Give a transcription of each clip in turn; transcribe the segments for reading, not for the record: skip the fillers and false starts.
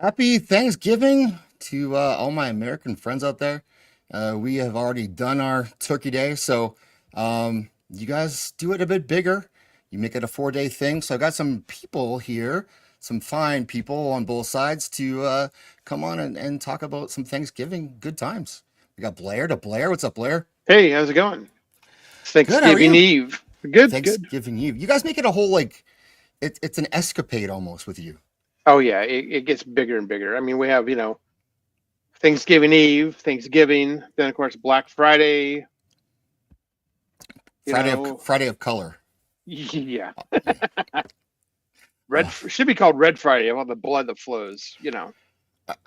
Happy Thanksgiving to all my American friends out there. We have already done our Turkey Day, so you guys do it a bit bigger. You make it a 4-day thing. So I got some people here, some fine people on both sides to come on and talk about some Thanksgiving good times. We got Blair de Blair. What's up, Blair? Hey, how's it going? It's Good. How are Thanksgiving you? Eve. Good, good. Thanksgiving Eve. You guys make it a whole it's an escapade almost with you. Oh yeah, it gets bigger and bigger. I mean, we have, Thanksgiving Eve, Thanksgiving, then of course Black Friday, you know. Friday of color. Yeah. Yeah. Red should be called Red Friday of all the blood that flows.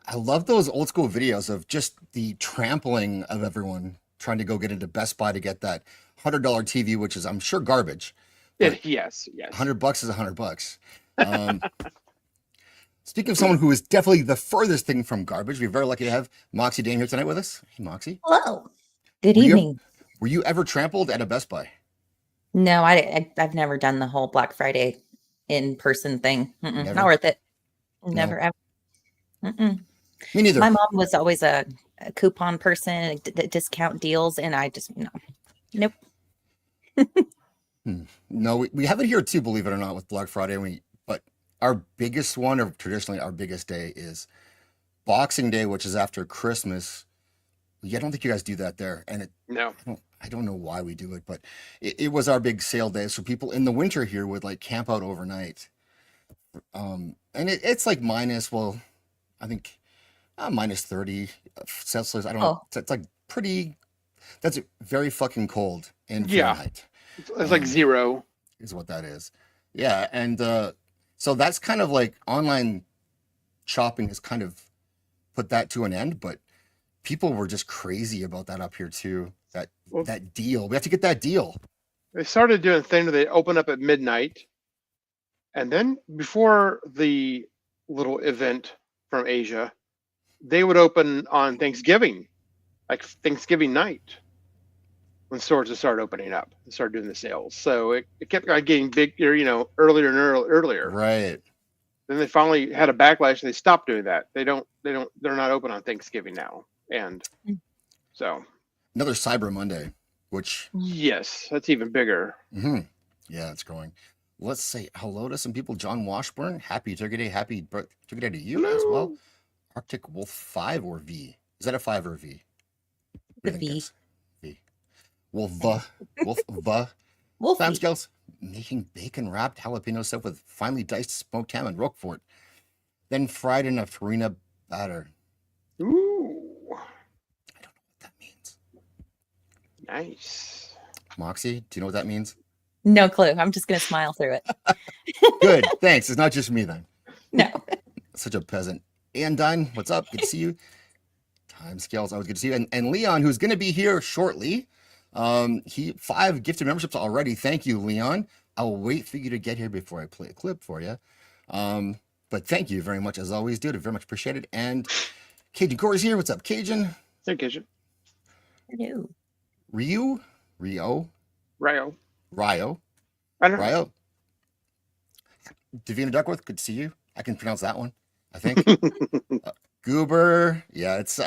I love those old school videos of just the trampling of everyone trying to go get into Best Buy to get that $100 TV, which is I'm sure garbage, but Yes, yes. $100 is $100. Um, Speaking of someone who is definitely the furthest thing from garbage, we're very lucky to have Moxie Dane here tonight with us. Hey, Moxie. Hello. Good Were you evening. were you ever trampled at a Best Buy? No, I've never done the whole Black Friday in person thing. Never? Not worth it. No. Never ever. Mm-mm. Me neither. My mom was always a coupon person, discount deals, and I just nope. No, we have it here too, believe it or not, with Black Friday. But our biggest one, or traditionally our biggest day, is Boxing Day, which is after Christmas. Yeah, I don't think you guys do that there, and No. I don't know why we do it, but it was our big sale day. So people in the winter here would like camp out overnight. And it's like I think minus 30 Celsius. I don't know. Oh, It's like that's very fucking cold in Yeah. Fahrenheit, It's like um, zero. is what that is. Yeah. And so that's kind of like online shopping has kind of put that to an end, but people were just crazy about that up here too. Well, That deal. We have to get that deal. they started doing a thing where they open up at midnight, and then before the little event from Asia, they would open on Thanksgiving, like Thanksgiving night, when stores would start opening up and start doing the sales. So it kept on getting bigger, earlier and earlier. Right. Then they finally had a backlash and they stopped doing that. They're not open on Thanksgiving now. And so, Another Cyber Monday, which, yes, that's even bigger. mhm, yeah, it's growing. Let's say hello to some people. John Washburn, happy Turkey Day. Turkey Day to you as well. Hello. Arctic Wolf 5 or V? Is that a 5 or a V? What do the you think V. that's? V. Wolf, Wolfie. Fam Scales, making bacon wrapped jalapeno stuff with finely diced smoked ham and Roquefort. Then fried in a farina batter. Ooh, I don't know what that means. nice. Moxie, do you know what that means? No clue. I'm just gonna smile through it. Good, thanks. It's not just me then. No. Such a peasant. Andine, what's up? Good to see you. Time Scales, always good to see you. And Leon, who's going to be here shortly. He 5 gifted memberships already. Thank you, Leon. I will wait for you to get here before I play a clip for you. But thank you very much as always, dude. I very much appreciate it. And Cajun Corey's here. What's up, Cajun? Hey, Kitchen. No. Rio, Rio. Rio, I don't know. Rio. Davina Duckworth, good to see you. I can pronounce that one, I think. Goober, yeah, it's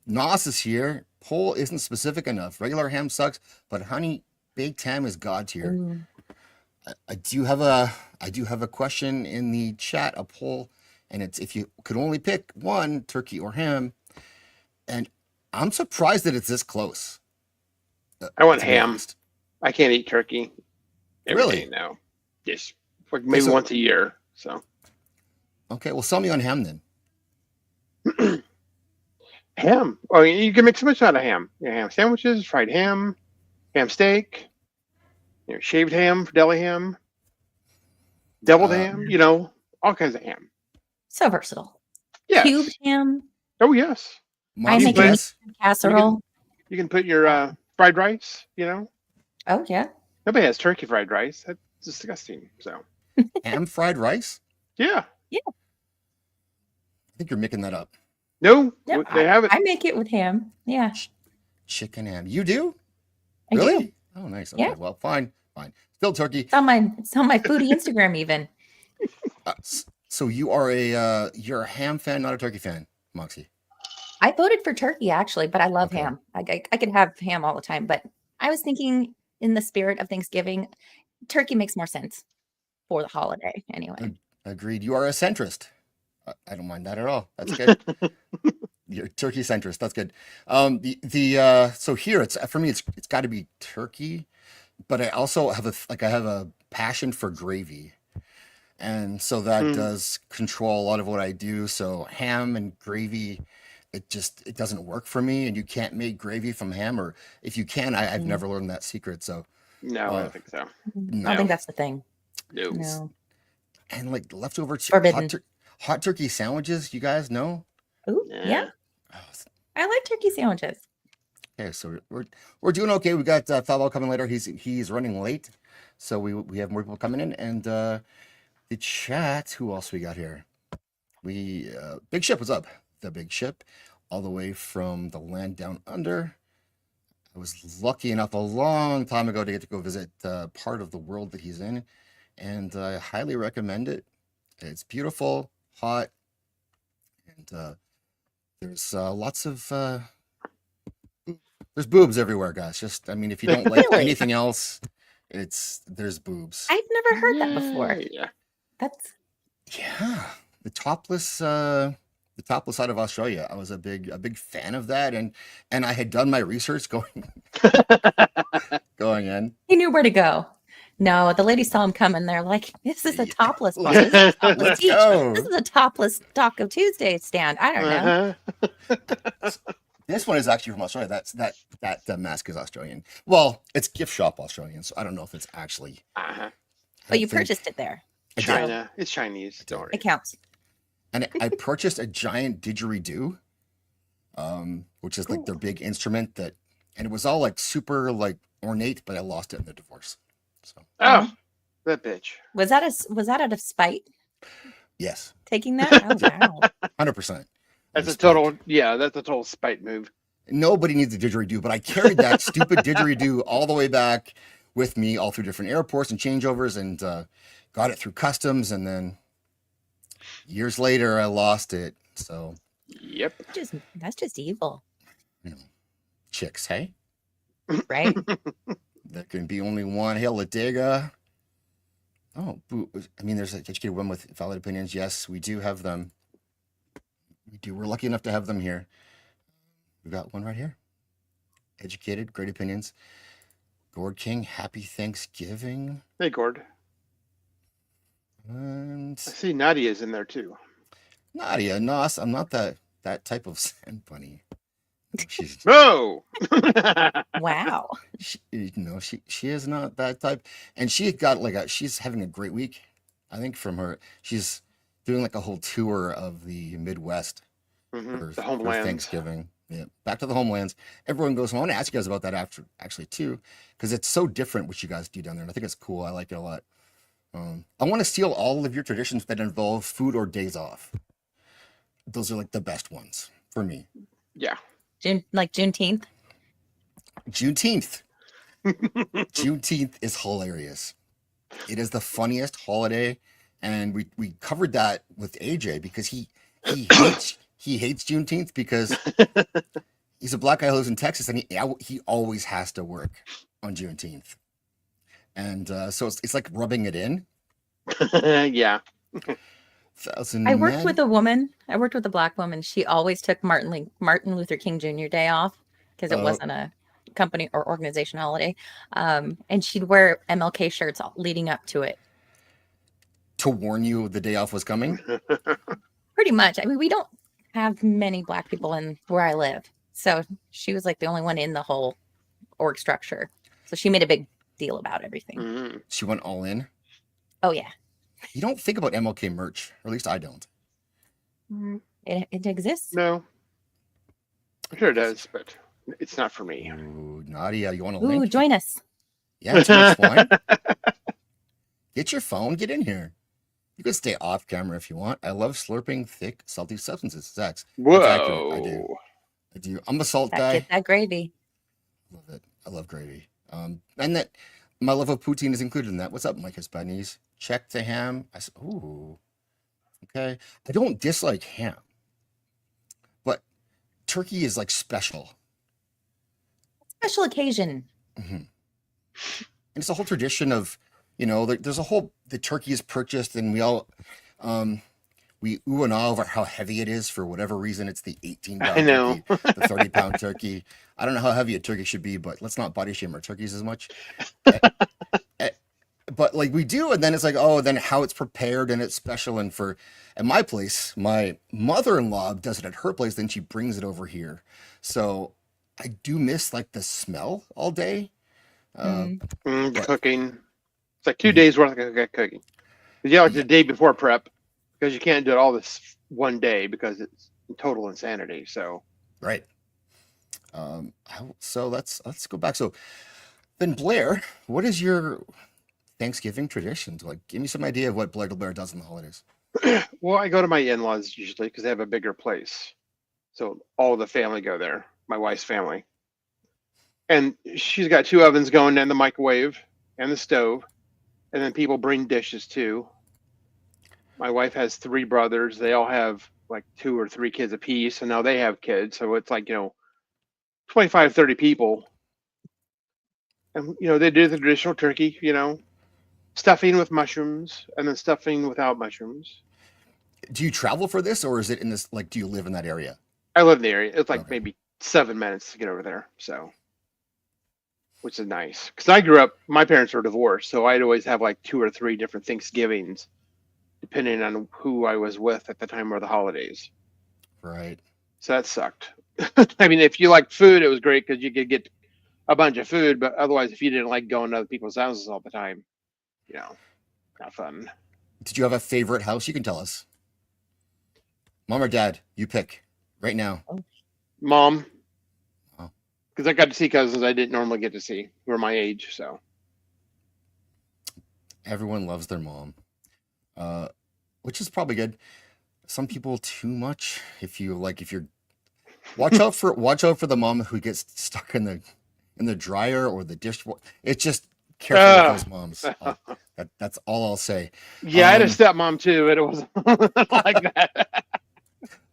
Nos is here. Poll isn't specific enough. Regular ham sucks, but honey baked ham is god tier. Ooh. I do have a question in the chat, a poll, and it's if you could only pick one, turkey or ham, and I'm surprised that it's this close. I want To be ham. honest. I can't eat turkey every Really? day now. Yes, like maybe So once a year. So okay, well, sell me on ham then. ham. Oh, you can make so much out of ham. Ham sandwiches, fried ham steak, shaved ham, deli ham, deviled Uh, ham. All kinds of ham. So versatile. Yes. Cubed ham. Oh yes. I Moxie, make put- a guess. casserole. You can put your fried rice. Oh yeah. Nobody has turkey fried rice. That's disgusting. So Ham fried rice? yeah. I think you're making that up. No, No, they have it. I make it with ham. Yeah. Chicken ham. You do? I do. Really? Oh, nice. Okay, Yeah. well, fine. Still turkey. It's on my foodie Instagram even. So you're a ham fan, not a turkey fan, Moxie. I voted for turkey actually, but I love Okay. ham. I could have ham all the time, but I was thinking in the spirit of Thanksgiving, turkey makes more sense for the holiday anyway. Agreed. You are a centrist. I don't mind that at all. That's good. You're turkey centrist. That's good. So here it's for me. It's got to be turkey, but I also have a passion for gravy, and so that Mm. does control a lot of what I do. So ham and gravy, it doesn't work for me, and you can't make gravy from ham, or if you can, I've Mm. never learned that secret. So No, I uh, don't think so. I don't no, think that's the thing. No. No. and like leftover Forbidden. hot turkey sandwiches. You guys know? Ooh, yeah. Oh, I like turkey sandwiches. okay, so we're doing okay. We got Foulball coming later. He's running late, so we have more people coming in, and the chat. Who else we got here? Big Ship. What's up? The Big Ship, all the way from the land down under. I was lucky enough a long time ago to get to go visit part of the world that he's in, and I highly recommend it. It's beautiful, hot, and there's lots of there's boobs everywhere, guys. Just, I mean, if you don't like Really? anything else, there's boobs. I've never heard that before. Yeah. That's Yeah, the topless side of Australia. I was a big fan of that, and I had done my research going in. he knew where to go. No, the ladies saw him coming. They're like, "This is a Yeah, topless bar. This is a topless let's beach. go. This is a topless Taco Tuesday stand." I don't know. Uh-huh. This one is actually from Australia. That mask is Australian. Well, it's gift shop Australian, so I don't know if it's actually. Uh-huh. But you I think purchased it there. I did. China. It's Chinese. Don't worry. It counts. And I purchased a giant didgeridoo, which is like their big instrument and it was all like super like ornate, but I lost it in the divorce. So Oh, that bitch. Was that out of spite yes, taking that? Oh wow. 100%. That's a total spite move. Nobody needs a didgeridoo, but I carried that stupid didgeridoo all the way back with me, all through different airports and changeovers, and got it through customs, and then years later I lost it. So Yep. That's just evil, chicks, hey, right? there can be only one. Hail Latiga. Oh, I mean, there's an educated women with valid opinions. Yes, we do have them. We do. We're lucky enough to have them here. We've got one right here. Educated, great opinions. Gord King, happy Thanksgiving. Hey, Gord. And I see Nadia's in there too. Nadia, no, I'm not that type of sand bunny. She's No. Wow. she is not that type, and she got she's having a great week. I think she's doing like a whole tour of the Midwest Mhm. for The homelands. Thanksgiving. Yeah, back to the homelands. Everyone goes home. I want to ask you guys about that after, actually, too, because it's so different what you guys do down there, and I think it's cool. I like it a lot. I want to steal all of your traditions that involve food or days off. Those are like the best ones for me. Yeah. Juneteenth. Juneteenth. Juneteenth is hilarious. It is the funniest holiday, and we covered that with AJ because he hates Juneteenth because he's a black guy who lives in Texas, and he always has to work on Juneteenth, and so it's like rubbing it in. Yeah. I worked with a black woman. She always took Martin Luther King Jr. Day off because it wasn't a company or organization holiday. And she'd wear MLK shirts leading up to it. To warn you the day off was coming? Pretty much. I mean, we don't have many black people in where I live. So she was like the only one in the whole org structure. So she made a big deal about everything. Mhm. She went all in. Oh, yeah. You don't think about MLK merch, or at least I don't. It exists. No. I'm sure it does, but it's not for me. Ooh, Nadia, you want to Ooh, link? join us. Yeah, too much wine. Get your phone, get in here. You can stay off camera if you want. I love slurping thick, salty substances. Zach's. That's accurate. I do. I'm a salt guy. Get that gravy. Love it. I love gravy. And that my love of poutine is included in that. What's up, Mike Hispanese? Check the ham. Ooh, Okay. I don't dislike ham, but turkey is like special. Special occasion. Hmm. And it's a whole tradition of, there's a whole, the turkey is purchased and um, we ooh and ah over how heavy it is for whatever reason. It's the 18 I pound know. turkey, the 30-pound turkey. I don't know how heavy a turkey should be, but let's not body shame our turkeys as much. Eh, eh, But like we do, and then it's like, oh, then how it's prepared and it's special. And at my place, my mother-in-law does it at her place, then she brings it over here. So I do miss like the smell all day. Uh, but Cooking. It's like 2 mhm, days worth of cooking. Yeah, like the day before prep, because you can't do it all this one day because it's total insanity. So right. So let's go back. So then, Blair, what is your Thanksgiving traditions? Like, give me some idea of what Blair de Blair does in the holidays. well, I go to my in-laws usually because they have a bigger place. So all the family go there, my wife's family. And she's got 2 ovens going and the microwave and the stove. And then people bring dishes too. My wife has 3 brothers. They all have like 2 or 3 kids apiece. And now they have kids. So it's like, 25, 30 people. And, they do the traditional turkey, stuffing with mushrooms and then stuffing without mushrooms. Do you travel for this, or is it in this? Like, do you live in that area? I live in the area. It's like Okay. maybe 7 minutes to get over there. So, which is nice. Because I grew up, my parents were divorced. So I'd always have like 2 or 3 different Thanksgivings, depending on who I was with at the time or the holidays. Right. So that sucked. I mean, if you like food, it was great because you could get a bunch of food. But otherwise, if you didn't like going to other people's houses all the time, not fun. Did you have a favorite house? You can tell us. Mom or dad? You pick right now. Mom, Oh, because I got to see cousins I didn't normally get to see who are my age. So everyone loves their mom, which is probably good. Some people too much. If you're watch out for the mom who gets stuck in the dryer or the dish. It's just careful with those moms. That's all I'll say. yeah, I had a stepmom too, but it wasn't like that.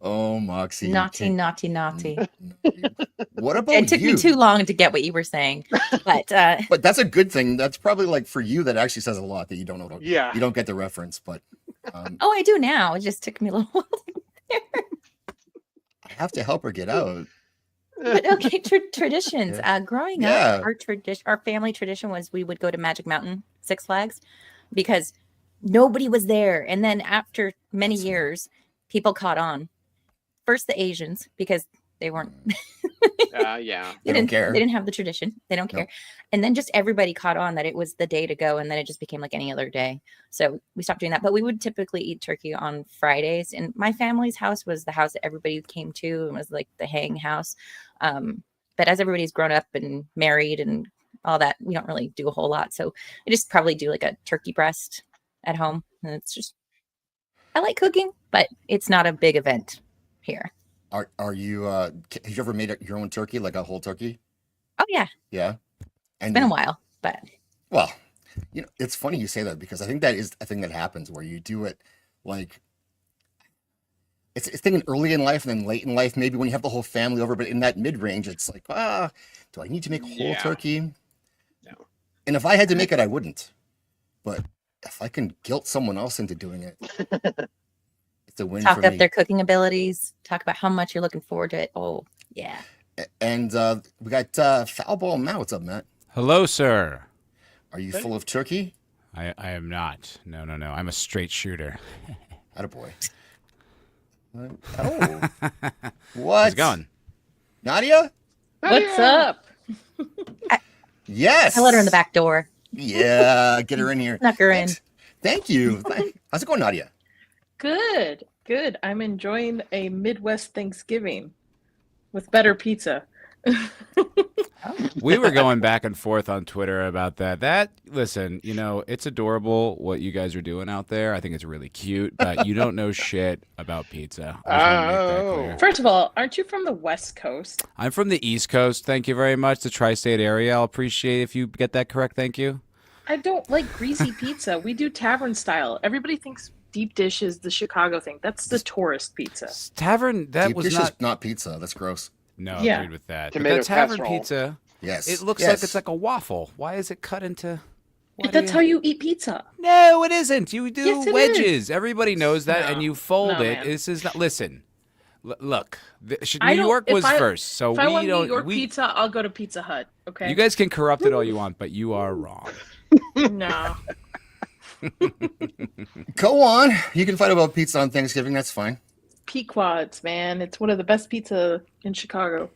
Oh, Moxie, you Naughty, can't. naughty, naughty. What about It took me you? too long to get what you were saying, but But that's a good thing. That's probably like for you. That actually says a lot that you don't know. Yeah. You don't get the reference, but oh, I do now. It just took me a little while. I have to help her get out. But okay, traditions. Growing Yeah. up, our family tradition was we would go to Magic Mountain, Six Flags, because nobody was there. And then after many years, people caught on. First, the Asians, because they weren't. Yeah. They don't care. They didn't have the tradition. They don't care. Nope. And then just everybody caught on that it was the day to go, and then it just became like any other day. So we stopped doing that. But we would typically eat turkey on Fridays. And my family's house was the house that everybody came to, and was like the hang house. But as everybody's grown up and married and all that, we don't really do a whole lot. So I just probably do like a turkey breast at home. And it's just, I like cooking, but it's not a big event here. Are you? Have you ever made your own turkey, like a whole turkey? Oh yeah, Yeah. it's been a while, but Well, it's funny you say that because I think that is a thing that happens where you do it like it's thinking early in life and then late in life, maybe when you have the whole family over, but in that mid range, it's like, do I need to make whole Yeah. turkey? No. And if I had to make it, I wouldn't. But if I can guilt someone else into doing it, it's a win talk for up me. their cooking abilities, talk about how much you're looking forward to it. Oh yeah. And we got Foulball Matt. What's up, Matt? Hello, sir. Are you full of turkey? I am not. No. I'm a straight shooter. Attaboy. Oh. What? How's it going? Nadia? What's up? Yes. I let her in the back door. Yeah, get her in here. Snuck her in. Thank you. How's it going, Nadia? Good. I'm enjoying a Midwest Thanksgiving with better pizza. We were going back and forth on Twitter about that. Listen, it's adorable what you guys are doing out there. I think it's really cute, but you don't know shit about pizza. I just wanna make that clear. First of all, aren't you from the West Coast? I'm from the East Coast. Thank you very much. The tri-state area. I'll appreciate if you get that correct. Thank you. I don't like greasy pizza. We do tavern style. Everybody thinks deep dish is the Chicago thing. That's the tourist pizza. Tavern, that Deep was dish not. is not pizza. That's gross. No, Yeah. agreed with that. But Tomato that tavern casserole. pizza, Yes. it looks yes. like it's like a waffle. Why is it cut into? That's how you eat pizza. No, it isn't. You do Yes, it wedges. Everybody knows that, No. and you fold No, it. man. This is not. Listen, look. I New don't- York if was I- first, so If I want we New don't. York we, pizza, I'll go to Pizza Hut. Okay. You guys can corrupt it all you want, but you are wrong. No. Go on. You can fight about pizza on Thanksgiving. That's fine. Pequods, man. It's one of the best pizza in Chicago.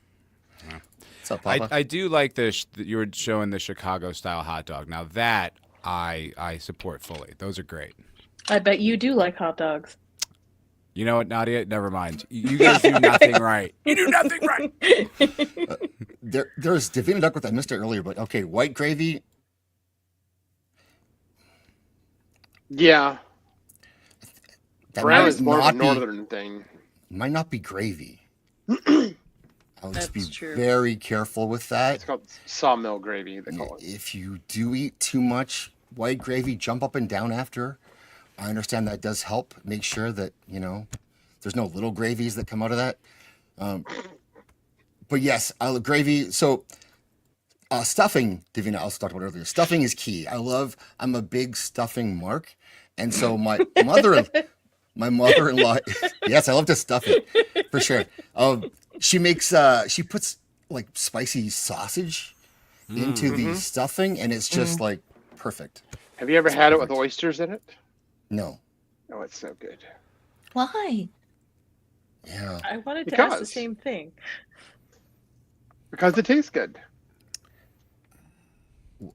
What's up, Papa? I do like that you were showing the Chicago style hot dog. Now that I support fully. Those are great. I bet you do like hot dogs. You know what, Nadia? Never mind. You guys do nothing right. You do nothing right. There's Davina Duckworth. I missed it earlier, but okay, white gravy. Yeah. That Brown might is more of a not be- northern thing. Might not be gravy. I would just be That's true. very careful with that. It's called sawmill gravy, they call it. If you do eat too much white gravy, jump up and down after. I understand that does help. Make sure that, there's no little gravies that come out of that. But yes, gravy. So stuffing, Davina, I also talked about earlier. Stuffing is key. I'm a big stuffing mark. And so my mother-in-law, yes, I love to stuff it for sure. She puts like spicy sausage into the stuffing, and it's just like perfect. Have you ever had it with oysters in it? No. Oh, it's so good. Why? Yeah. I wanted to ask the Because- same thing. Because it tastes good.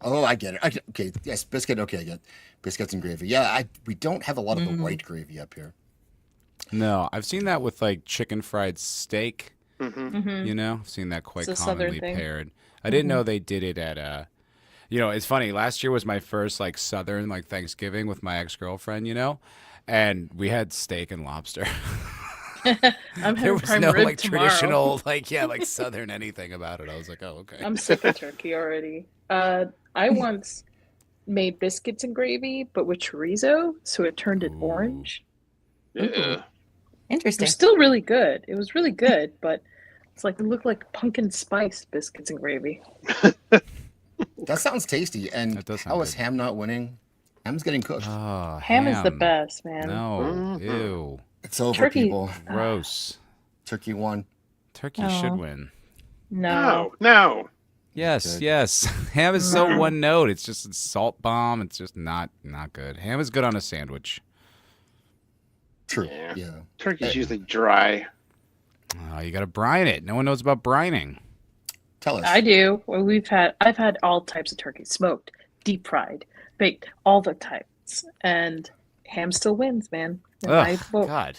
Oh, I get it. Okay. Yes, biscuit. Okay, I get biscuits and gravy. Yeah, we don't have a lot of the white gravy up here. No, I've seen that with like chicken fried steak. Mm-hmm. I've seen that quite It's a Southern commonly thing. paired. I didn't know they did it at it's funny. Last year was my first like Southern like Thanksgiving with my ex-girlfriend, and we had steak and lobster. I'm There having was prime no rib like tomorrow. traditional like Southern anything about it. I was like, oh, okay. I'm sick of turkey already. I once made biscuits and gravy, but with chorizo, so it turned it Ooh. orange. Yeah. Interesting. They're still really good. It was really good, but it's like it looked like pumpkin spice biscuits and gravy. That sounds tasty. And That does sound how is good. ham not winning? Ham's getting cooked. Oh, Ham is the best, man. No, Mhm. ew, It's over, turkey- people. gross. Turkey won. Turkey Oh. should win. No. No. Yes, Good. yes. Ham is so No. one note. It's just a salt bomb. It's just not good. Ham is good on a sandwich. True. Yeah. Yeah. Turkey's usually dry. Oh, you got to brine it. No one knows about brining. Tell us. I do. Well, I've had all types of turkey, smoked, deep fried, baked, all the types, and ham still wins, man. And I Oh, vote. God.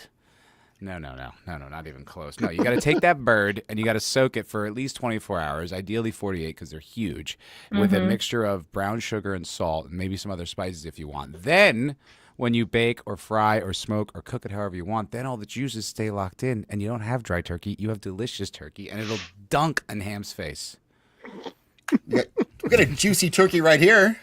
No, not even close. No, you got to take that bird and you got to soak it for at least 24 hours, ideally 48 because they're huge, with a Mhm. mixture of brown sugar and salt and maybe some other spices if you want. Then, when you bake or fry or smoke or cook it however you want, then all the juices stay locked in and you don't have dry turkey. You have delicious turkey and it'll dunk in Ham's face. We got a juicy turkey right here.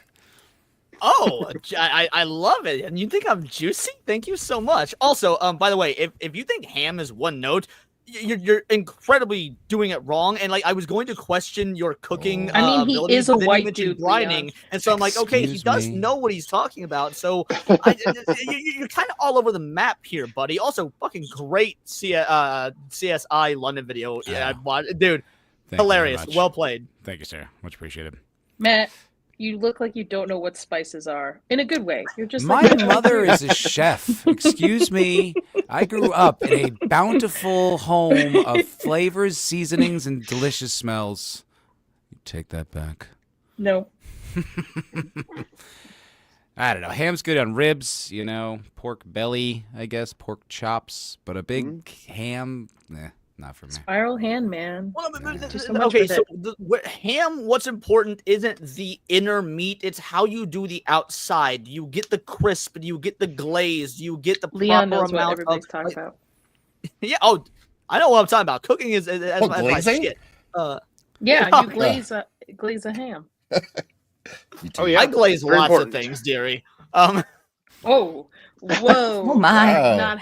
Oh, I love it. And you think I'm juicy? Thank you so much. Also, by the way, if you think ham is one note, you're incredibly doing it wrong. And like I was going to question your cooking. I mean, he ability, is a but then you white mentioned dude, Leon. brining, and so I'm like, okay, he Excuse does me. know what he's talking about. So you're kind of all over the map here, buddy. Also, fucking great CSI London video. Yeah, dude, Thank you very hilarious. much. Well played. Thank you, sir. Much appreciated. Matt, you look like you don't know what spices are in a good way. You're just My like mother is a chef. Excuse me. I grew up in a bountiful home of flavors, seasonings, and delicious smells. You take that back. No. I don't know. Ham's good on ribs, pork belly, I guess, pork chops, but a big ham, not for me. Spiral hand, man. Well, Just so much okay, with so ham, what's important isn't the inner meat, it's how you do the outside. You get the crisp, you get the glaze, you get the Leon proper knows what amount everybody's of... talking about. Yeah, oh, I know what I'm talking about. Cooking is my glazing? shit. Yeah, Oh, you glaze a ham. You too. Oh, yeah. I glaze Very lots important. of things, dearie. Oh, whoa! Oh my. Wow. Not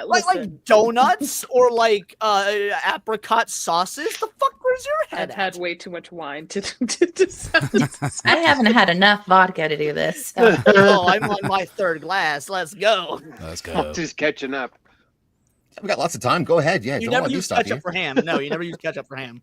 Like listen. donuts or like apricot sauces. The fuck, where's your head I've had at? way too much wine to decide. I haven't had enough vodka to do this. So. Oh, I'm on my third glass. Let's go. Let's go. Just catching up. We got lots of time. Go ahead. Yeah, You don't never let me use stop you. ketchup for ham. No, you never use ketchup for ham.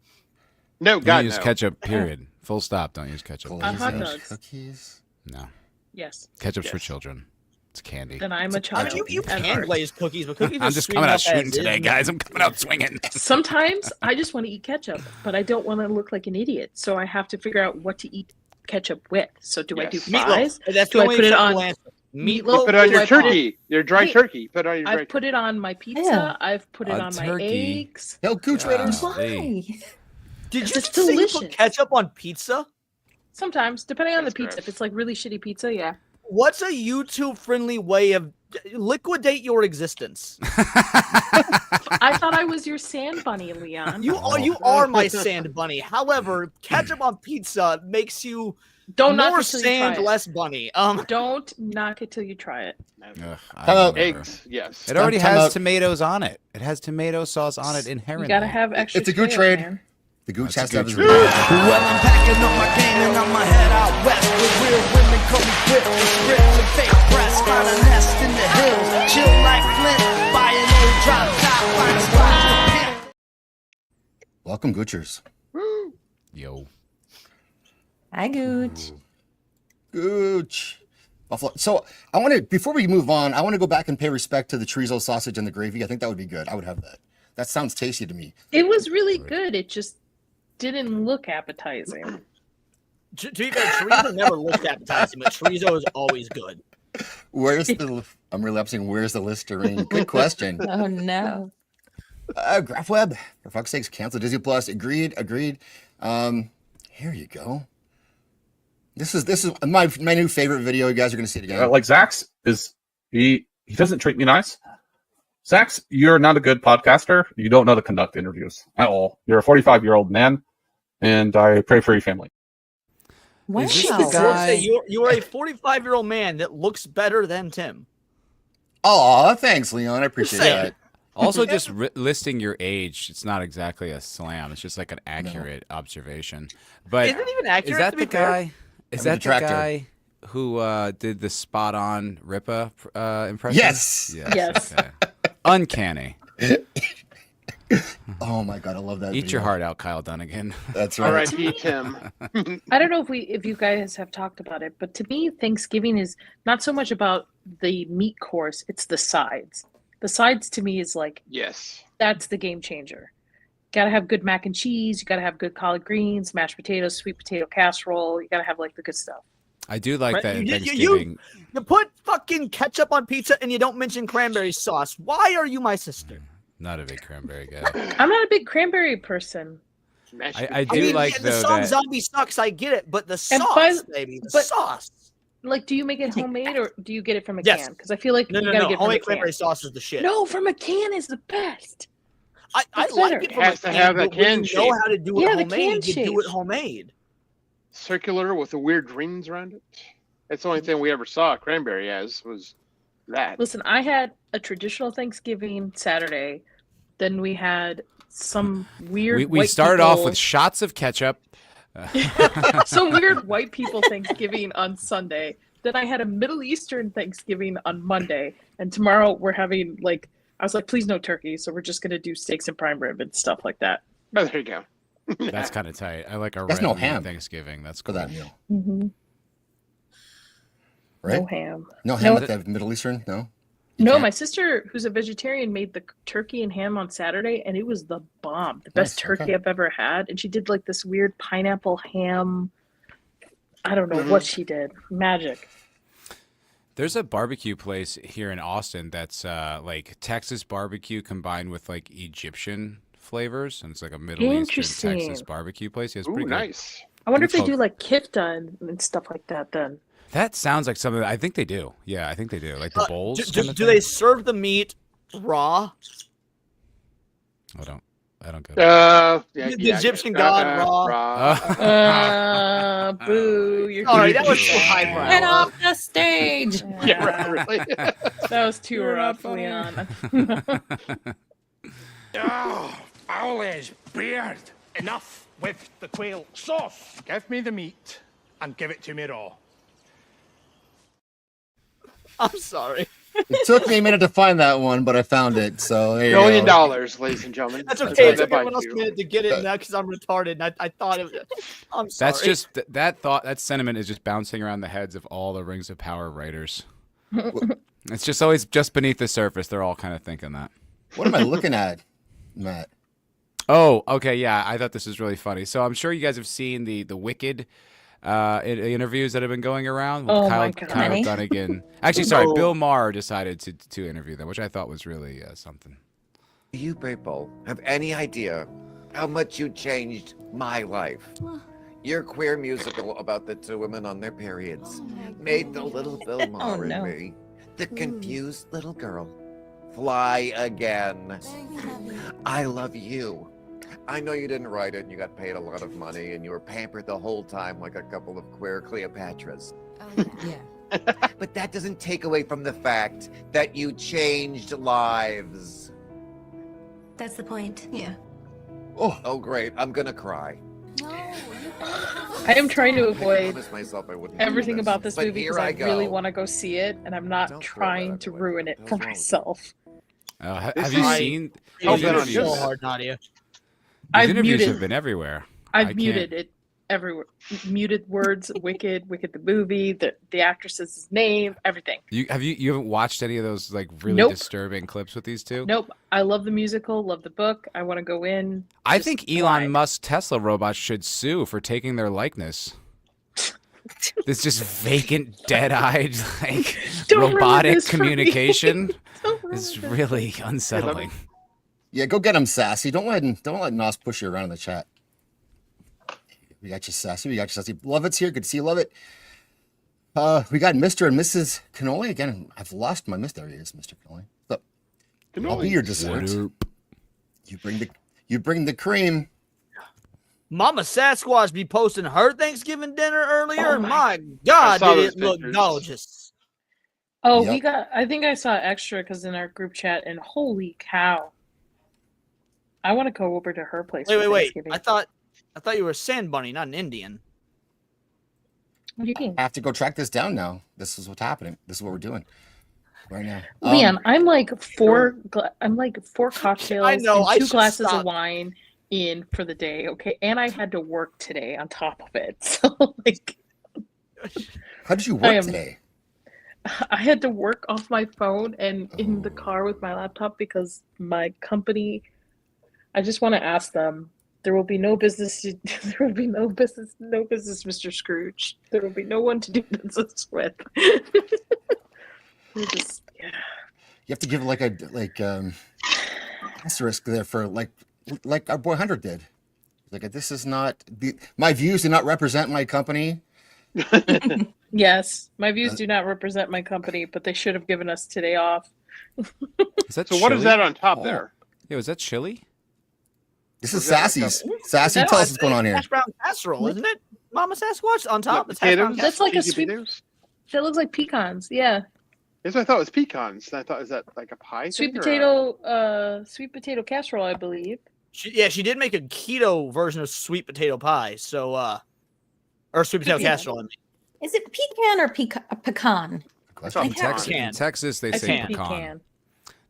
No, Don't God, use no. ketchup, period. Full stop. Don't use ketchup. On hot Glazed dogs. cookies. No. Yes. Ketchup's for Yes. children. It's candy. Then I'm a I child. mean, you at can heart. glaze cookies, but cookies are I'm just sweet coming out enough shooting as today, is. guys. I'm coming out swinging. Sometimes I just want to eat ketchup, but I don't want to look like an idiot. So I have to figure out what to eat ketchup with. So do I do Yes. fries? Meatloaf. That's Do the I only put it acceptable on answer. meatloaf? Put it on Do your I put it- turkey. Your dry Hey, turkey. Put it on your dry I've put it on my pizza. Yeah. I've put it A on my turkey. eggs. Hell, Gooch Raiders. Golly. Why? Did you It's just say you put delicious. ketchup on pizza? Sometimes, depending on the That's pizza. gross. If it's like really shitty pizza, yeah. What's a YouTube-friendly way of liquidate your existence? I thought I was your sand bunny, Leon. You are my sand bunny. However, ketchup on pizza makes you Don't knock more it till you sand, try it. less bunny. Don't knock it till you try it. Ugh, How I about never. Eggs, yes. It already Time has out. tomatoes on it. It has tomato sauce on it inherently. You gotta have extra. It's a good tomatoes, trade. man. The Gooch That's has a to have good his trade. Well, I'm packing up my game and I'ma head out west where real women come equipped with scripts and fake breasts. Find a nest in the hills, chill like Flint, buy an old drop top, find a spot to pit. Welcome, Goochers. Yo. Hi, Gooch. Gooch. Buffalo. So I want to, before we move on, I want to go back and pay respect to the chorizo sausage and the gravy. I think that would be good. I would have that. That sounds tasty to me. It was really good. It just didn't look appetizing. To be fair, chorizo never looked appetizing, but chorizo is always good. Where's the, I'm relapsing, where's the Listerine? Good question. Oh no. Graph Web, for fuck's sakes, cancel Disney Plus. Agreed. Here you go. This is my new favorite video. You guys are gonna see it again. Like Zach's is he doesn't treat me nice. Zach's, you're not a good podcaster. You don't know to conduct interviews at all. You're a 45-year-old man, and I pray for your family. Wow. Is this the Let's guy- say you are a 45-year-old man that looks better than Tim. Oh, thanks, Leon. I appreciate Say that. it. Also, just listing your age, it's not exactly a slam. It's just like an accurate observation. But Isn't it even accurate? is that to be the fair? guy? Is I'm a that the detractor. guy who did the spot-on Ripa impression? Yes. Yes. Okay. Uncanny. Oh my god, I love that. Eat video. your heart out, Kyle Dunnigan. That's right. R.I.P. Tim. I don't know if you guys have talked about it, but to me, Thanksgiving is not so much about the meat course; it's the sides. The sides to me is like Yes. that's the game changer. Got to have good mac and cheese. You got to have good collard greens, mashed potatoes, sweet potato casserole. You got to have like the good stuff. I do like Right, that in you- Thanksgiving. You put fucking ketchup on pizza and you don't mention cranberry sauce. Why are you my sister? Not a big cranberry guy. I'm not a big cranberry person. Mashed I I do mean, like, the though, song that- "Zombie Sucks." I get it, but the And sauce, baby, the but- sauce. Like, do you make it homemade or do you get it from a Yes. can? Because I feel like No, you no, gotta no. get it from a Homemade can. cranberry sauce is the shit. No, from a can is the best. I It's like better. it from Has a to can, have that but when can you know shape. how to do it Yeah, the homemade, can you do it shape. homemade. Circular with the weird rings around it. That's the only thing we ever saw cranberry as was that. Listen, I had a traditional Thanksgiving Saturday. Then we had some weird. We white started off people- with shots of ketchup. some weird white people Thanksgiving on Sunday. Then I had a Middle Eastern Thanksgiving on Monday, and tomorrow we're having like I was like, please no turkey, so we're just gonna do steaks and prime rib and stuff like that. Oh, there you go. That's kind of tight. I like a That's red no meat ham Thanksgiving. That's for cool. that meal, Mm-hmm. right? No ham. No ham No. with the Middle Eastern. No. No, can't? my sister, who's a vegetarian, made the turkey and ham on Saturday, and it was the bomb. The best Nice, turkey okay. I've ever had. And she did like this weird pineapple ham. I don't know what she did. Magic. There's a barbecue place here in Austin that's like Texas barbecue combined with like Egyptian flavors, and it's like a Middle Eastern Texas Interesting. barbecue place. Yeah, it's Ooh, pretty good. nice. I wonder if It's they do called- like kifta and stuff like that then. That sounds like something. I think they do. Yeah, I think they do. Like the bowls. Do kinda do thing? they serve the meat raw? I don't. I don't get it. Yeah, The Egyptian god Ra. Boo! You're Sorry, that was too too bad. highbrow. Get off the stage. Yeah, right, really. That was too You're not rough, funny. Leon. Oh, Owlish beard! Enough with the quail sauce. Give me the meat and give it to me raw. I'm sorry. It took me a minute to find that one, but I found it. So there you $1 million, go. ladies and gentlemen. That's That's okay. what It they took buy everyone else a you. minute to get it now because I'm retarded. And I thought it was. I'm sorry. That's just that sentiment is just bouncing around the heads of all the Rings of Power writers. It's just always just beneath the surface. They're all kind of thinking that. What am I looking at, Matt? Oh, okay, yeah. I thought this was really funny. So I'm sure you guys have seen the Wicked interviews that have been going around with Oh Kyle, my God. Kyle Many? Dunnigan. Actually, sorry, Bill Maher decided to interview them, which I thought was really something. Do you people have any idea how much you changed my life? Your queer musical about the two women on their periods made the little Bill Maher no. in me, the confused little girl, fly again. I love you. I know you didn't write it and you got paid a lot of money and you were pampered the whole time like a couple of queer Cleopatras. Yeah. But that doesn't take away from the fact that you changed lives. That's the point. Yeah. Oh, great. I'm gonna cry. I am trying to I avoid promised myself I wouldn't do everything about this but movie here because I really go. want to go see it, and I'm not Don't throw trying that to away. ruin it What's for wrong with myself. Have This you is- seen Oh, these that on interviews? you. so hard, Nadia. These I've interviews muted- have been everywhere. I I've can't- muted it everywhere. Muted words, Wicked the movie, the actress's name, everything. You haven't watched any of those like really Nope. disturbing clips with these two? Nope. I love the musical, love the book. I want to go in. I just think blind. Elon Musk Tesla robots should sue for taking their likeness. This just vacant, dead-eyed, like Don't ruin robotic this for me. communication Don't ruin is this. really unsettling. Yeah, go get him, Sassy. Don't let Nos push you around in the chat. We got you, Sassy. We got you, Sassy. Lovett's here. Good to see you, Lovett. We got Mr. and Mrs. Cannoli. Again, I've lost my Mr. There he is, Mr. Cannoli. So, I'll be your dessert. You bring the cream. Mama Sasquatch be posting her Thanksgiving dinner earlier. Oh and my- my God, saw did those it look pictures. gorgeous. Oh, Yep. I think I saw extra because in our group chat, and holy cow. I want to go over to her place. for Wait. Thanksgiving. I thought you were a sand bunny, not an Indian. What do you mean? I have to go track this down now. This is what's happening. This is what we're doing right now. Leon, I'm like four cocktails I know, and I 2 should glasses stop. of wine in for the day, okay? And I had to work today on top of it. So like How did you I work am- today? I had to work off my phone and in the car with my laptop because my company, I just want to ask them, there will be no business, Mr. Scrooge. There will be no one to do business with. We're just, yeah. You have to give like asterisk there for like our boy Hunter did. Like this is not my views do not represent my company. Yes, my views do not represent my company, but they should have given us today off. Is that So what is chili? that on top Oh. there? Yeah, was that chili? This is Was that like Sassy's. Sassy, No, tell us it's what's going on here. Hash brown casserole, isn't it? Mama Sasquatch on top. What, It's hash brown potatoes? That's like a Cheesy sweet- potatoes? That looks like pecans. Yeah, Yes, I thought it was pecans. And I thought, is that like a pie? sweet thing or a- potato casserole, I believe. She did make a keto version of sweet potato pie. So, or sweet potato Yeah. casserole. I mean. Is it pecan or pecan? That's on In Texas, pecan. in Texas they I say think pecan. pecan.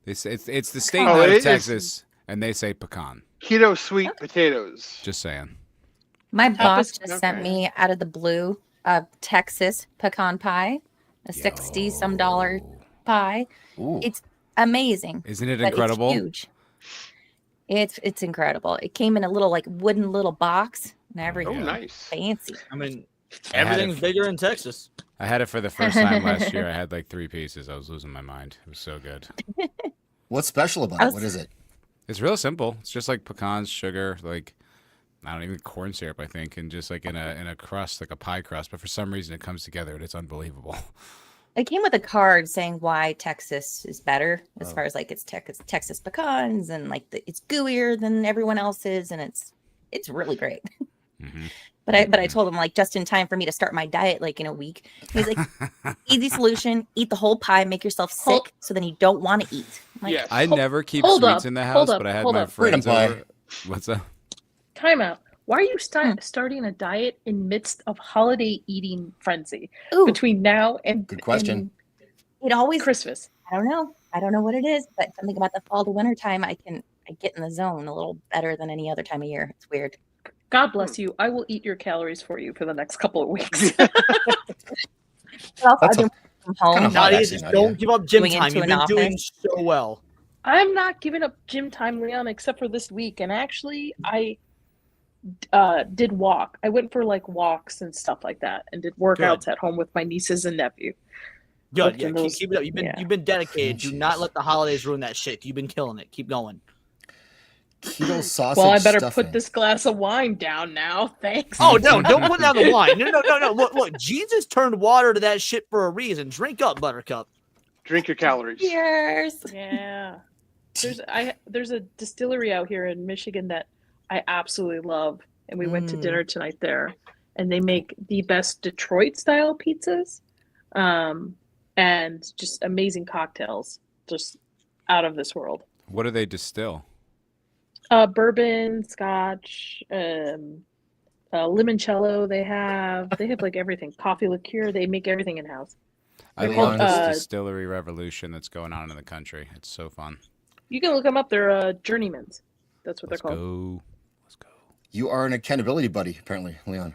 They say it's the state Oh, line it of is- Texas, and they say pecan. Keto sweet potatoes. Just saying. My boss is- just sent okay. me out of the blue a Texas pecan pie, a $60-some pie. Ooh. It's amazing. Isn't it but incredible? It's huge. It's incredible. It came in a little like wooden little box and everything. Oh, nice. Fancy. I mean, I had everything's it. bigger in Texas. I had it for the first time last year. I had like 3 pieces. I was losing my mind. It was so good. What's special about I it? was- What is it? It's real simple. It's just like pecans, sugar, like I don't even corn syrup, I think, and just like in a crust, like a pie crust. But for some reason, it comes together and it's unbelievable. It came with a card saying why Texas is better as far as like it's Texas pecans and like it's gooier than everyone else's and it's really great. Mm-hmm. But I told him like just in time for me to start my diet like in a week. He's like, easy solution: eat the whole pie, make yourself sick, so then you don't want to eat. I'm like, Yes. I never keep hold sweets up, in the hold house, up, but I had hold my up. friends Freedom over. What's up? Time out. Why are you starting a diet in midst of holiday eating frenzy Ooh, between now and Good question. it always. Christmas? I don't know what it is, but something about the fall to winter time, I get in the zone a little better than any other time of year. It's weird. God bless you. I will eat your calories for you for the next couple of weeks. But also, That's I've been from home. kind of hot, Nadia, actually, just Nadia. don't give up gym Going time. into You've an been doing office. so well. I'm not giving up gym time, Leon, except for this week. And actually, I did walk. I went for like walks and stuff like that, and did workouts at home with my nieces and nephew. Good. Lifting Yeah, those- keep it up. You've been dedicated. Do not let the holidays ruin that shit. You've been killing it. Keep going. Keto sausage Well, I better stuffing. put this glass of wine down now. Thanks. Oh no! Don't put down the wine. No. Look. Jesus turned water to that shit for a reason. Drink up, Buttercup. Drink your calories. Cheers. Yeah. There's a distillery out here in Michigan that I absolutely love, and we went to dinner tonight there, and they make the best Detroit style pizzas, and just amazing cocktails, just out of this world. What do they distill? Bourbon, scotch, limoncello. They have like everything. Coffee liqueur. They make everything in house. I They're love called, this distillery revolution that's going on in the country. It's so fun. You can look them up. They're journeymans. That's what they're called. Let's go. You are an accountability buddy, apparently, Leon.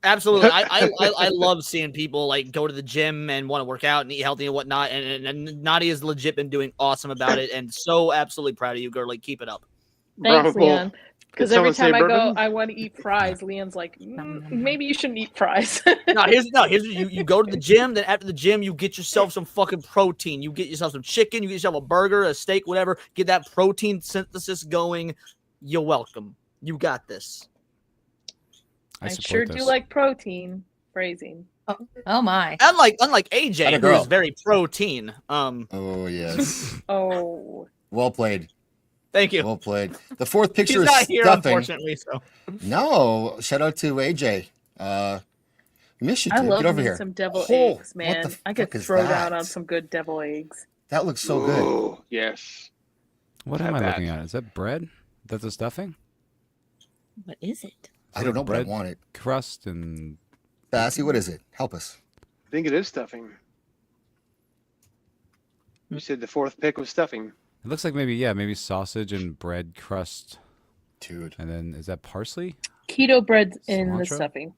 Absolutely. I love seeing people like go to the gym and want to work out and eat healthy and whatnot. And Nadia's legit been doing awesome about it, and so absolutely proud of you, girl. Like, keep it up. Thanks, Bravo. Leon. Because Did every someone time say I go, bourbon? I want to eat fries. Leon's like, maybe you shouldn't eat fries. Here's you go to the gym. Then after the gym, you get yourself some fucking protein. You get yourself some chicken. You get yourself a burger, a steak, whatever. Get that protein synthesis going. You're welcome. You got this. I support sure this. do like protein. Phrasing. Oh my. Unlike AJ, Atta who girl. is very protein. Oh, yes. Oh. Well played. Thank you. Well played. The fourth picture He's is not here, stuffing. unfortunately. So No, shout out to AJ. We miss you, I dude. love Get over me here. some devil Oh, eggs, man. what the I could fuck is throw that? down on some good devil eggs. That looks so good. Oh, yes. What Have am I that. looking at? Is that bread? That's the stuffing? What is it? I don't know, but I Bread want it. crust and Sassy, what is it? Help us. I think it is stuffing. You said the fourth pick was stuffing. it looks like maybe sausage and bread crust. Dude. And then is that parsley? Keto bread in the Cilantro? stuffing.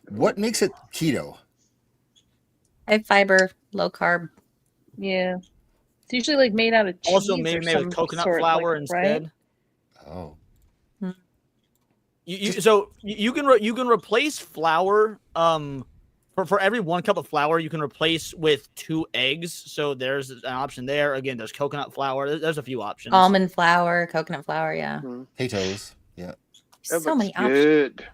What makes it keto? High fiber, low carb. Yeah. It's usually like made out of cheese. also or maybe some with coconut sort, flour like, instead. right? Oh. You can replace flour for every 1 cup of flour you can replace with 2 eggs. So there's an option there. Again, there's coconut flour. There's a few options. Almond flour, coconut flour. Yeah. Potatoes. Yeah. That So looks many options. good.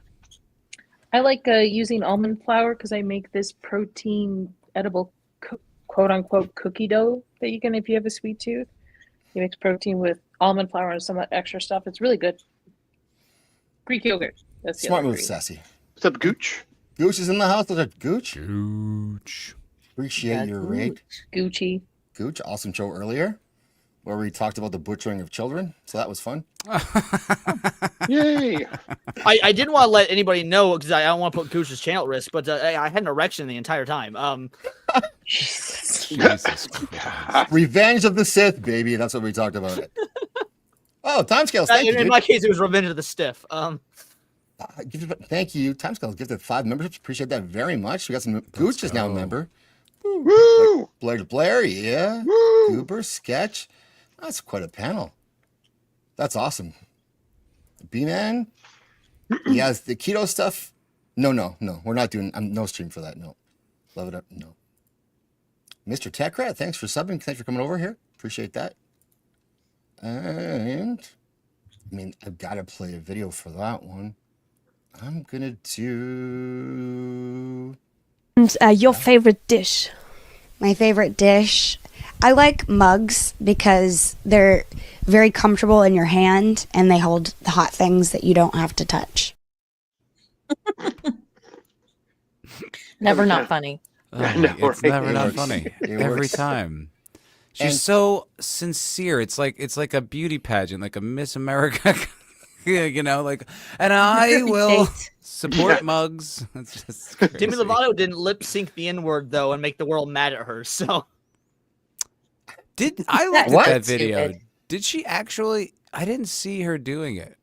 I like using almond flour because I make this protein edible quote unquote cookie dough that you can, if you have a sweet tooth, you mix protein with almond flour and some extra stuff. It's really good. Greek yogurt. That's the Smart other move, Greek. Sassy. What's up, Gooch? Gooch is in the house. What's up, Gooch? Gooch. Appreciate Yeah, your rate. Gucci. Gooch, awesome show earlier where we talked about the butchering of children. So that was fun. Yay! I didn't want to let anybody know because I don't want to put Gooch's channel at risk, but I had an erection the entire time. Jesus Christ. Revenge of the Sith, baby. That's what we talked about. Oh, timescales. Thank you, in dude. my case, it was Revenge of the Stiff. Thank you. Timescales gifted 5 memberships. Appreciate that very much. We got some. Gooch is now a member. Woo! Blair de Blair, yeah. Woo! Goober, Sketch. That's quite a panel. That's awesome. B-Man. Yes, the keto stuff. No. We're not doing. No stream for that. No. Love it up. No. Mr. Techrat, thanks for subbing. Thanks for coming over here. Appreciate that. And I mean, I've got to play a video for that one. I'm gonna do And your favorite dish? My favorite dish, I like mugs because they're very comfortable in your hand and they hold the hot things that you don't have to touch. Never not funny. Oh, it's never not funny. Every time. She's so sincere. It's like a beauty pageant, like a Miss America, you know, like, and I will support mugs. It's just crazy. Demi Lovato didn't lip sync the N-word though and make the world mad at her. So I looked at that video. Did she actually? I didn't see her doing it.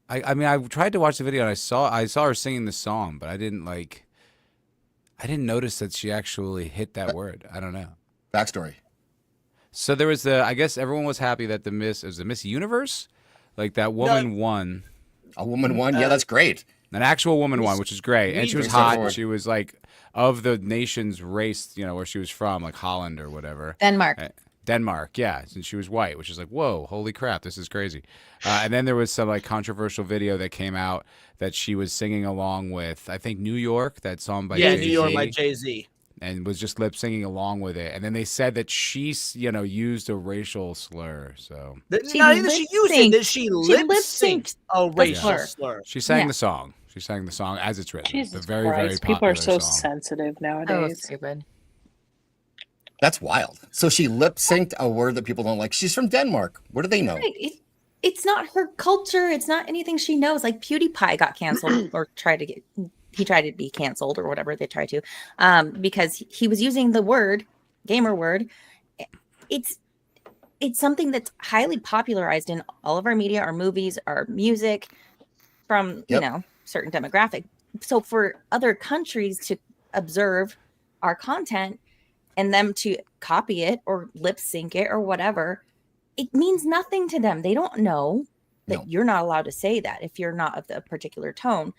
I mean, I tried to watch the video and I saw her singing the song, but I didn't notice that she actually hit that word. I don't know. Backstory. So there was I guess everyone was happy that the Miss Universe, like that woman won. A woman won? Yeah, that's great. An actual woman won, which is great. And she was hot. She was like of the nation's race, you know, where she was from, like Holland or whatever. Denmark, yeah. And she was white, which is like, whoa, holy crap, this is crazy. And then there was some like controversial video that came out that she was singing along with, I think, New York, that song by Jay-Z. New York by Jay-Z. And was just lip singing along with it. And then they said that she, you know, used a racial slur. So not even she used it, that she lip synced a racial slur. She sang the song. She sang the song as it's written. Jesus the very, Christ. very popular People are so song. sensitive nowadays. Oh, stupid. That's wild. So she lip synced a word that people don't like. She's from Denmark. What do they know? Right. It's not her culture. It's not anything she knows. Like PewDiePie got canceled or tried to be canceled or whatever they tried to, because he was using the word, gamer word. It's something that's highly popularized in all of our media, our movies, our music, from you know, certain demographic. So for other countries to observe our content and them to copy it or lip sync it or whatever, it means nothing to them. They don't know that you're not allowed to say that if you're not of the particular tone.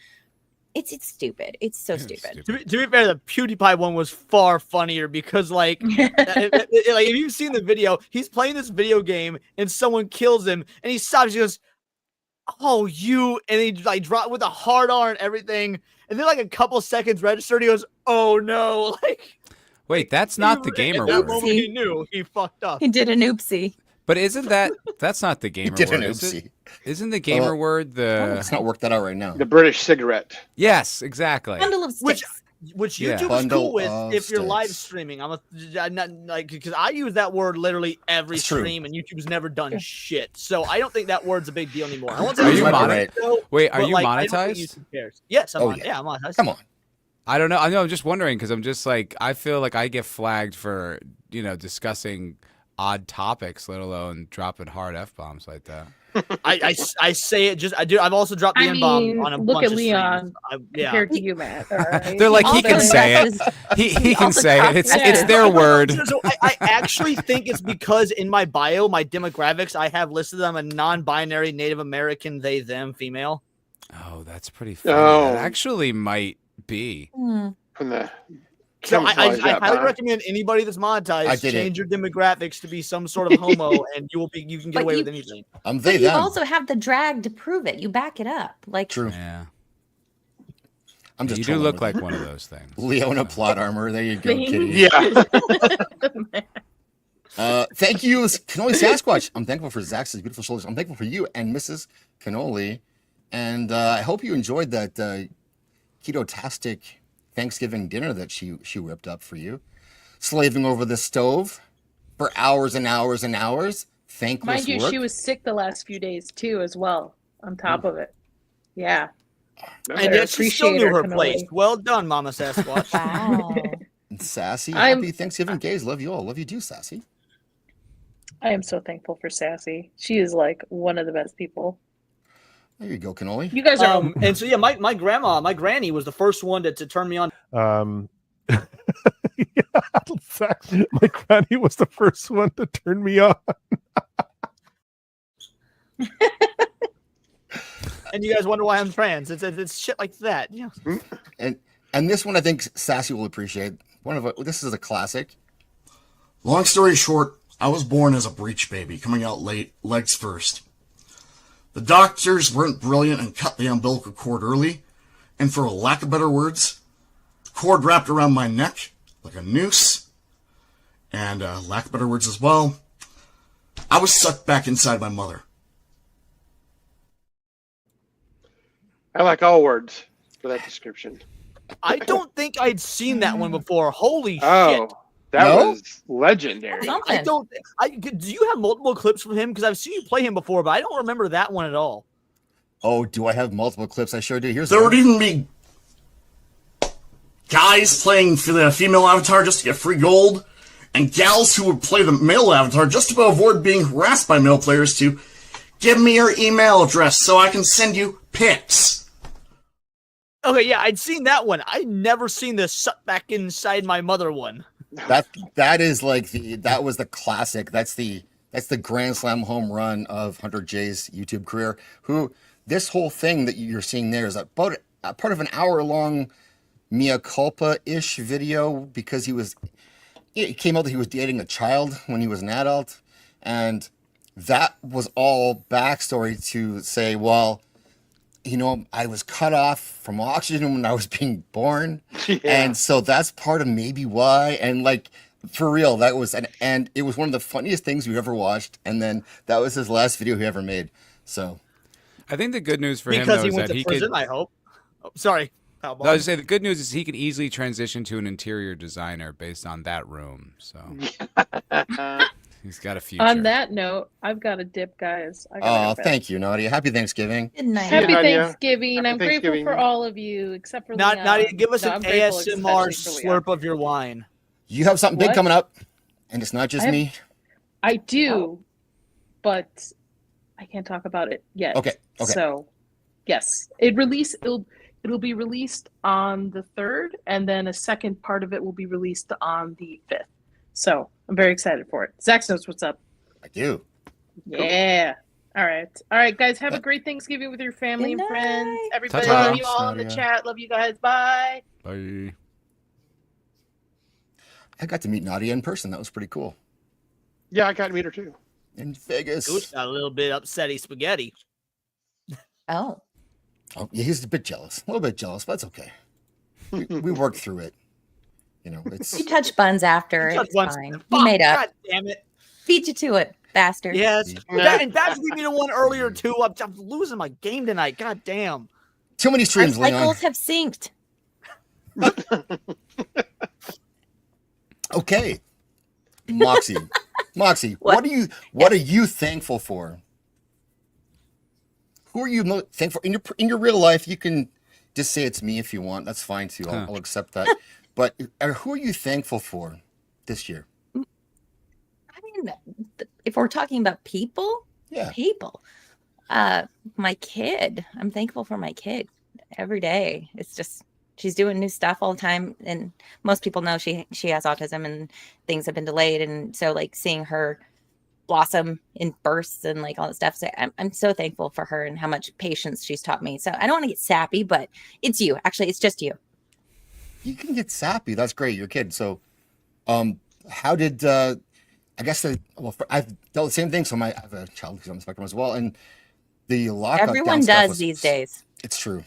It's stupid. It's so stupid. To be fair, the PewDiePie one was far funnier because, like, if you've seen the video, he's playing this video game and someone kills him, and he stops. He goes, "Oh, you!" and he like dropped with a hard R and everything, and then like a couple seconds registered. He goes, "Oh no!" Like, wait, that's not the gamer at that word. moment, he knew he fucked up. He did an oopsie. But isn't that's not the gamer word? Is it? Isn't the gamer word the? It's not worked that out right now. The British cigarette. Yes, exactly. Bundle of sticks. Which YouTube is cool with if you're live streaming. I'm not like, because I use that word literally every stream, and YouTube's never done shit. So I don't think that word's a big deal anymore. I won't say Are you monetized? Wait, are you like, I don't think monetized? YouTube cares. Yes, I'm yeah. I'm monetized. Come on. I don't know. I know. I'm just wondering because I'm just like I feel like I get flagged for discussing odd topics, let alone dropping hard F-bombs like that. I say it just I do. I've also dropped the N-bomb on a look bunch at of Leon streams. compared to you, Matt. All right? They're like, he can say it. He can say it. It's their word. So I actually think it's because in my bio, my demographics, I have listed them a non-binary Native American, they, them, female. Oh, that's pretty funny. That actually might be. From the So I highly recommend anybody that's monetized change your demographics to be some sort of homo, and you can get away with anything. You also have the drag to prove it. You back it up. Like true. Yeah. You do look like one of those things. Leona plot armor. There you go, Thank kitty. you. Thank you, Cannoli Sasquatch. I'm thankful for Zach's beautiful shoulders. I'm thankful for you and Mrs. Cannoli. And I hope you enjoyed that keto-tastic Thanksgiving dinner that she whipped up for you. Slaving over the stove for hours and hours and hours. Thankless Mind you, work. she was sick the last few days too, as well. On top of it, yeah. And yet she still knew her place. Well done, Mama Sasquatch. Wow. Sassy, happy Thanksgiving days. Love you all. Love you too, Sassy. I am so thankful for Sassy. She is like one of the best people. There you go, Cannoli. You guys are and so yeah, my granny was the first one to turn me on. My granny was the first one to turn me on. And you guys wonder why I'm trans. It's shit like that. Yeah. And this one I think Sassy will appreciate. This is a classic. Long story short, I was born as a breech baby, coming out late, legs first. The doctors weren't brilliant and cut the umbilical cord early, and for lack of better words, cord wrapped around my neck like a noose, and lack of better words as well, I was sucked back inside my mother. I like all words for that description. I don't think I'd seen that one before. Holy shit. That No? was legendary. I don't. Do you have multiple clips from him? Because I've seen you play him before, but I don't remember that one at all. Oh, do I have multiple clips? I sure do. Here's There one. would even be guys playing for the female avatar just to get free gold, and gals who would play the male avatar just to avoid being harassed by male players to give me your email address so I can send you pics. Okay, yeah, I'd seen that one. I'd never seen the suck back inside my mother one. That is like that was the classic. That's the Grand Slam home run of Hunter J's YouTube career. Who this whole thing that you're seeing there is about a part of an hour-long mea culpa-ish video because it came out that he was dating a child when he was an adult, and that was all backstory to say, well, you know, I was cut off from oxygen when I was being born. Yeah. And so that's part of maybe why. And like, for real, that was, and it was one of the funniest things we've ever watched. And then that was his last video he ever made. So I think the good news for him, Because though, he is went that to he prison, could. I hope. Oh, sorry. I was just say the good news is he could easily transition to an interior designer based on that room. So he's got a future. On that note, I've got a dip, guys. I gotta oh, go back. thank you, Nadia. Happy Thanksgiving. Good night. Happy Nadia. Thanksgiving. Happy I'm grateful Thanksgiving. for all of you, except for Not, Leon. Nadia, give us No, an I'm grateful ASMR especially for Leon. slurp of your wine. You have something big What? coming up, and it's not just me. I do, but I can't talk about it yet. Okay. So, yes, it'll be released on the 3rd, and then a second part of it will be released on the 5th. So I'm very excited for it. Zach knows what's up. I do. Yeah. All right, guys. Have a great Thanksgiving with your family and friends. Everybody, Ta-ta. love you all in the Nadia. chat. Love you guys. Bye. Bye. I got to meet Nadia in person. That was pretty cool. Yeah, I got to meet her too. In Vegas. Goose got a little bit upsetty spaghetti. Oh. Oh, yeah, he's a bit jealous. A little bit jealous, but that's okay. We worked through it. You know, it's You touch buns after. You touch It's buns. fine. Fuck, You made up. God damn it. Beat you to it, bastard. Yes. And Babs gave me the one earlier too. I'm losing my game tonight. God damn. too many Our streams, Leon. cycles have synced. Okay. Moxie. what are you thankful for? Who are you thankful in your real life? You can just say it's me if you want. That's fine too. I'll accept that. But who are you thankful for this year? I mean, if we're talking about people, people. My kid. I'm thankful for my kid every day. It's just she's doing new stuff all the time, and most people know she has autism and things have been delayed, and so like seeing her blossom in bursts and like all that stuff. So I'm so thankful for her and how much patience she's taught me. So I don't want to get sappy, but it's you. Actually, it's just you. You can get sappy. That's great. Your kid. So, how did I guess I've dealt with the same thing. So I have a child who's on the spectrum as well, and the lockout. Everyone does these days. It's true.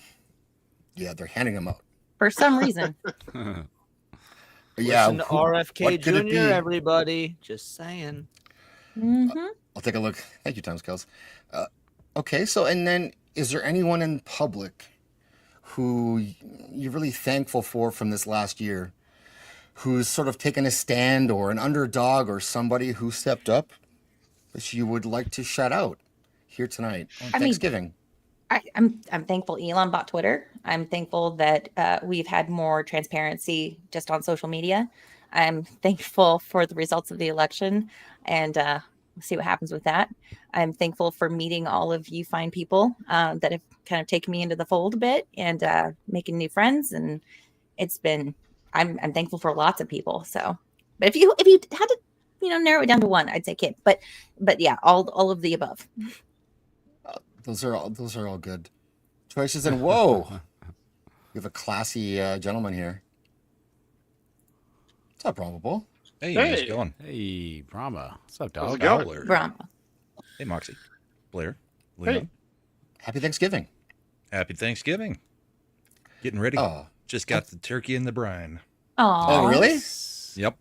Yeah, they're handing them out for some reason. Yeah, Listen to RFK what could it Jr. be? Everybody, just saying. Mm-hmm. I'll take a look. Thank you, Tom Scales. Okay, so and then is there anyone in public who you're really thankful for from this last year, who's sort of taken a stand or an underdog or somebody who stepped up that you would like to shout out here tonight on Thanksgiving? I'm thankful Elon bought Twitter. I'm thankful that we've had more transparency just on social media. I'm thankful for the results of the election, and we'll see what happens with that. I'm thankful for meeting all of you fine people that have kind of taken me into the fold a bit and making new friends. And it's been, I'm thankful for lots of people. So, but if you had to, narrow it down to one, I'd say kid. But yeah, all of the above. Those are all good choices. And whoa, we have a classy gentleman here. What's up, Probable? Hey, how's it going? Hey, Brahma. What's up, How's dog? it going? Brahma. Hey, Moxie. Blair. Leon. Happy Thanksgiving. Happy Thanksgiving. Getting ready. Oh, Just got the turkey in the brine. Oh, really? Yep.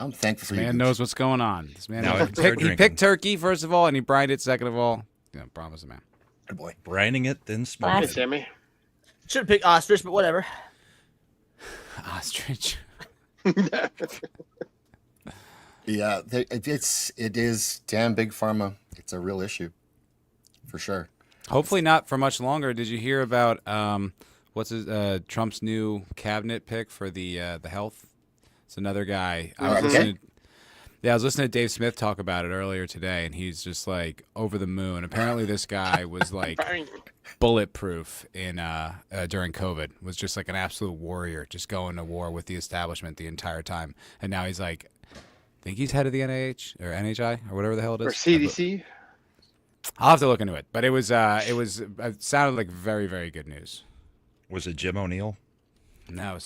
I'm thankful for This you. man knows what's going on. This man Now I knows. can start He drinking. picked turkey, first of all, and he brined it, second of all. Yeah, promise, man. Good boy. Brining it, then smoking Hey, it. Sammy. Should have picked ostrich, but whatever. Ostrich. Yeah, it is damn big pharma. It's a real issue, for sure. Hopefully not for much longer. Did you hear about what's his Trump's new cabinet pick for the health? It's another guy. I was listening to Dave Smith talk about it earlier today, and he's just like over the moon. Apparently, this guy was like bulletproof in during COVID. Was just like an absolute warrior, just going to war with the establishment the entire time. And now he's like, I think he's head of the NIH or NHI or whatever the hell it is. Or CDC. I'll have to look into it, but it sounded like very, very good news. Was it Jim O'Neill? No,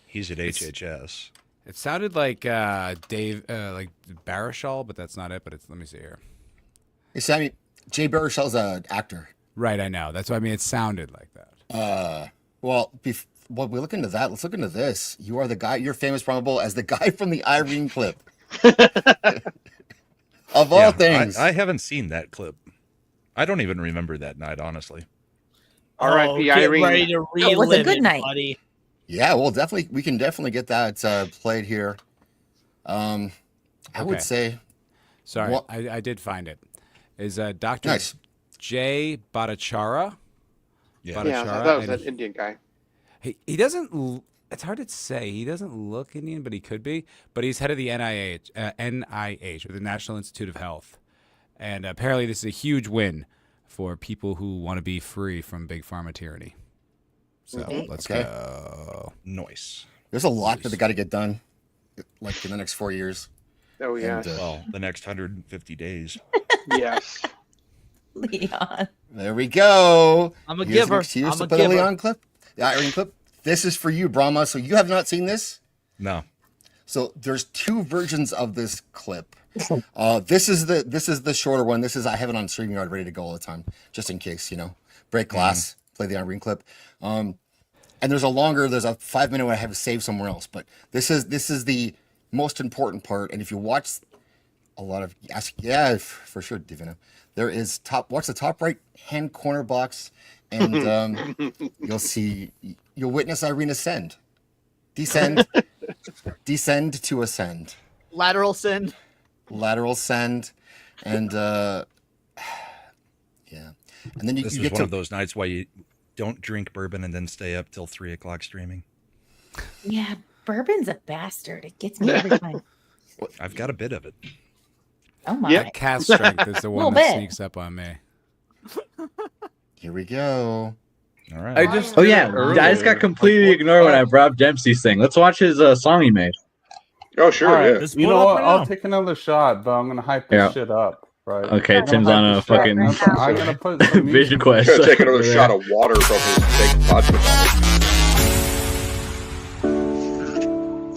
He's at HHS. It sounded like Dave, like Baruchel, but that's not it. But let me see here. Hey, Sammy, Jay Baruchel's an actor. Right, I know. That's what I mean. It sounded like that. Well, while we look into that, let's look into this. You are the guy. You're famous, probable as the guy from the Irene clip. Of all things, I haven't seen that clip. I don't even remember that night, honestly. R.I.P. Irene. Ready to relive It was a good night. buddy. yeah, we can definitely get that played here. I would say, Sorry, What- I did find it. Is Dr. Nice. J. Bhattacharya? Yeah. Yeah, that was that Indian guy. He doesn't. It's hard to say. He doesn't look Indian, but he could be. But he's head of the NIH, or the National Institute of Health, and apparently this is a huge win for people who want to be free from big pharma tyranny. So let's go. Nice. there's a lot that they got to get done, like in the next 4 years. Oh, yeah. And, Well, the next 150 days. Yes. Leon. There we go. I'm a Here's an giver. excuse I'm to a put a giver. Leon clip. The Irene clip. This is for you, Brahma. So you have not seen this? No. So there's two versions of this clip. This is the shorter one. I have it on StreamYard ready to go all the time, just in case, break glass, play the Irene clip. And there's a 5-minute one I have to save somewhere else. But this is the most important part. And if you watch a lot of, for sure, Divino, there is watch the top right hand corner box, and you'll witness Irene descend to ascend. Lateral send. Lateral send, and yeah, and then This you is get one to of those nights why you don't drink bourbon and then stay up till 3 o'clock streaming. Yeah, bourbon's a bastard. It gets me every time. I've got a bit of it. Oh my. Yep. Cat strength is the one Little that bit. sneaks up on me. Here we go. All right. I just got completely ignored when I brought up Dempsey's thing. Let's watch his song he made. Oh, sure, All right, yeah. you know what? I'll take another shot, but I'm gonna hype this Yeah. shit up. Right. Okay, I'm gonna Tim's hype on a this shot. fucking I'm gonna put some Vision music- Quest. He's gonna take another over shot there. of water from his fake vodka bottle.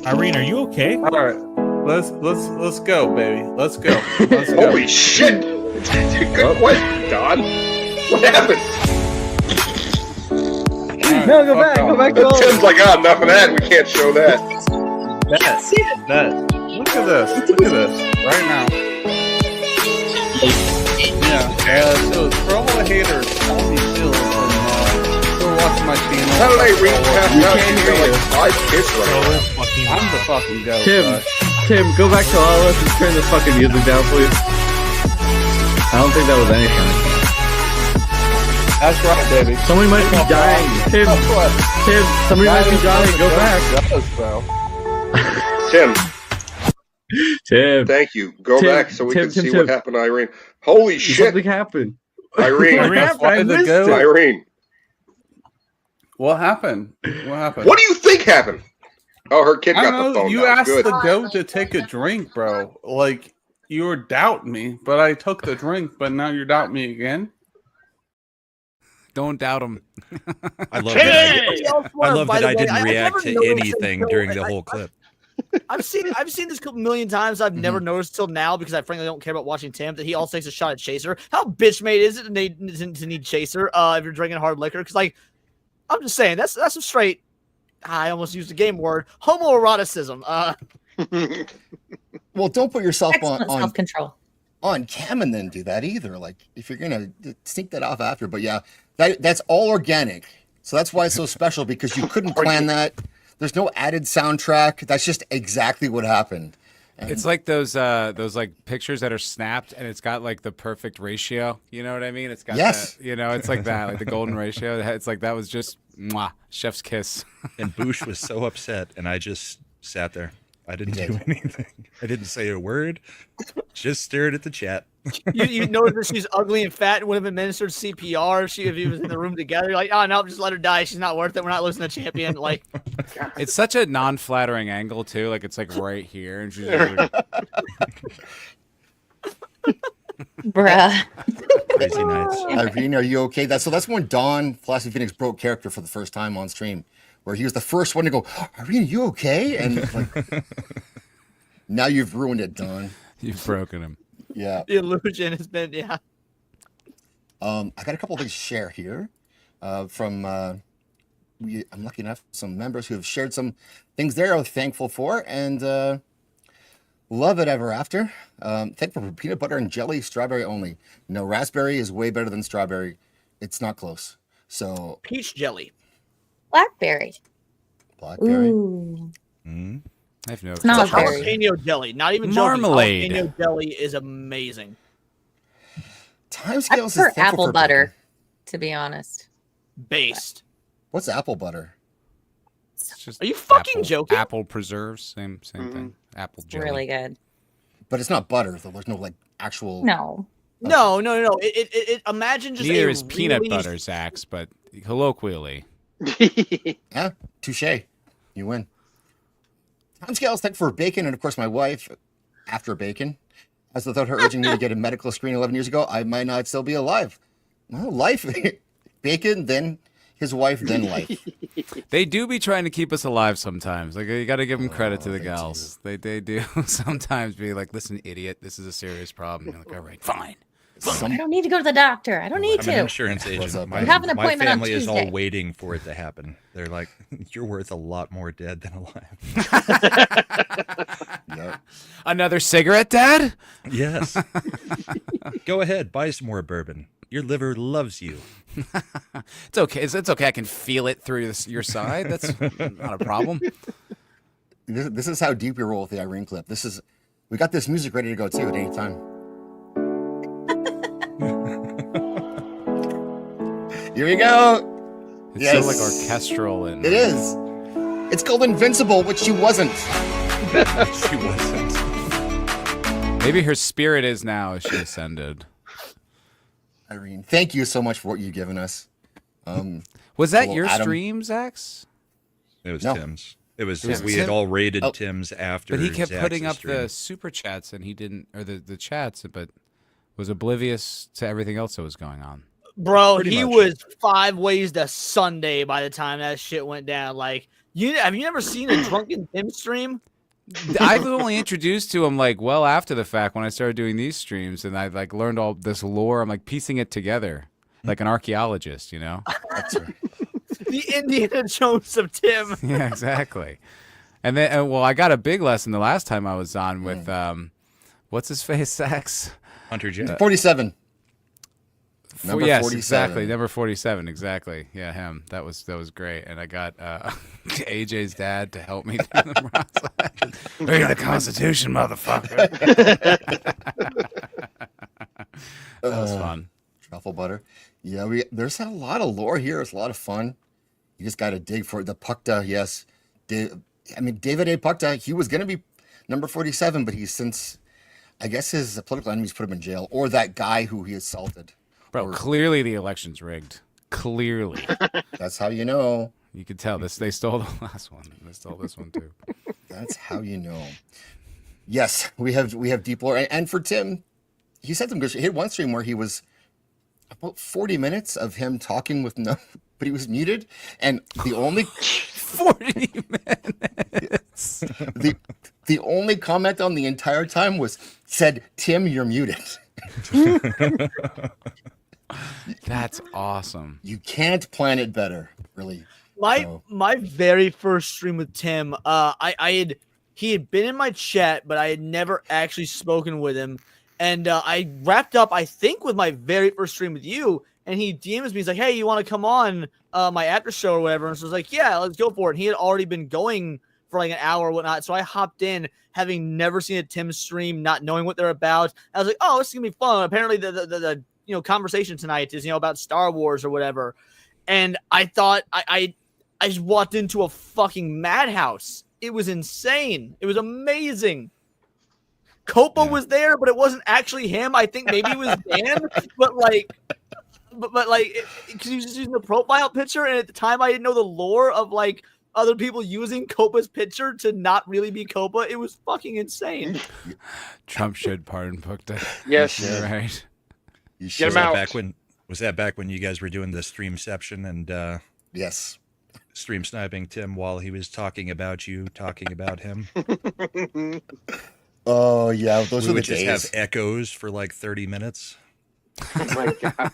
Irene, are you okay? All right, let's go, baby. Let's go. Let's go. Holy shit! Good question, Don. What happened? No, go back to all. Tim's like, enough of that. We can't show that. That. Look at this. Right now. Yeah. So for all the haters, all these chills, and go watch my channel. How did Irene pass out? She's got like 5 kids right now. I'm the fucking goat. Tim, go back to all of us and turn the fucking music down, please. I don't think that was anything. That's right, baby. Somebody might be dying. Tim, somebody might be dying. Go back. Tim. Thank you. Go Tim, back so we Tim, can see Tim. what happened to Irene. Holy shit. Something happened. Irene. What happened? I missed it. Irene. What happened? What do you think happened? Oh, her kid I got don't the know. phone. You now. asked Good. the goat to take a drink, bro. Like, you were doubting me, but I took the drink, but now you're doubting me again? Don't doubt him. I love Hey! that I didn't I've react never to noticed anything until during the whole clip. I've seen this clip a million times. I've never noticed till now because I frankly don't care about watching Tim that he also takes a shot at Chaser. How bitch made is it to need Chaser if you're drinking hard liquor? Because like I'm just saying that's some straight. I almost used a game word. Homoeroticism. Well, don't put yourself Excellent on self-control. on cam and then do that either. Like if you're gonna sneak that off after, but yeah, that's all organic. So that's why it's so special because you couldn't plan that. There's no added soundtrack. That's just exactly what happened. And It's like those like pictures that are snapped and it's got like the perfect ratio. You know what I mean? It's got Yes. that, it's like that, like the golden ratio. It's like that was just mwah, chef's kiss. And Boosh was so upset, and I just sat there. I didn't do anything. I didn't say a word. Just stared at the chat. You noticed that she's ugly and fat and would have administered CPR if he was in the room together. You're like, oh no, just let her die. She's not worth it. We're not losing a champion. Like, It's such a non-flattering angle too. Like it's like right here, and she's just like, Bruh. Crazy nights. Irene, are you okay? That's when Don Philosophy Phoenix broke character for the first time on stream, where he was the first one to go, Irene, are you okay? And like, now you've ruined it, Don. You've broken him. Yeah. the illusion has been, yeah. I got a couple of things to share here from I'm lucky enough some members who have shared some things they're thankful for and love it ever after. Thankful for peanut butter and jelly, strawberry only. No, raspberry is way better than strawberry. It's not close. So Peach jelly. Blackberry. blackberry. Ooh. I have no. It's not It's a berry. jalapeno jelly. Not even Marmalade. Joking. Jalapeno jelly is amazing. Time I scales is prefer thankful apple for butter, to be honest. Based. What's apple butter? It's just Are you fucking apple, joking? Apple preserves, same thing. Apple jelly. Really good. But it's not butter, though. There's no like actual. No. No. It imagine just Neither a is peanut really- butter, Zax, but colloquially. Yeah, touche. You win. Timescales, thank for bacon, and of course my wife, after bacon, as without her urging me to get a medical screen 11 years ago, I might not still be alive. Well, life, bacon, then his wife, then life. They do be trying to keep us alive sometimes. Like you got to give them credit to the gals. They do sometimes be like, "Listen, idiot, this is a serious problem." You're like, "All right, fine." I don't need to go to the doctor. I don't need I'm to. an insurance agent. up, My, You have an my appointment on family is all Tuesday. waiting for it to happen. They're like, "You're worth a lot more dead than alive." Yep. Another cigarette, Dad? Yes. Go ahead, buy some more bourbon. Your liver loves you. It's okay. It's okay. I can feel it through your side. That's not a problem. This is how deep we roll with the Irene clip. We got this music ready to go too at any time. Here we go. It's so like orchestral and It is. It's called Invincible, which she wasn't. She wasn't. maybe her spirit is now as she ascended. Irene, thank you so much for what you've given us. Was that well, your Adam- stream, Zax? It was No. Tim's. It was It was we had Tim? all rated Oh. Tim's after. But he kept putting Zax's up stream. the super chats and he didn't, or the chats, but was oblivious to everything else that was going on. Bro, Pretty he much. was 5 ways to Sunday by the time that shit went down. Like, have you never seen a drunken Tim stream? I was only introduced to him like well after the fact when I started doing these streams, and I like learned all this lore. I'm like piecing it together like an archaeologist, you know? That's right. The Indiana Jones of Tim. Yeah, exactly. And then, well, I got a big lesson the last time I was on with what's his face, Sax? Hunter Jet. 47. Number yes, 47. exactly. Number 47, exactly. Yeah, him. That was great. And I got AJ's dad to help me through the process. Read the Constitution, motherfucker. That was fun. Truffle butter. Yeah, there's a lot of lore here. It's a lot of fun. You just got to dig for it. The Pukta, yes. David A. Pukta, he was going to be number 47, but he's since, I guess his political enemies put him in jail, or that guy who he assaulted. Bro, clearly the election's rigged. Clearly. That's how you know. You could tell this. They stole the last one. They stole this one too. That's how you know. Yes, we have deep lore. And for Tim, he said some good shit. He had one stream where he was about 40 minutes of him talking with no, but he was muted. And the only 40 minutes. The only comment on the entire time said, "Tim, you're muted." That's awesome. You can't plan it better. really. My very first stream with Tim, he had been in my chat, but I had never actually spoken with him. And I wrapped up, I think, with my very first stream with you. And he DMs me. He's like, "Hey, you want to come on my after show or whatever?" And so I was like, "Yeah, let's go for it." And he had already been going for like an hour or whatnot. So I hopped in, having never seen a Tim stream, not knowing what they're about. I was like, "Oh, this is gonna be fun." Apparently, the conversation tonight is about Star Wars or whatever. And I thought I just walked into a fucking madhouse. It was insane. It was amazing. Copa was there, but it wasn't actually him. I think maybe it was Dan, but because he was just using the profile picture, and at the time I didn't know the lore of like other people using Copa's picture to not really be Copa. It was fucking insane. Trump should pardon Pukta. Yes, right. You should. Get him out. Was that back when you guys were doing the streamception and yes, stream sniping Tim while he was talking about you, talking about him? Oh yeah, those we were the would just days. have echoes for like 30 minutes. Oh my god.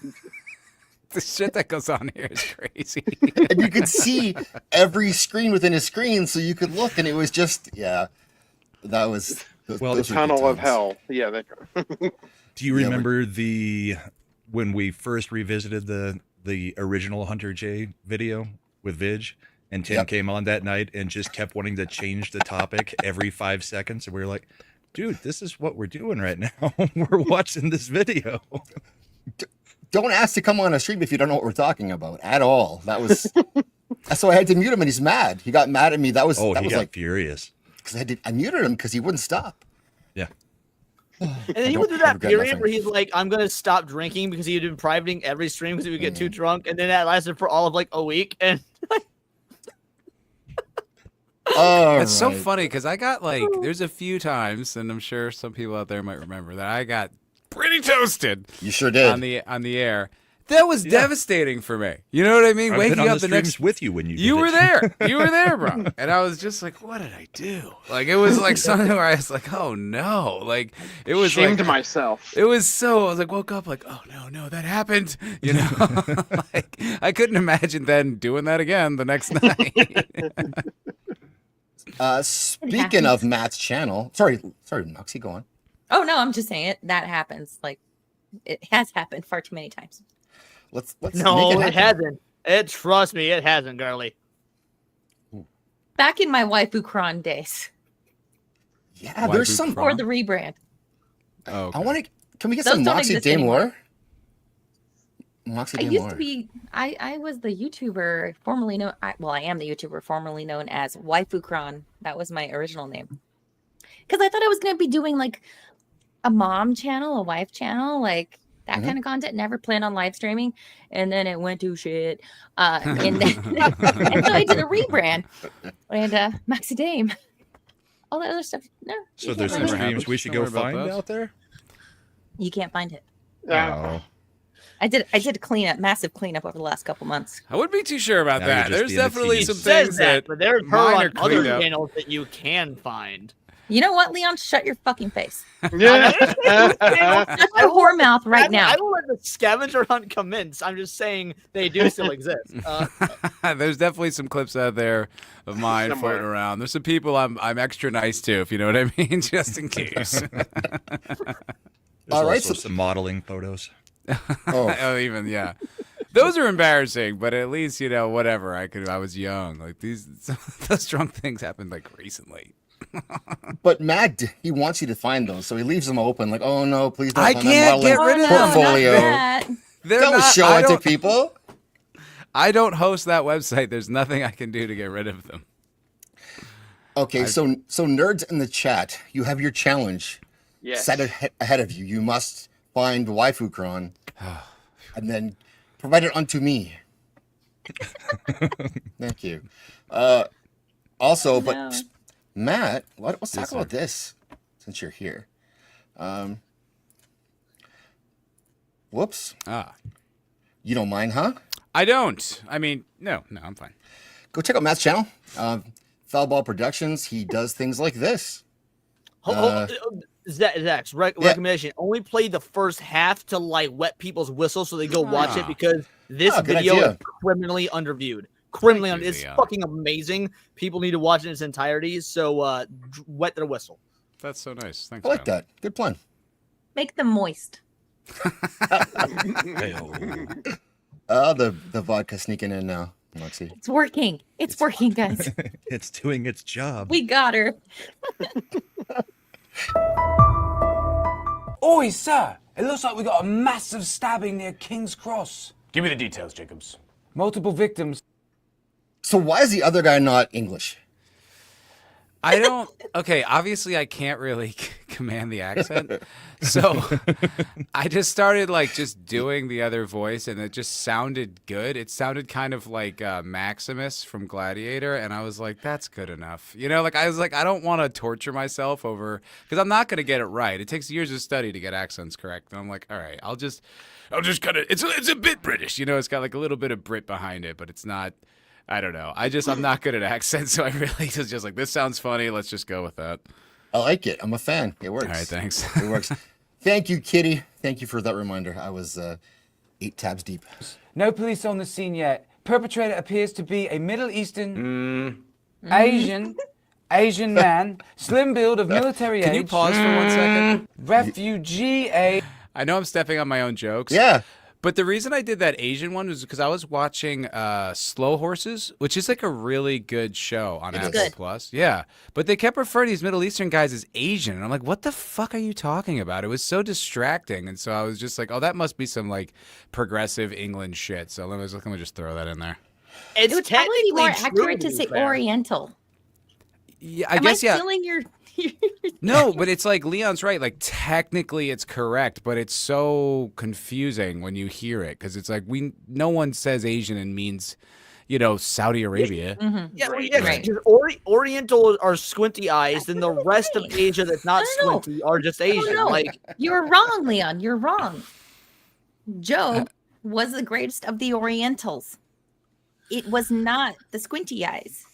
The shit that goes on here is crazy. And you could see every screen within a screen, so you could look, and it was just that was the tunnel of hell. Yeah. Do you remember when we first revisited the original Hunter J video with Vidge, and Tim came on that night and just kept wanting to change the topic every 5 seconds, and we were like, "Dude, this is what we're doing right now. We're watching this video." Don't ask to come on a stream if you don't know what we're talking about at all. That was so I had to mute him, and he's mad. He got mad at me. That was he got like furious because I muted him because he wouldn't stop. Yeah. And then he would do that period where he's like, "I'm gonna stop drinking," because he had been privating every stream because he would get too drunk, and then that lasted for all of like a week. And It's so funny because I got there's a few times, and I'm sure some people out there might remember that I got pretty toasted. You sure did on the air. That was devastating for me. You know what I mean? I've Waking been on up the streams next with you when you did you were it. there. You were there, bro. And I was just like, what did I do? Like it was like something where I was like, oh no. Like it was shamed like myself. It was so I was like woke up like, oh no, that happened. You know? Like I couldn't imagine then doing that again the next night. Speaking of Matt's channel, sorry, Moxie, go on. Oh no, I'm just saying it. That happens. Like it has happened far too many times. Let's no, make it hasn't. Trust me, it hasn't, girly. Back in my waifu cron days. Yeah, there's some for the rebrand. Oh, okay. I want to. Can we get Those some don't Moxie exist de anymore. Moore? Moxie I de used Moore. to be. I was the YouTuber formerly known. I am the YouTuber formerly known as Waifu Cron. That was my original name. Because I thought I was going to be doing like a mom channel, a wife channel, like that kind of content. Never planned on live streaming, and then it went to shit. And, then, and so I did a rebrand and Maxi Dame, all that other stuff. No. So there's some streams we should go find out there. You can't find it. Oh. I did a cleanup, massive cleanup over the last couple months. I wouldn't be too sure about Now you're that. just There's being a definitely tease. some Says things that, but there's her mine on are other cleaned up. channels that you can find. You know what, Leon? Shut your fucking face. Yeah. Shut your whore mouth right now. I don't let the scavenger hunt commence. I'm just saying they do still exist. There's definitely some clips out there of mine Somewhere. floating around. There's some people I'm extra nice to, if you know what I mean, just in case. There's All right, also so- some modeling photos. Oh, even yeah. Those are embarrassing, but at least whatever. I was young. Like those drunk things happened like recently. But Matt, he wants you to find those, so he leaves them open. Like, oh no, please don't. I find that can't get modeling rid of them. portfolio. Don't show it to people. I don't host that website. There's nothing I can do to get rid of them. Okay, so nerds in the chat, you have your challenge Yes. set ahead of you. You must find Waifu Cron and then provide it unto me. Thank you. Also, but Matt, let's talk about this since you're here. Whoops. You don't mind, huh? I don't. I mean, no, I'm fine. Go check out Matt's channel. Foulball Productions. He does things like this. Zach's recommendation: only play the first half to like wet people's whistles so they go watch it because this good video idea. is criminally underviewed. criminally Thank you, it's Leon. fucking amazing. People need to watch it in its entirety. So wet their whistle. That's so nice. Thanks. I like man. that. Good plan. Make them moist. The vodka sneaking in now. Let's see. It's working. It's working, guys. It's doing its job. We got her. Oi, sir! It looks like we got a massive stabbing near King's Cross. Give me the details, Jacobs. Multiple victims. So why is the other guy not English? I don't. Okay, obviously I can't really command the accent, so I just started like just doing the other voice, and it just sounded good. It sounded kind of like Maximus from Gladiator, and I was like, that's good enough. You know, like I was like, I don't want to torture myself over because I'm not gonna get it right. It takes years of study to get accents correct, and I'm like, all right, I'll just kind of. It's a bit British, you know. It's got like a little bit of Brit behind it, but it's not. I don't know. I'm not good at accents, so I really was just like, this sounds funny. Let's just go with that. I like it. I'm a fan. It works. All right, thanks. It works. Thank you, Kitty. Thank you for that reminder. I was 8 tabs deep. No police on the scene yet. Perpetrator appears to be a Middle Eastern, Asian man, slim build of military age. Can you pause for 1 second? Refugee. I know I'm stepping on my own jokes. Yeah. But the reason I did that Asian one was because I was watching Slow Horses, which is like a really good show on Apple Plus. Yeah. But they kept referring to these Middle Eastern guys as Asian. And I'm like, what the fuck are you talking about? It was so distracting. And so I was just like, oh, that must be some like progressive England shit. So let me just throw that in there. It's It would probably be more technically accurate true, to say fair. Oriental. Yeah, I Am guess, yeah. stealing your... No, but it's like Leon's right. Like technically it's correct, but it's so confusing when you hear it because it's like no one says Asian and means, you know, Saudi Arabia. Yeah, Right, yeah, right. because Oriental are squinty eyes, and the rest of Asia that's not No, no. squinty are just Asian. No, Like you're wrong, Leon. You're wrong. Job was the greatest of the Orientals. It was not the squinty eyes.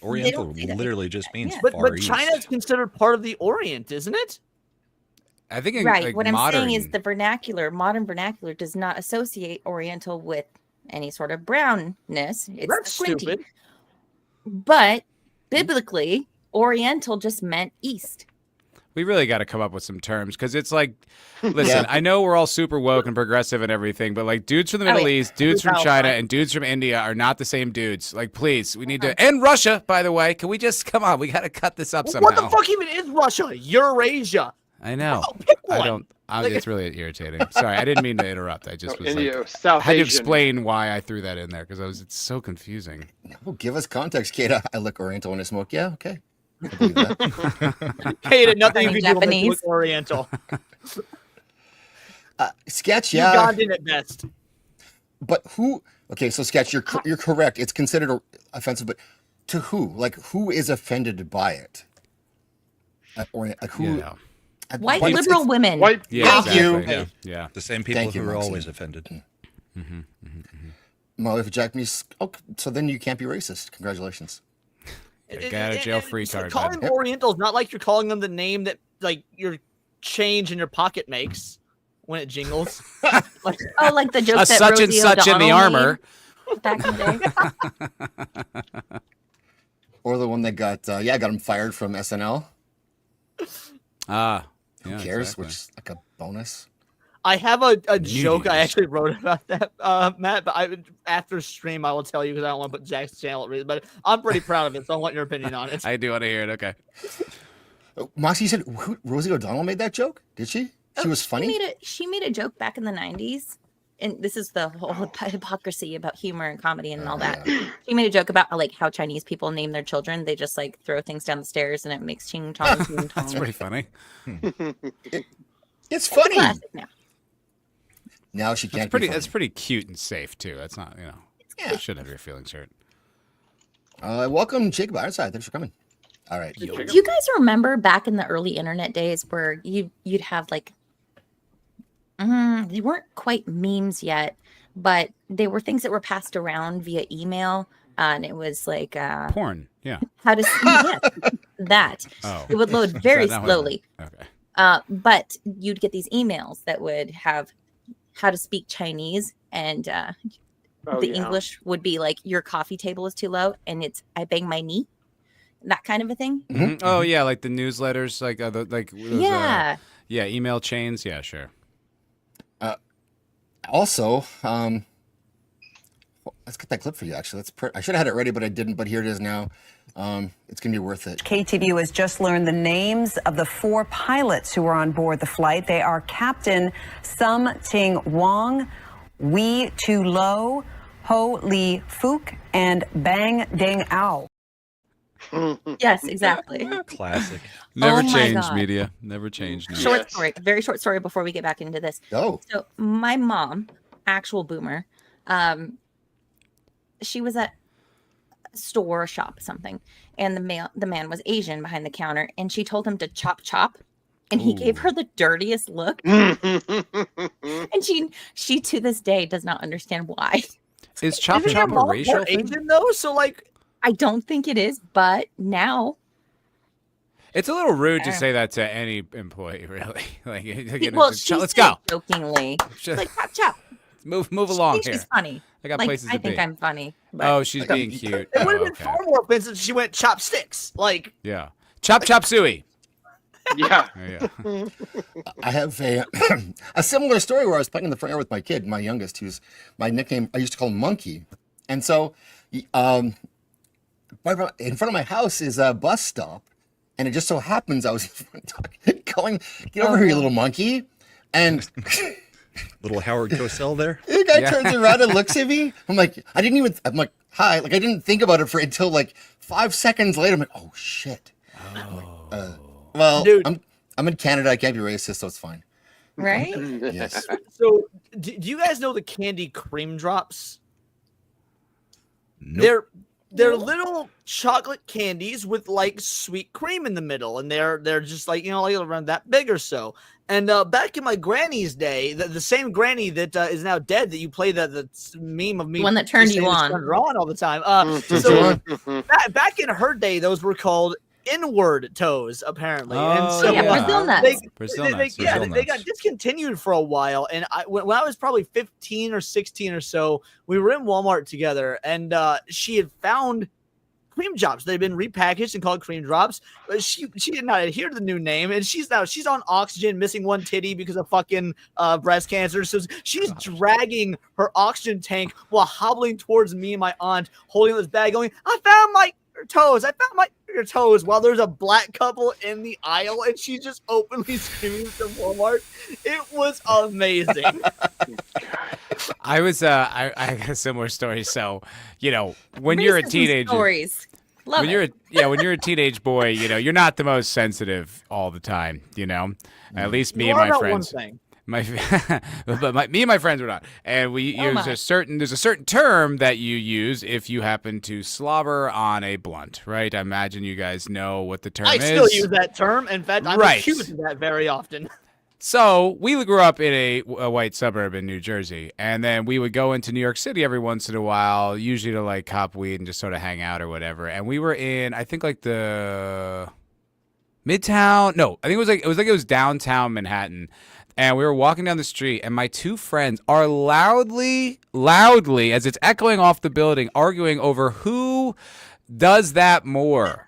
Oriental don't say that. literally just means Yeah. Far but East. China's considered part of the Orient, isn't it? I think Right. like, What I'm modern, saying is the modern vernacular does not associate Oriental with any sort of brownness. It's That's squinty. stupid. But biblically, Oriental just meant East. we really got to come up with some terms because it's like, listen, Yeah. I know we're all super woke and progressive and everything, but like dudes from the Oh, Middle yeah. East, dudes from Balefire. China, and dudes from India are not the same dudes. Like, please, we need to. And Russia, by the way, can we just come on? We got to cut this up somehow. What the fuck even is Russia? Eurasia. I know. Oh, pick I one. don't. Like- it's really irritating. Sorry, I didn't mean to interrupt. I just was India, like, South I had to Asian. explain why I threw that in there because it's so confusing. Oh, give us context, Kate. I look Oriental when I smoke. Yeah, okay. I believe that. Hated nothing you Turning can do to make Japanese. it look Oriental. Sketch, yeah. Ugandan at best. But who? Okay, so Sketch, you're correct. It's considered offensive, but to who? Like, who is offended by it? Or like, who? Yeah. White but it's- liberal women. White. Yeah, Thank you. exactly. Yeah. The same people Thank you, who are Maxine. always offended. Well, if a Japanese, so then you can't be racist. Congratulations. Get out of jail free card. Calling bud. them Orientals, not like you're calling them the name that like your change in your pocket makes when it jingles. Like, Oh, like the joke A that such and Rosie such in the O'Donnell armor. made back in the day. Or the one that got him fired from SNL. Ah, Who yeah, cares? exactly. Which is like a bonus. I have a joke I Nudies. actually wrote about that, Matt. But after stream I will tell you because I don't want to put Jack's channel at risk. But I'm pretty proud of it, so I want your opinion on it. I do want to hear it. Okay. Moxie said Rosie O'Donnell made that joke. Did she? She was funny. She made a joke back in the 90s. And this is the whole hypocrisy about humor and comedy and all that. She made a joke about like how Chinese people name their children. They just like throw things down the stairs and it makes ching chong ching chong. That's pretty funny. It's funny. Classic now. Now she can't. That's pretty. Be That's funny. pretty cute and safe too. That's not. You know. Yeah. You should have your feelings hurt. Welcome, Jacob Ironside. Thanks for coming. All right. Do you guys remember back in the early internet days where you'd have like they weren't quite memes yet, but they were things that were passed around via email, and it was like Porn. Yeah. how to yeah, that Oh. it would load Is very that not what- slowly. Okay. But you'd get these emails that would have how to speak Chinese, and Oh, the yeah. English would be like, your coffee table is too low, and it's I bang my knee, that kind of a thing. Mhm. Oh yeah, like the newsletters, like those, Yeah. yeah, email chains. Yeah, sure. Also, let's get that clip for you. Actually, I should have had it ready, but I didn't. But here it is now. It's gonna be worth it. KTVU has just learned the names of the 4 pilots who were on board the flight. They are Captain Sum Ting Wong, Wee Tu Lo, Ho Li Fook, and Bang Ding Ao. Yes, exactly. Classic. Never Oh my changed, God. media. Never changed. No. Short story, very short story before we get back into this. Oh. So my mom, actual boomer, she was at a store, a shop, something, and the man was Asian behind the counter, and she told him to chop chop, and he gave her the dirtiest look. And she to this day does not understand why. Is chop Isn't chop your a mom racial part thing? Asian though? So like, I don't think it is, but now It's a little rude to say that to any employee, really. well, let's go. Jokingly, Just- like chop chop. Move along She's here. funny. I got Like, places I to think be. I'm funny. but- Oh, she's being cute. it would have Oh, been okay. far more offensive if she went chopsticks. Like, Yeah. Chop chop suey. Yeah. Yeah. I have a similar story where I was playing in the front yard with my kid, my youngest, who's my nickname. I used to call him Monkey, and so right in front of my house is a bus stop, and it just so happens I was in front calling, "Get over here, you little monkey!" And Little Howard Cosell there. the guy turns around and looks at me. I'm like, I'm like, hi. Like, I didn't think about it until like 5 seconds later. I'm like, oh shit. Well, Dude. I'm in Canada. I can't be racist, so it's fine. Right? Yes. so do you guys know the candy cream drops? They're little chocolate candies with like sweet cream in the middle, and they're just like, like around that big or so. And back in my granny's day, the same granny that is now dead, that you play the meme of me, The one that turned you saying on. turned her on all the time. So back in her day, those were called inward toes, apparently. And so Brazil nuts. Brazil nuts. they got discontinued for a while. And when I was probably 15 or 16 or so, we were in Walmart together, and she had found cream drops. They've been repackaged and called cream drops. But she did not adhere to the new name, and she's on oxygen, missing one titty because of fucking breast cancer. So she's dragging her oxygen tank while hobbling towards me and my aunt, holding this bag, going, "I found my toes. I found my toes," while there's a black couple in the aisle, and she's just openly screaming from Walmart. It was amazing. I was I got a similar story. So, when you're a Racism teenager, stories. Love when it. when you're a teenage boy, you're not the most sensitive all the time. At least me You and are my not friends. one thing. Me and my friends were not, and we use there's a certain term that you use if you happen to slobber on a blunt, right? I imagine you guys know what the term I is. still use that term. In fact, I'm Right. accused of that very often. So we grew up in a white suburb in New Jersey, and then we would go into New York City every once in a while, usually to like cop weed and just sort of hang out or whatever. And we were in, I think, like the Midtown. No, I think it was downtown Manhattan. And we were walking down the street, and my two friends are loudly, as it's echoing off the building, arguing over who does that more.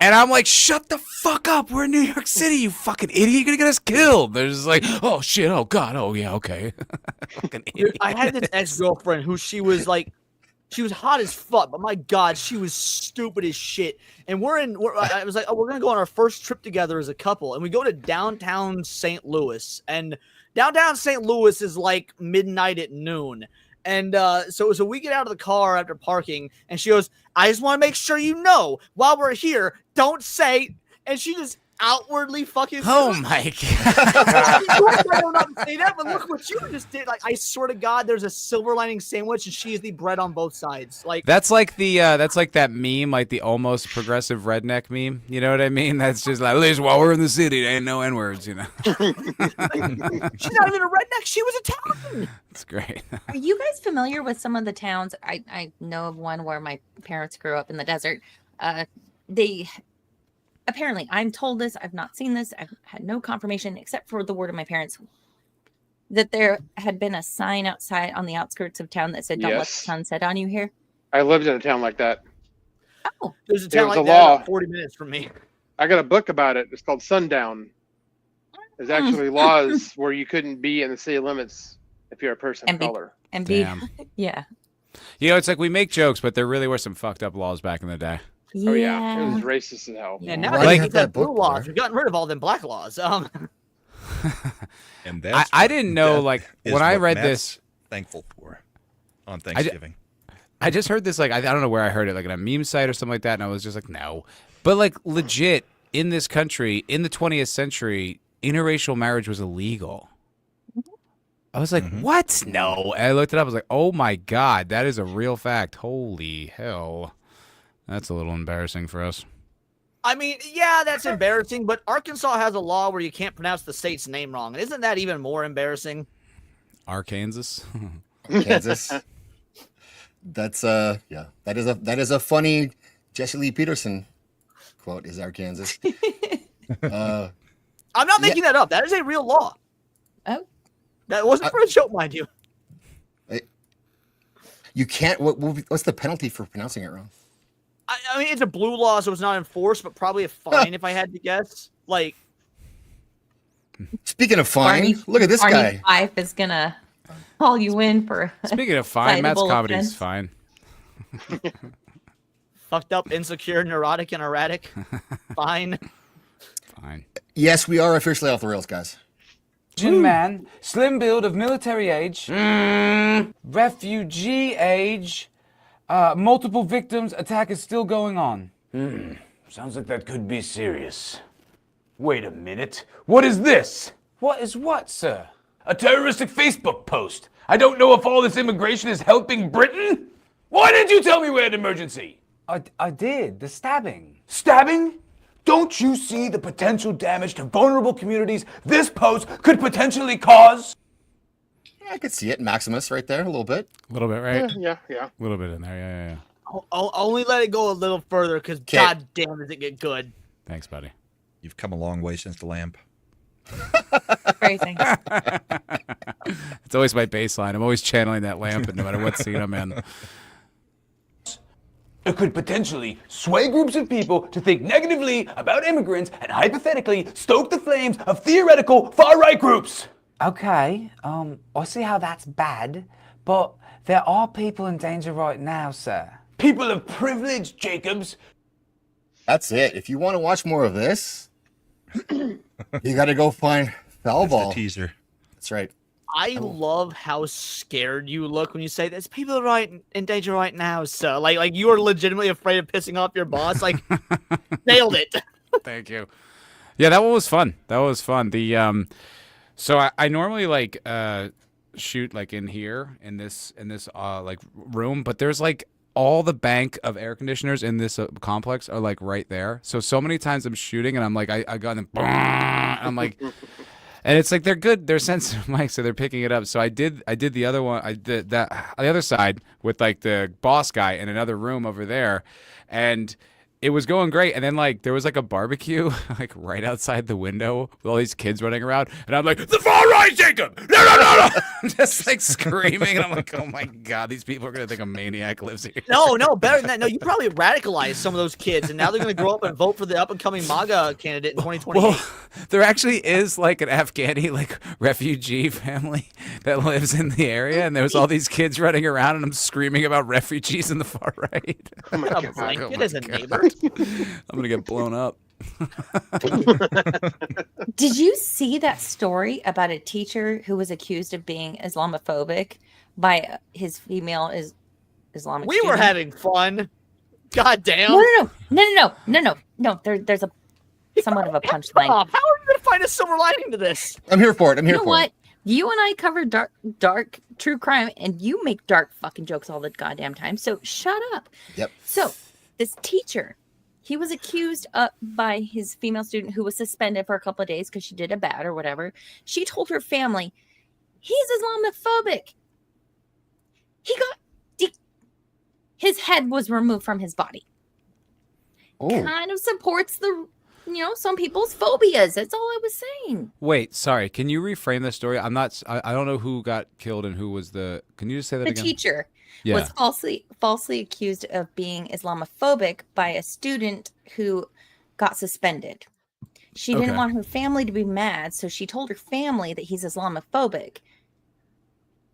And I'm like, shut the fuck up. We're in New York City, you fucking idiot. You're going to get us killed. They're just like, oh, shit. Oh, God. Oh, yeah, okay. Fucking idiot. I had this ex-girlfriend who she was hot as fuck, but my God, she was stupid as shit. And I was like, oh, we're going to go on our first trip together as a couple. And we go to downtown St. Louis. And downtown St. Louis is like midnight at noon. And so we get out of the car after parking, and she goes, "I just want to make sure you know, while we're here, don't say," and she just outwardly fucking. Oh my God. I don't know how to say that, but look what you just did. Like, I swear to God, there's a silver lining sandwich, and she is the bread on both sides. Like, That's like that meme, like the almost progressive redneck meme. You know what I mean? That's just like, at least while we're in the city, there ain't no N-words, she's not even a redneck. She was Italian. It's great. Are you guys familiar with some of the towns? I know of one where my parents grew up in the desert. They apparently, I'm told this, I've not seen this, I've had no confirmation except for the word of my parents. that there had been a sign outside on the outskirts of town that said, "Don't let the Yes. sun set on you here"? I lived in a town like that. Oh, There's a It town was like a that law. about 40 minutes from me. I got a book about it. It's called Sundown. There's actually laws where you couldn't be in the city limits if you're a person of color. Damn. Yeah. You know, it's like we make jokes, but there really were some fucked up laws back in the day. Oh yeah, it was racist as hell. Yeah, now Why do they you keep have that that book, blue laws. Blair? We've gotten rid of all them black laws. And that's I what didn't know, death like, is when I what read Matt's this- thankful for on Thanksgiving. I just heard this, like, I don't know where I heard it, like in a meme site or something like that, and I was just like, no. But, like, legit, in this country, in the 20th century, interracial marriage was illegal. I was like, what? No. And I looked it up. I was like, oh, my God, that is a real fact. Holy hell. That's a little embarrassing for us. I mean, yeah, that's embarrassing, but Arkansas has a law where you can't pronounce the state's name wrong. And isn't that even more embarrassing? Arkansas? Kansas. That's yeah. That is a funny Jesse Lee Peterson quote. Is Arkansas? I'm not making that up. That is a real law. Oh. That wasn't for a joke, mind you. You can't. What's the penalty for pronouncing it wrong? I mean, it's a blue law, so it's not enforced, but probably a fine if I had to guess. Like, speaking of fine, look at this Barney's guy. wife is gonna call you in for. Speaking of fine, Matt's comedy is fine. fucked up, insecure, neurotic, and erratic. Fine. Fine. Yes, we are officially off the rails, guys. Asian man, slim build of military age, refugee age, multiple victims, attack is still going on. Sounds like that could be serious. Wait a minute. What is this? What is what, sir? A terroristic Facebook post. I don't know if all this immigration is helping Britain. Why didn't you tell me we had an emergency? I did. The stabbing. Stabbing? Don't you see the potential damage to vulnerable communities this post could potentially cause? Yeah, I could see it. Maximus right there, a little bit. A little bit, right? Yeah. A little bit in there, yeah. Only let it go a little further, because god damn does it get good. Thanks, buddy. You've come a long way since the lamp. Phrasing. It's always my baseline. I'm always channeling that lamp, no matter what scene I'm in. It could potentially sway groups of people to think negatively about immigrants and hypothetically stoke the flames of theoretical far-right groups. Okay, I see how that's bad, but there are people in danger right now, sir. People of privilege, Jacobs. That's it. If you want to watch more of this, you got to go find Foulball. Teaser. That's right. I love how scared you look when you say this. People are right in danger right now, sir. Like you are legitimately afraid of pissing off your boss. Like, nailed it. Thank you. Yeah, that one was fun. The so I normally like shoot like in here in this like room, but there's like all the bank of air conditioners in this complex are like right there. So many times I'm shooting and I'm like I got them. I'm like. And it's like they're good, they're sensitive mics, so they're picking it up. So I did the other one, I did that the other side with like the boss guy in another room over there, and it was going great. And then like there was like a barbecue like right outside the window with all these kids running around, and I'm like, the far right, Jacob! No! Just like screaming, and I'm like, oh my god, these people are gonna think a maniac lives here. No, better than that. No, you probably radicalized some of those kids, and now they're going to grow up and vote for the up-and-coming MAGA candidate in 2028. Well, there actually is like an Afghani like refugee family that lives in the area, and there's all these kids running around, and I'm screaming about refugees in the far right. I'm going to blanket as a neighbor. I'm gonna get blown up. Did you see that story about a teacher who was accused of being Islamophobic by his female Islamic We student? were having fun. God damn. No. There's a somewhat of a punchline. How are you going to find a silver lining to this? I'm here for it. You know what? You and I cover dark true crime, and you make dark fucking jokes all the goddamn time. So shut up. Yep. So this teacher, he was accused by his female student who was suspended for a couple of days because she did a bad or whatever. She told her family, he's Islamophobic. His head was removed from his body. Oh. Kind of supports the some people's phobias. That's all I was saying. Wait, sorry. Can you reframe the story? I don't know who got killed and who was the. Can you just say that The again? teacher Yeah. was falsely accused of being Islamophobic by a student who got suspended. She didn't Okay. want her family to be mad, so she told her family that he's Islamophobic.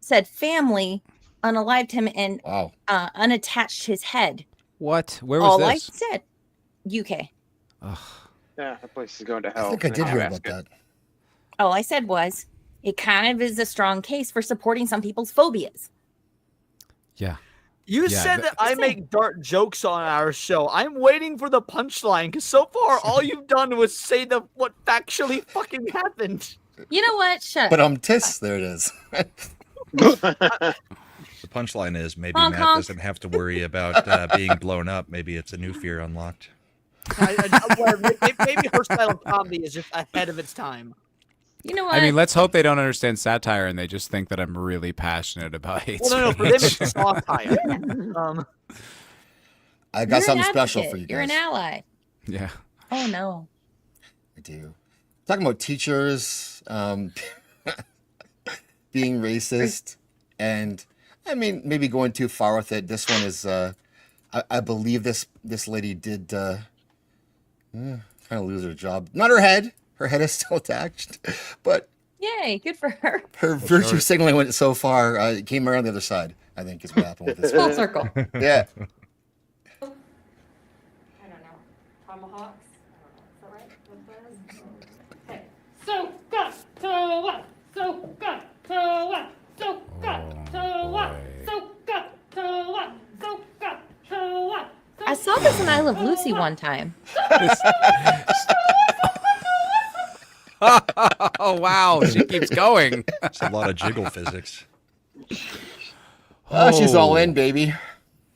Said family unalived him and unattached his head. What? Where was All this? I said, UK. Yeah, that place is going to hell. I think I did hear about that. All I said was, it kind of is a strong case for supporting some people's phobias. Yeah. You said that I make dark jokes on our show. I'm waiting for the punchline because so far all you've done was say what factually fucking happened. You know what? Shut But up. there it is. The punchline is maybe Honk, Matt honk. doesn't have to worry about being blown up. Maybe it's a new fear unlocked. Maybe her style of comedy is just ahead of its time. You know what? I mean, let's hope they don't understand satire and they just think that I'm really passionate about hate Well, no, for them speech. it's satire. I got You're something an special for advocate. you guys. You're an ally. Yeah. Oh no. I do. Talking about teachers being racist, and I mean maybe going too far with it. This one is, I believe this lady did trying to lose her job. Not her head. Her head is still attached, but Yay, good for her. her virtue signaling went so far, it came around the other side. I think is what happened with this. Full one. circle. Yeah. I don't know. Tomahawks. Okay. So got to what? So got to what? So got to what? So got to what? So got to what? I saw this in I Love Lucy one time. Oh wow, she keeps going. It's a lot of jiggle physics. Oh, she's all in, baby.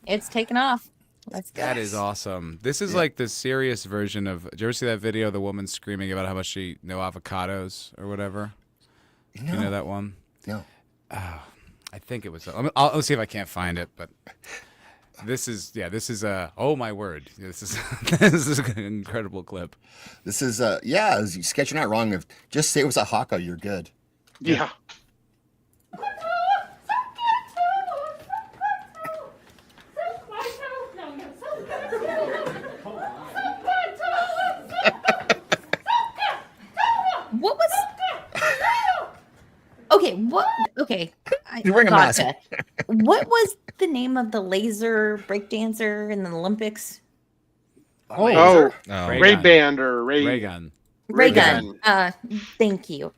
It's taken off. Let's go. That is awesome. This is like the serious version of. Did you ever see that video of the woman screaming about how much she no avocados or whatever? No. You know that one? No. I think it was. I'll see if I can't find it. But this is oh my word, this is an incredible clip. This is you sketch, you're not wrong. If just say it was a haka, you're good. Yeah. What was? Okay, what? Okay, You're wearing a mask. gotcha. What was the name of the laser breakdancer in the Olympics? Oh, Ray Ray Gun. Band or Ray. Ray gun. Ray Gun. Thank you.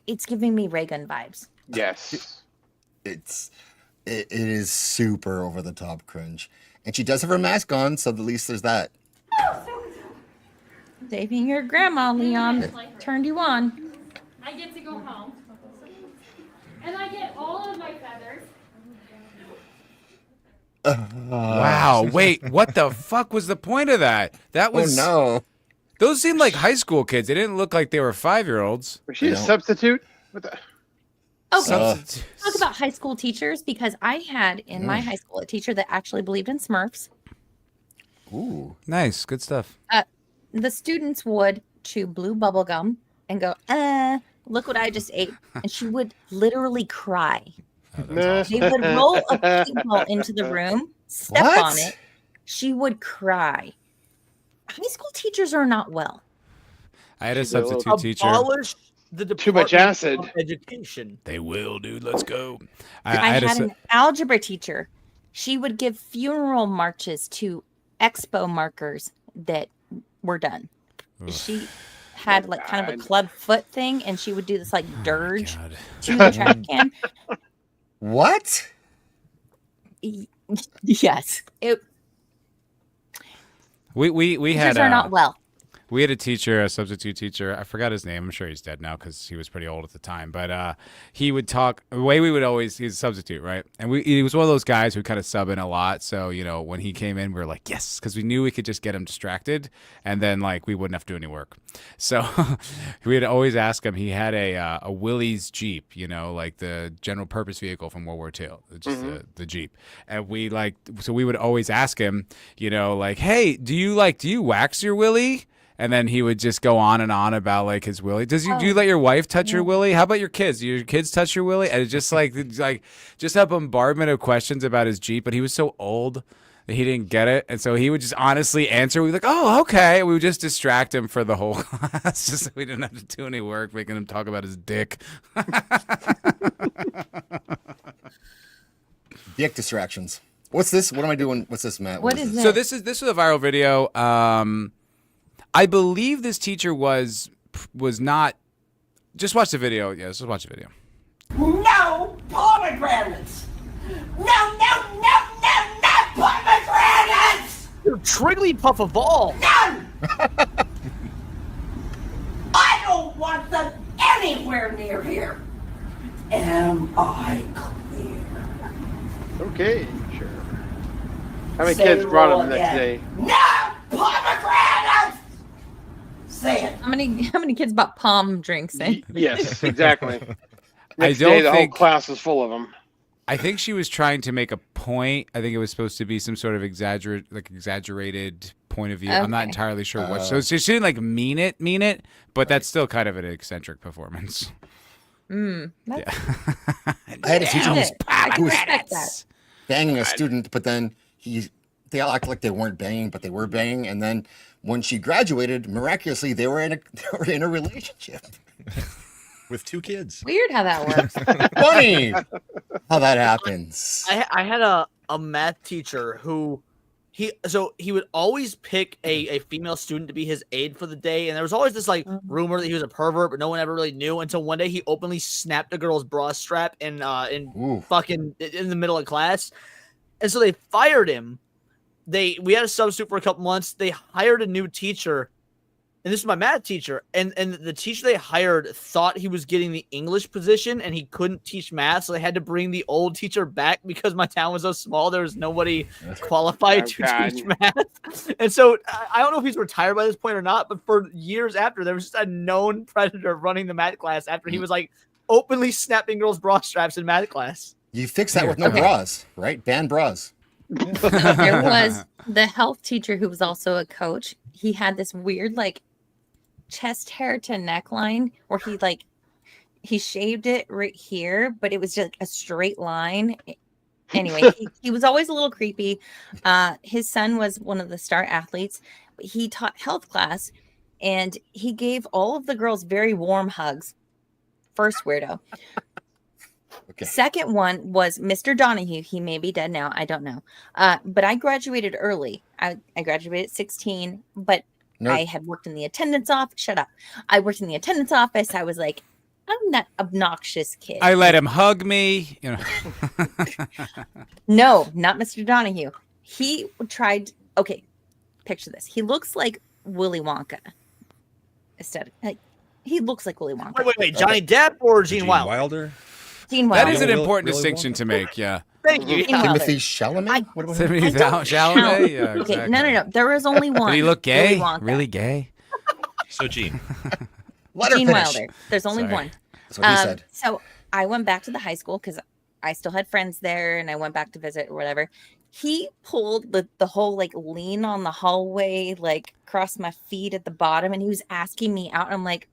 It's giving me Ray Gun vibes. Yes. It is super over the top cringe, and she does have her mask on, so at least there's that. Saving your grandma, Leon, that turned you on. I get to go home. And I get all of my feathers. Wow. Wait, what the fuck was the point of that? That was no. Those seemed like high school kids. They didn't look like they were 5-year-olds. Was she a substitute? What the? Okay, talk about high school teachers, because I had in my high school a teacher that actually believed in Smurfs. Ooh, nice, good stuff. The students would chew blue bubble gum and go, look what I just ate. And she would literally cry. Oh, They would roll a paintball into the room, step What? on it. She would cry. High school teachers are not well. I had a substitute teacher. Abolish the Too much Department acid. of Education. They will, dude. Let's go. I had an algebra teacher. She would give funeral marches to expo markers that were done. She had like kind of a club foot thing, and she would do this like dirge to the trash can. What? Yes. We had Teachers are not well. We had a teacher, a substitute teacher. I forgot his name. I'm sure he's dead now because he was pretty old at the time. But he would talk the way we would always. He's a substitute, right? And he was one of those guys who kind of sub in a lot. So when he came in, we were like, yes, because we knew we could just get him distracted, and then like we wouldn't have to do any work. So we'd always ask him. He had a Willys Jeep, like the general purpose vehicle from World War II, just the Jeep. And we would always ask him, like, hey, do you wax your Willy? And then he would just go on and on about like his willy. Do you let your wife touch your willy? How about your kids? Do your kids touch your willy? And it's just like just a bombardment of questions about his Jeep. But he was so old that he didn't get it, and so he would just honestly answer. We'd be like, "Oh, okay." We would just distract him for the whole class, just so we didn't have to do any work making him talk about his dick. Dick distractions. What's this? What am I doing? What's this, Matt? What is this? it? So this was a viral video. I believe this teacher was not. Just watch the video. Yeah, just watch the video. No pomegranates! No pomegranates! You're Triggly Puff of all. None! I don't want them anywhere near here. Am I clear? Okay, sure. How many Say kids brought roll him the next again. day? No pomegranates! Say it. How many kids bought palm drinks? Yes, exactly. I Next don't day, the whole think- class was full of them. I think she was trying to make a point. I think it was supposed to be some sort of exaggerated point of view. I'm not Okay. entirely sure what. So she didn't like mean it, but that's still kind of an eccentric performance. Yeah. I had a teacher who was respect that. banging a student, but then they all act like they weren't banging, but they were banging. And then when she graduated, miraculously, they were in a relationship. With 2 kids. Weird how that works. Funny how that happens. I had a math teacher who he would always pick a female student to be his aide for the day, and there was always this like rumor that he was a pervert, but no one ever really knew until one day he openly snapped a girl's bra strap in fucking in the middle of class, and so they fired him. We had a substitute for a couple months. They hired a new teacher. And this is my math teacher, and the teacher they hired thought he was getting the English position, and he couldn't teach math, so they had to bring the old teacher back because my town was so small. There was nobody qualified to teach math, and so I don't know if he's retired by this point or not. But for years after, there was just a known predator running the math class after he was like openly snapping girls' bra straps in math class. You fix that with no bras, right? Ban bras. There was the health teacher who was also a coach. He had this weird like chest hair to neckline where he shaved it right here, but it was just a straight line. Anyway, he was always a little creepy. His son was one of the star athletes. He taught health class, and he gave all of the girls very warm hugs. First weirdo. Okay. Second one was Mr. Donahue. He may be dead now. I don't know. But I graduated early. I graduated at 16, but I had worked in the attendance office. Shut up. I worked in the attendance office. I was like, I'm that obnoxious kid. I let him hug me. No, not Mr. Donahue. He tried. Okay, picture this. He looks like Willy Wonka. Aesthetic. Like, he looks like Willy Wonka. Wait. Johnny Depp or Gene Wilder? Gene Wilder. That is an important distinction to make. Yeah. Thank you. Timothy Chalamet? What about him? Timothy Chalamet? Yeah, Okay, exactly. no. There was only one. Did he look gay? Willy Wonka. Really gay? So Gene. Gene Wilder. There's only one. That's what he said. So I went back to the high school because I still had friends there, and I went back to visit or whatever. He pulled the whole like lean on the hallway, like across my feet at the bottom, and he was asking me out. And I'm like,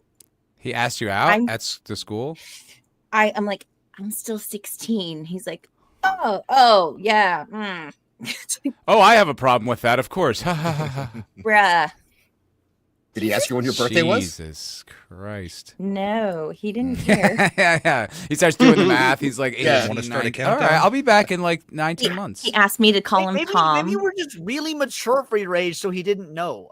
He asked you out at the school? I'm like, I'm still 16. He's like, oh yeah. Oh, I have a problem with that, of course. Bruh. Did he ask you when your birthday was? Jesus Christ. No, he didn't care. yeah. He starts doing the math. He's like, Yeah. Wanna start a 18, countdown? All right, I'll be back in like 19 months. He asked me to call him Tom. Maybe you were just really mature for your age, so he didn't know.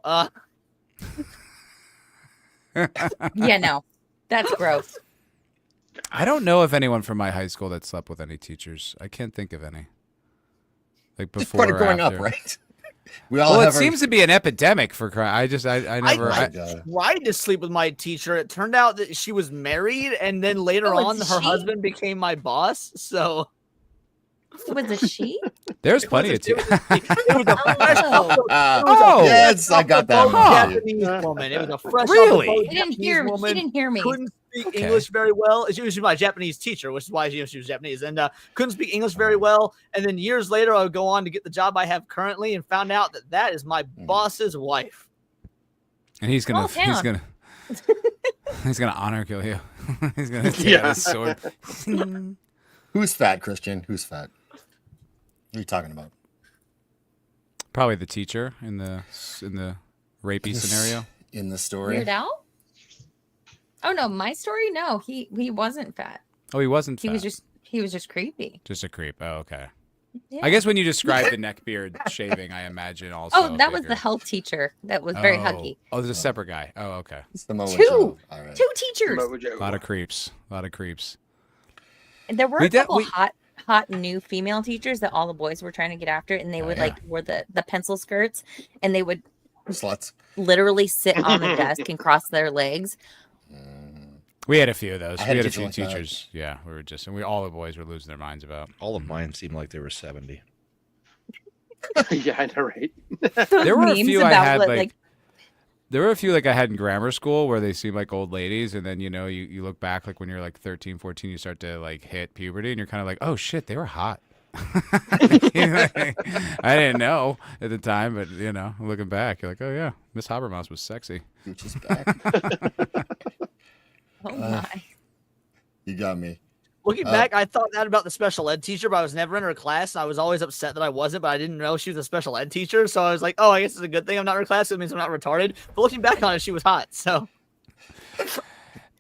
Yeah, no, that's gross. I don't know of anyone from my high school that slept with any teachers. I can't think of any. Like Just before part or of growing after. up, right? We all Well, have it seems to be an epidemic for crying. I never. I tried to sleep with my teacher. It turned out that she was married, and then later on, it's her she? husband became my boss. So Was it she? There's plenty of teachers. it was a fresh. Oh, yes, I got that one. Japanese woman. It was a fresh. Really? He didn't hear. He didn't hear me. Couldn't speak Okay. English very well. She was my Japanese teacher, which is why she was Japanese, and couldn't speak English very well. And then years later, I would go on to get the job I have currently, and found out that is my boss's wife. And he's gonna he's gonna honor kill you. He's gonna take out his sword. Who's fat, Christian? Who's fat? What are you talking about? Probably the teacher in the rapey scenario. In the story. Weird Al? Oh no, my story? No, he wasn't fat. Oh, he wasn't fat. He was just creepy. Just a creep. Oh, okay. Yeah. I guess when you describe the neck beard shaving, I imagine also. Oh, that was the health teacher. That was very huggy. Oh, there's a separate guy. Oh, okay. It's the Mojo. Two All right. teachers. A lot of creeps. A lot of creeps. And there were a couple hot new female teachers that all the boys were trying to get after, and they would like wear the pencil skirts, and they would sluts literally sit on the desk and cross their legs. We had a few of those. We had a teacher few like that. teachers. Yeah, we were just, and all the boys were losing their minds about. All of mine seemed like they were 70. Yeah, I know, right? There were a few I had like there were a few like I had in grammar school where they seemed like old ladies, and then you look back like when you're like 13, 14, you start to like hit puberty, and you're kind of like, oh shit, they were hot. I didn't know at the time, but looking back, you're like, oh yeah, Miss Habermas was sexy. Gucci's back. Oh my. You got me. Looking back, I thought that about the special ed teacher, but I was never in her class, and I was always upset that I wasn't, but I didn't know she was a special ed teacher, so I was like, oh, I guess it's a good thing I'm not in her class, it means I'm not retarded. But looking back on it, she was hot, so.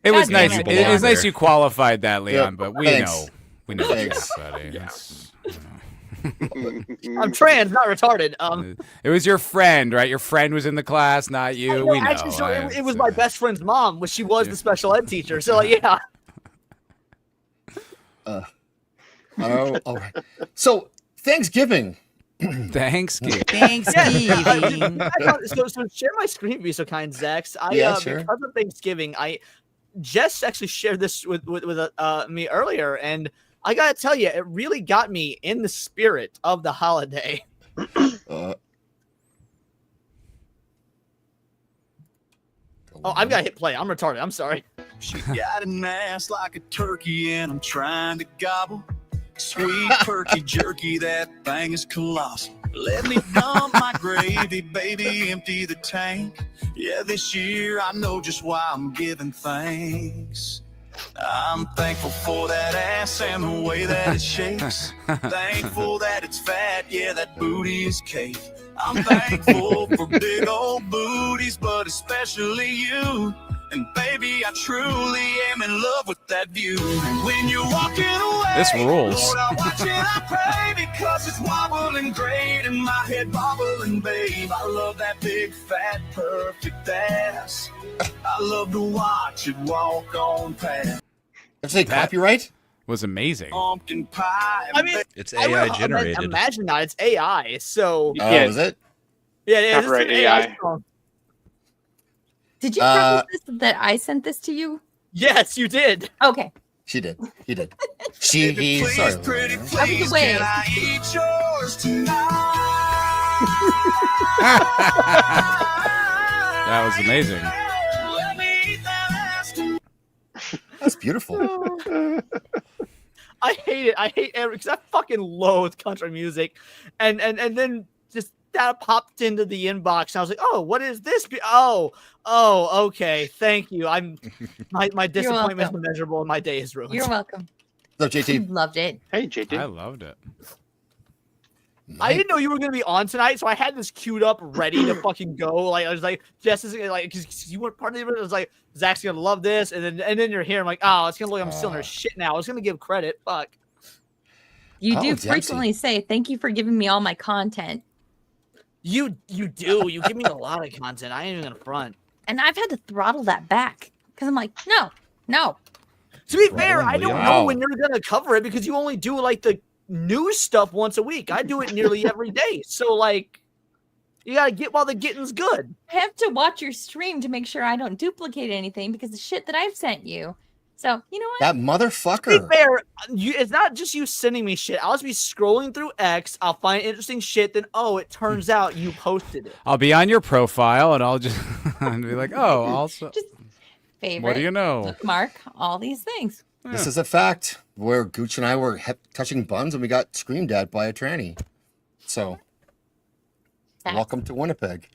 It was nice. damn It was nice you qualified that, Leon, but we thanks. know Thanks. buddy. I'm trans, not retarded. It was your friend, right? Your friend was in the class, not you. We know. Actually, so it was my best friend's mom, which she was the special ed teacher, so yeah. Oh, all right. So Thanksgiving. Thanksgiving. So share my screen if you're so kind, Zax. Sure. Because of Thanksgiving, Jess actually shared this with me earlier, and I gotta tell you, it really got me in the spirit of the holiday. I've got to hit play. I'm retarded. I'm sorry. She got an ass like a turkey, and I'm trying to gobble. Sweet turkey jerky, that thing is colossal. Let me dump my gravy, baby, empty the tank. Yeah, this year I know just why I'm giving thanks. I'm thankful for that ass and the way that it shakes. Thankful that it's fat, yeah, that booty is cake. I'm thankful for big old booties, but especially you. And baby, I truly am in love with that view. And when you're walking away, This rules. Lord, I watch and I pray because it's wobbling great and my head bobbling, babe. I love that big, fat, perfect ass. I love to watch it walk on past. Let's say copyright was amazing. Pumpkin pie. I mean, It's I AI would generated. Imagine that it's AI. So is it? yeah, this is Copyright an AI AI. song. Did you promise this that I sent this to you? Yes, you did. Okay. She did. He did. He. Sorry. Pretty Out of please, the way. can I eat yours tonight? That was amazing. Let me eat that ass tonight. That's beautiful. I hate it. I hate it because I fucking loathe country music, and then just that popped into the inbox. And I was like, oh, what is this? Oh, okay. Thank you. My disappointment is immeasurable, and my day is ruined. You're welcome. What's up, JT? Loved it. Hey, JT. I loved it. I didn't know you were gonna be on tonight, so I had this queued up, ready to fucking go. Like I was like, Jess is like, because you weren't part of it. I was like, Zach's gonna love this, and then you're here. I'm like, oh, it's gonna look like I'm still in her shit now. I was gonna give credit. Fuck. You Oh, do Dempsey. frequently say, thank you for giving me all my content. You do. You give me a lot of content. I ain't even gonna front. And I've had to throttle that back because I'm like, no. To be fair, I don't know Wow. when you're gonna cover it because you only do like the news stuff once a week. I do it nearly every day. So like, you gotta get while the getting's good. I have to watch your stream to make sure I don't duplicate anything because the shit that I've sent you. So, you know what? That To be motherfucker. fair, it's not just you sending me shit. I'll just be scrolling through X. I'll find interesting shit. Then, it turns out you posted it. I'll be on your profile and I'll just and be like, oh, also. Favorite. What do you know? Bookmark, all these things. This is a fact. Where Gooch and I were touching buns and we got screamed at by a tranny. So, welcome to Winnipeg.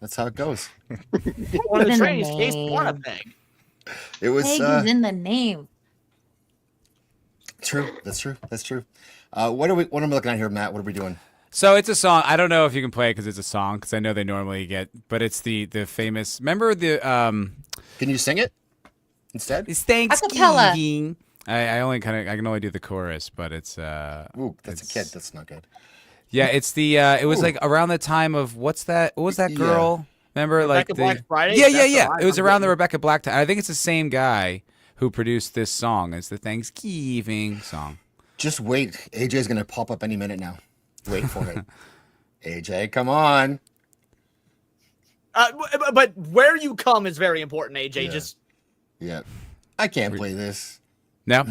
That's how it goes. One of the in the trains tastes name. want a peg. It was Egg is in the name. true. That's true. That's true. What am I looking at here, Matt? What are we doing? So it's a song. I don't know if you can play it because it's a song, because I know they normally get, but it's the famous. Remember the Can you sing it instead? It's Acapella. Thanksgiving. I can only do the chorus, but it's Ooh, that's a kid. That's not good. Yeah, it's the it was like around the time of what was that girl? Remember Rebecca like Black Friday? Yeah. That's It was around the Rebecca Black time. I think it's the same guy who produced this song. It's the Thanksgiving song. Just wait. AJ's gonna pop up any minute now. Wait for it. AJ, come on. But where you come is very important, AJ. Yeah. Just Yeah. I can't play this. No,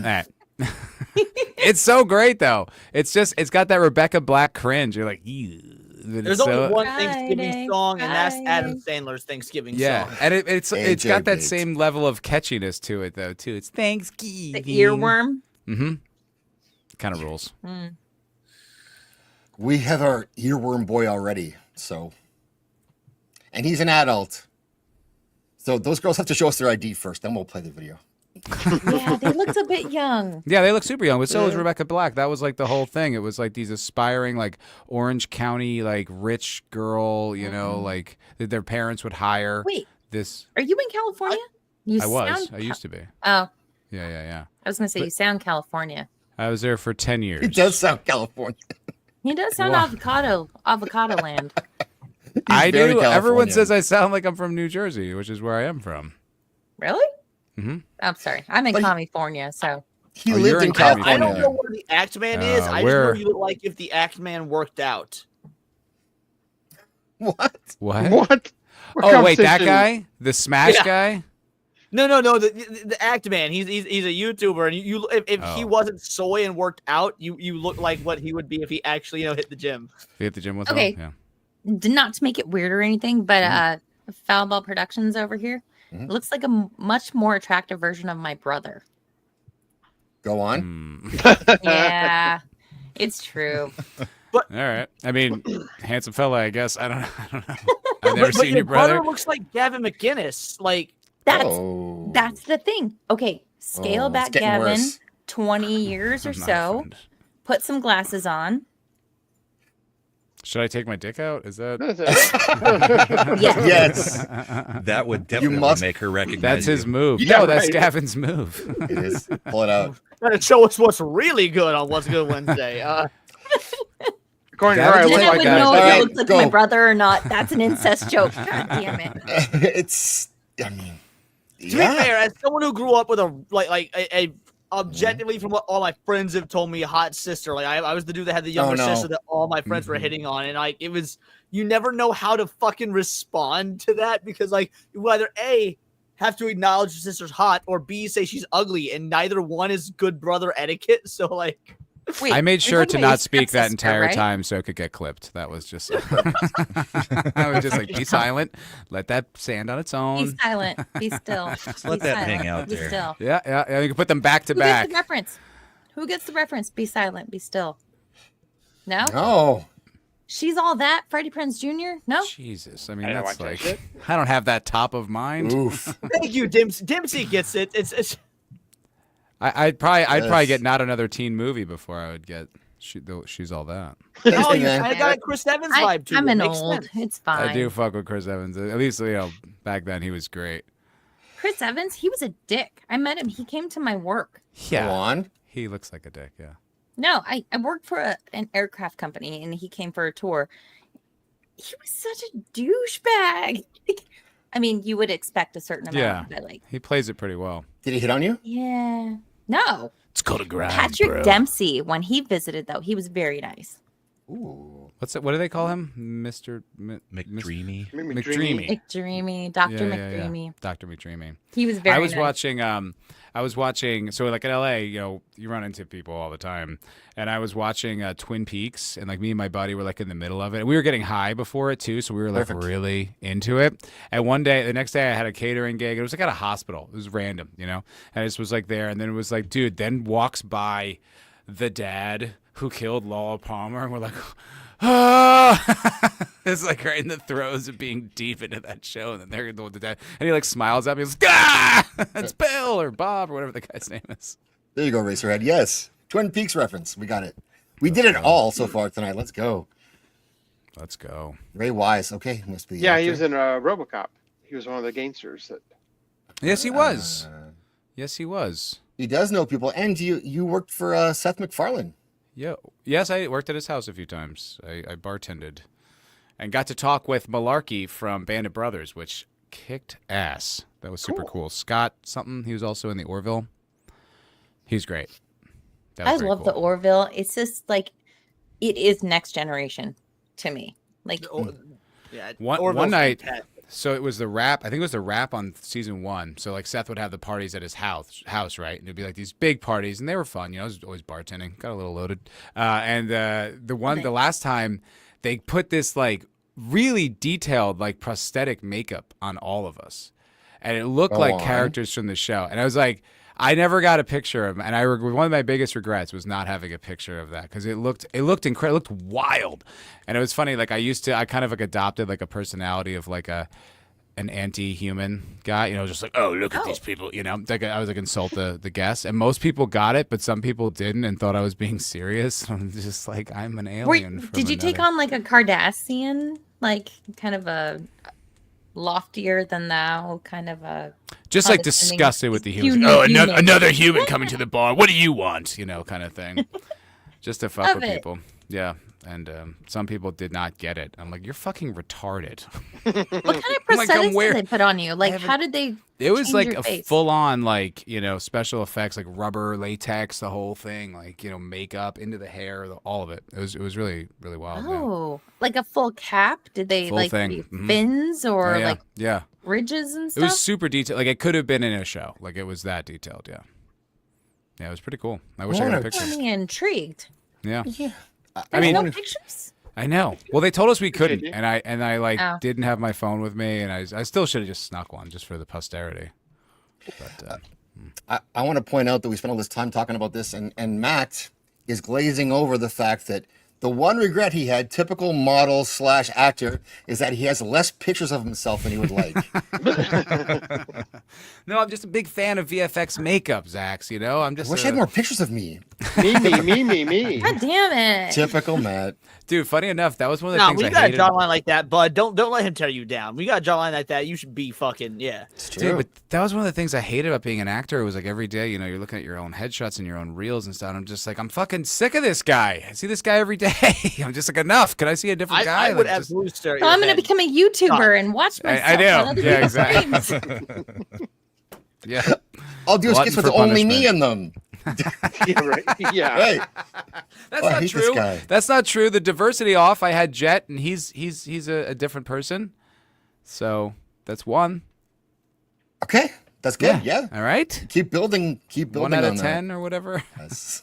it's so great though. It's got that Rebecca Black cringe. You're like, ew. there's only one Thanksgiving song, and that's Adam Sandler's Thanksgiving yeah, song. and it's AJ got that Bates. same level of catchiness to it though too. It's Thanksgiving. The earworm. Mm-hmm. Kind of rules. Mm. We have our earworm boy already, so. And he's an adult. So those girls have to show us their ID first, then we'll play the video. Yeah, they looked a bit young. Yeah, they look super young, but so is Rebecca Black. That was like the whole thing. It was like these aspiring, like Orange County, like rich girl, you know, like that their parents would hire. Wait, this. are you in California? I used to be. Oh, Yeah. I was gonna say you sound California. I was there for 10 years. It does sound California. He does sound Wow. avocado land. I very do. Everyone Californian. says I sound like I'm from New Jersey, which is where I am from. Really? Mm-hmm. I'm sorry. I'm in California, so He Oh, lived you're in in California. I don't know where the Act Man is. I just know where? you look like if the Act Man worked out. What? What? What? Oh, wait, that conversation? guy? The Smash Yeah. guy? No, the Act Man. He's a YouTuber, and you if he Oh. wasn't soy and worked out, you look like what he would be if he actually hit the gym. You hit the gym with Okay. him? not to make it weird or anything, but Foulball Productions over here looks like a much more attractive version of my brother. Go on. Hmm. Yeah, it's true. But all right. I mean, handsome fella, I guess. I don't know. I've never but seen your brother. looks like Gavin McInnes. Like That's the thing. Okay, scale Oh, it's back getting Gavin worse. 20 years or I'm not so. offended. Put some glasses on. Should I take my dick out? Is that? Yes. That would definitely must- make her recognize That's his you. move. Yeah, No, that's right. Gavin's move. It is. Pull it out. Gotta show us what's really good on What's Good Wednesday. According to Gavin her, I looks look Then I like would that. know All if right, it looks like go. my brother or not. That's an incest joke. God damn it. It's. I mean. To be Yeah. fair, as someone who grew up with a objectively from what all my friends have told me, a hot sister. Like I was the dude that had the younger no. sister that all my friends were hitting on, and like it was. You never know how to fucking respond to that because like you either A, have to acknowledge your sister's hot, or B, say she's ugly, and neither one is good brother etiquette. So like, Wait, I made you're sure talking to about your not speak that stepsister, entire right? time so it could get clipped. That was just. I was just like, be silent. Let that stand on its Be own. silent. Be still. let Be that silent. hang out Be there. still. Yeah. You can put them back to Who gets back. the reference? Who gets the reference? Be silent. Be still. No? No. She's all that. Freddie Prinze Jr.? No? Jesus, I mean I didn't that's watch that like shit. I don't have that top of mind. Oof. thank you, Dempsey. Dempsey gets it. It's I'd probably Yes. get not another teen movie before I would get she's all that. Thanks, oh, you man. kind of got a Chris Evans vibe too. I'm It an makes old. sense. It's fine. I do fuck with Chris Evans. At least back then he was great. Chris Evans, he was a dick. I met him. He came to my work. Yeah, Go on. he looks like a dick. Yeah. No, I worked for an aircraft company, and he came for a tour. He was such a douchebag. I mean, you would expect a certain amount, Yeah. but like, He plays it pretty well. Did he hit on you? yeah, no. It's called a grind, Patrick Dempsey, when he visited, though, he was very nice. Ooh. What do they call him? Mr. McDreamy. McDreamy. McDreamy, Dr. McDreamy. Dr. McDreamy. He was very I was nice. watching so like in LA, you run into people all the time. And I was watching Twin Peaks, and like me and my buddy were like in the middle of it. And we were getting high before it too, so we were like Perfect. really into it. And the next day I had a catering gig. It was like at a hospital. It was random, And I just was like there, and then it was like, dude, then walks by the dad who killed Laura Palmer, and we're like, It's like right in the throes of being deep into that show, and then they're the dad, and he like smiles at me. He's like, "Ah, it's Bill or Bob or whatever the guy's name is." There you go, Racerhead. Yes, Twin Peaks reference. We got it. We did it all so far tonight. Let's go. Let's go. Ray Wise. Okay, must be. Yeah, he was in RoboCop. He was one of the gangsters that. Yes, he was. Yes, he was. He does know people, and you worked for Seth MacFarlane. Yeah. Yes, I worked at his house a few times. I bartended, and got to talk with Malarkey from Band of Brothers, which kicked ass. That was super cool. Scott something. He was also in the Orville. He's great. I love the Orville. It's just like it is next generation to me. Like Yeah. One night. So it was the rap. I think it was the rap on season 1. So like Seth would have the parties at his house, right? And it'd be like these big parties, and they were fun. You know, I was always bartending. Got a little loaded. The last time, they put this like really detailed like prosthetic makeup on all of us, and it looked like characters from the show. And I was like, I never got a picture of him, and one of my biggest regrets was not having a picture of that, because it looked incredible, it looked wild, and it was funny. Like I kind of like adopted like a personality of like an anti-human guy, you know, just like, oh, look at these people, you know, like I was like insult the guests, and most people got it, but some people didn't and thought I was being serious. I'm just like, I'm an alien. Did you take on like a Cardassian, like kind of a loftier than thou kind of a just like disgusted with the humans? Oh, another human coming to the bar. What do you want? You know, kind of thing. Just to fuck with people. Yeah. And some people did not get it. I'm like, you're fucking retarded. What kind of prosthetics did they put on you? Like, how did they? It was like a face? full-on, like, you know, special effects, like rubber, latex, the whole thing, like, you know, makeup into the hair, all of it. It was really, really wild. Oh, like a full cap? Did they Full like thing. fins or yeah. like Yeah. ridges and It stuff? was super detailed. Like, it could have been in a show. Like, it was that detailed. Yeah. Yeah, it was pretty cool. I wish I got a picture. I'm intrigued. Yeah. There's I mean, no pictures. I know. Well, they told us we couldn't, did. and I like Oh. didn't have my phone with me, and I still should have just snuck one just for the posterity. But I want to point out that we spent all this time talking about this, and Matt is glazing over the fact that the one regret he had, typical model / actor, is that he has less pictures of himself than he would like. no, I'm just a big fan of VFX makeup, Zax. You know, I'm just. I wish I had more pictures of me. Me. God damn it. Typical Matt. Dude, funny enough, that was one of the No, things we I got a hated. jawline like that, bud. Don't let him tear you down. We got a jawline like that. You should be fucking It's true. Dude, but that was one of the things I hated about being an actor. It was like every day, you know, you're looking at your own headshots and your own reels and stuff. And I'm just like, I'm fucking sick of this guy. I see this guy every day. I'm just like, enough. Can I see a different guy? I would Like, just- absolutely stare at So your I'm going to head. become a YouTuber and watch myself I know. on other Yeah, people's exactly. streams. Yeah. I'll do skits Glutton with for only me punishment. in them. Yeah, right. Yeah. Hey, That's I not hate this true. guy. That's not true. The diversity off. I had Jet, and he's a different person. So that's one. Okay, that's good. Yeah. All right. Keep building. Keep building. 1 out on of that. 10 or whatever. Yes.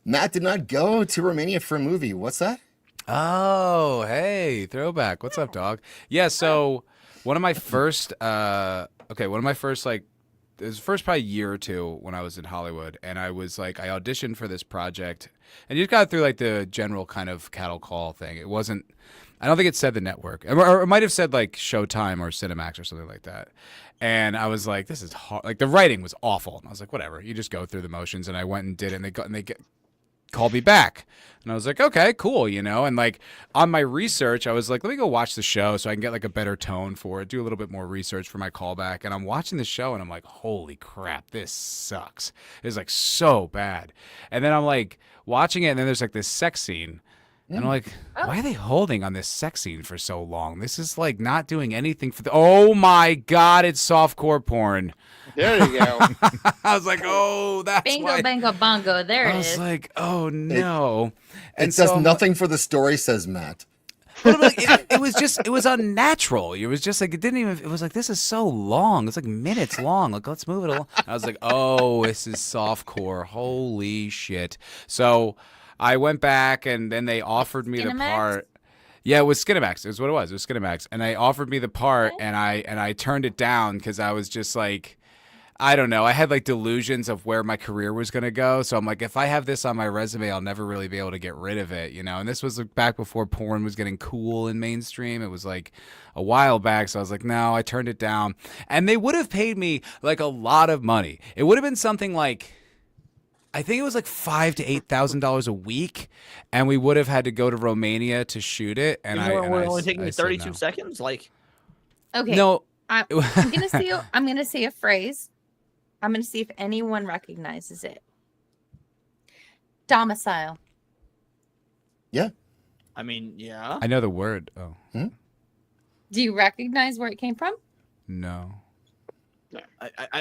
Matt did not go to Romania for a movie. What's that? Oh, hey, throwback. What's up, dog? Yeah, so one of my first like it was the first probably year or two when I was in Hollywood, and I was like, I auditioned for this project, and you just got through like the general kind of cattle call thing. It wasn't, I don't think it said the network, or it might have said like Showtime or Cinemax or something like that. And I was like, this is hard. Like the writing was awful. And I was like, whatever, you just go through the motions. And I went and did it, and they called me back. And I was like, okay, cool, you know? And like on my research, I was like, let me go watch the show so I can get like a better tone for it, do a little bit more research for my callback. And I'm watching the show and I'm like, holy crap, this sucks. It's like so bad. And then I'm like watching it, and then there's like this sex scene. And I'm like, why are they holding on this sex scene for so long? This is like not doing anything for oh my God, it's softcore porn. There you go. I was like, oh, that's Bingo, why. bango, bongo. There I it was is. like, oh no. It says nothing for the story, says Matt. But like, it was unnatural. It was just like, it was like, this is so long. It's like minutes long. Like, let's move it along. I was like, oh, this is softcore. Holy shit. So I went back, and then they offered me the Skinemax? part. Yeah, it was Skinemax. It was what it was. It was Skinemax. And they offered me the part, and I turned it down because I was just like, I don't know. I had like delusions of where my career was going to go. So I'm like, if I have this on my resume, I'll never really be able to get rid of it, you know? And this was like, back before porn was getting cool in mainstream. It was like a while back. So I was like, no, I turned it down. And they would have paid me like a lot of money. It would have been something like, I think it was like $5,000 to $8,000 a week, and we would have had to go to Romania to shoot it. And we're only taking I me said 32 no. seconds. Like, Okay. No. I'm gonna say a phrase. I'm gonna see if anyone recognizes it. Domicile. Yeah. I mean, yeah. I know the word. Oh. Do you recognize where it came from? No.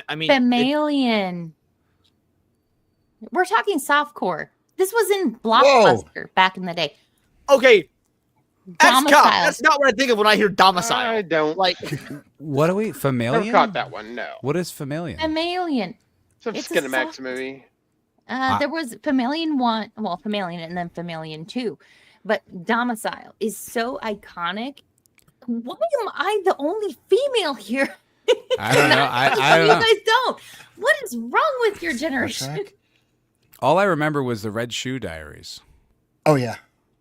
I mean, Mammalian. We're talking softcore. This was in Blockbuster back in the day. Okay. Domicile. That's not what I think of when I hear domicile. I don't like. What are we? Familian? Never caught that one. No. What is familian? Mammalian. Some It's a Skinamax soft- movie. There was Familian 1, well, Familian and then Familian 2. But Domicile is so iconic. Why am I the only female here? I don't know. I don't you know. guys don't. What is wrong with your generation? All I remember was the Red Shoe Diaries. Oh yeah.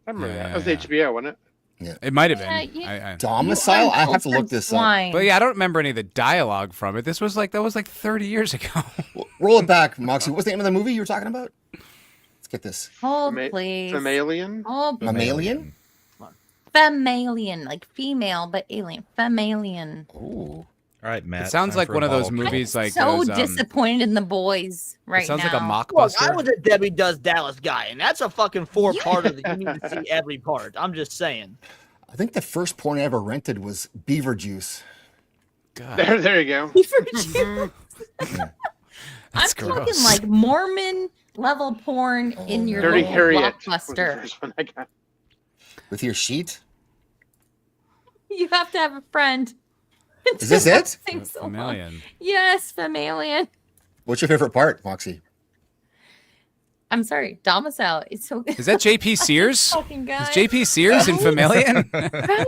I remember Yeah, that. That was yeah. HBO, wasn't it? Yeah. It might have been. Yeah, Domicile? I have to look this up. But yeah, I don't remember any of the dialogue from it. That was like 30 years ago. Roll it back, Moxie. What's the name of the movie you were talking about? Let's get this. Hold, please. Mammalian? Oh, Mammalian? Mammalian, like female, but alien. Mammalian. Ooh. All right, Matt. It sounds time like for one a of those bottle movies like So those, disappointed in the boys right sounds now. like a Look, mockbuster. I was a Debbie Does Dallas guy, and that's a fucking 4-parter that you need to see every part. I'm just saying. I think the first porn I ever rented was Beaver Juice. God. There you go. Beaver Juice. I'm That's talking gross. like Mormon level porn in your Dirty little Harriet was the Blockbuster. first one I got. With your sheet? You have to have a friend. Is this it? Sing so long. Mammalian. Yes, Mammalian. What's your favorite part, Moxie? I'm sorry, Domicile. It's so good. Is that JP Sears? Fucking guy. Is JP Sears in Familian? Right?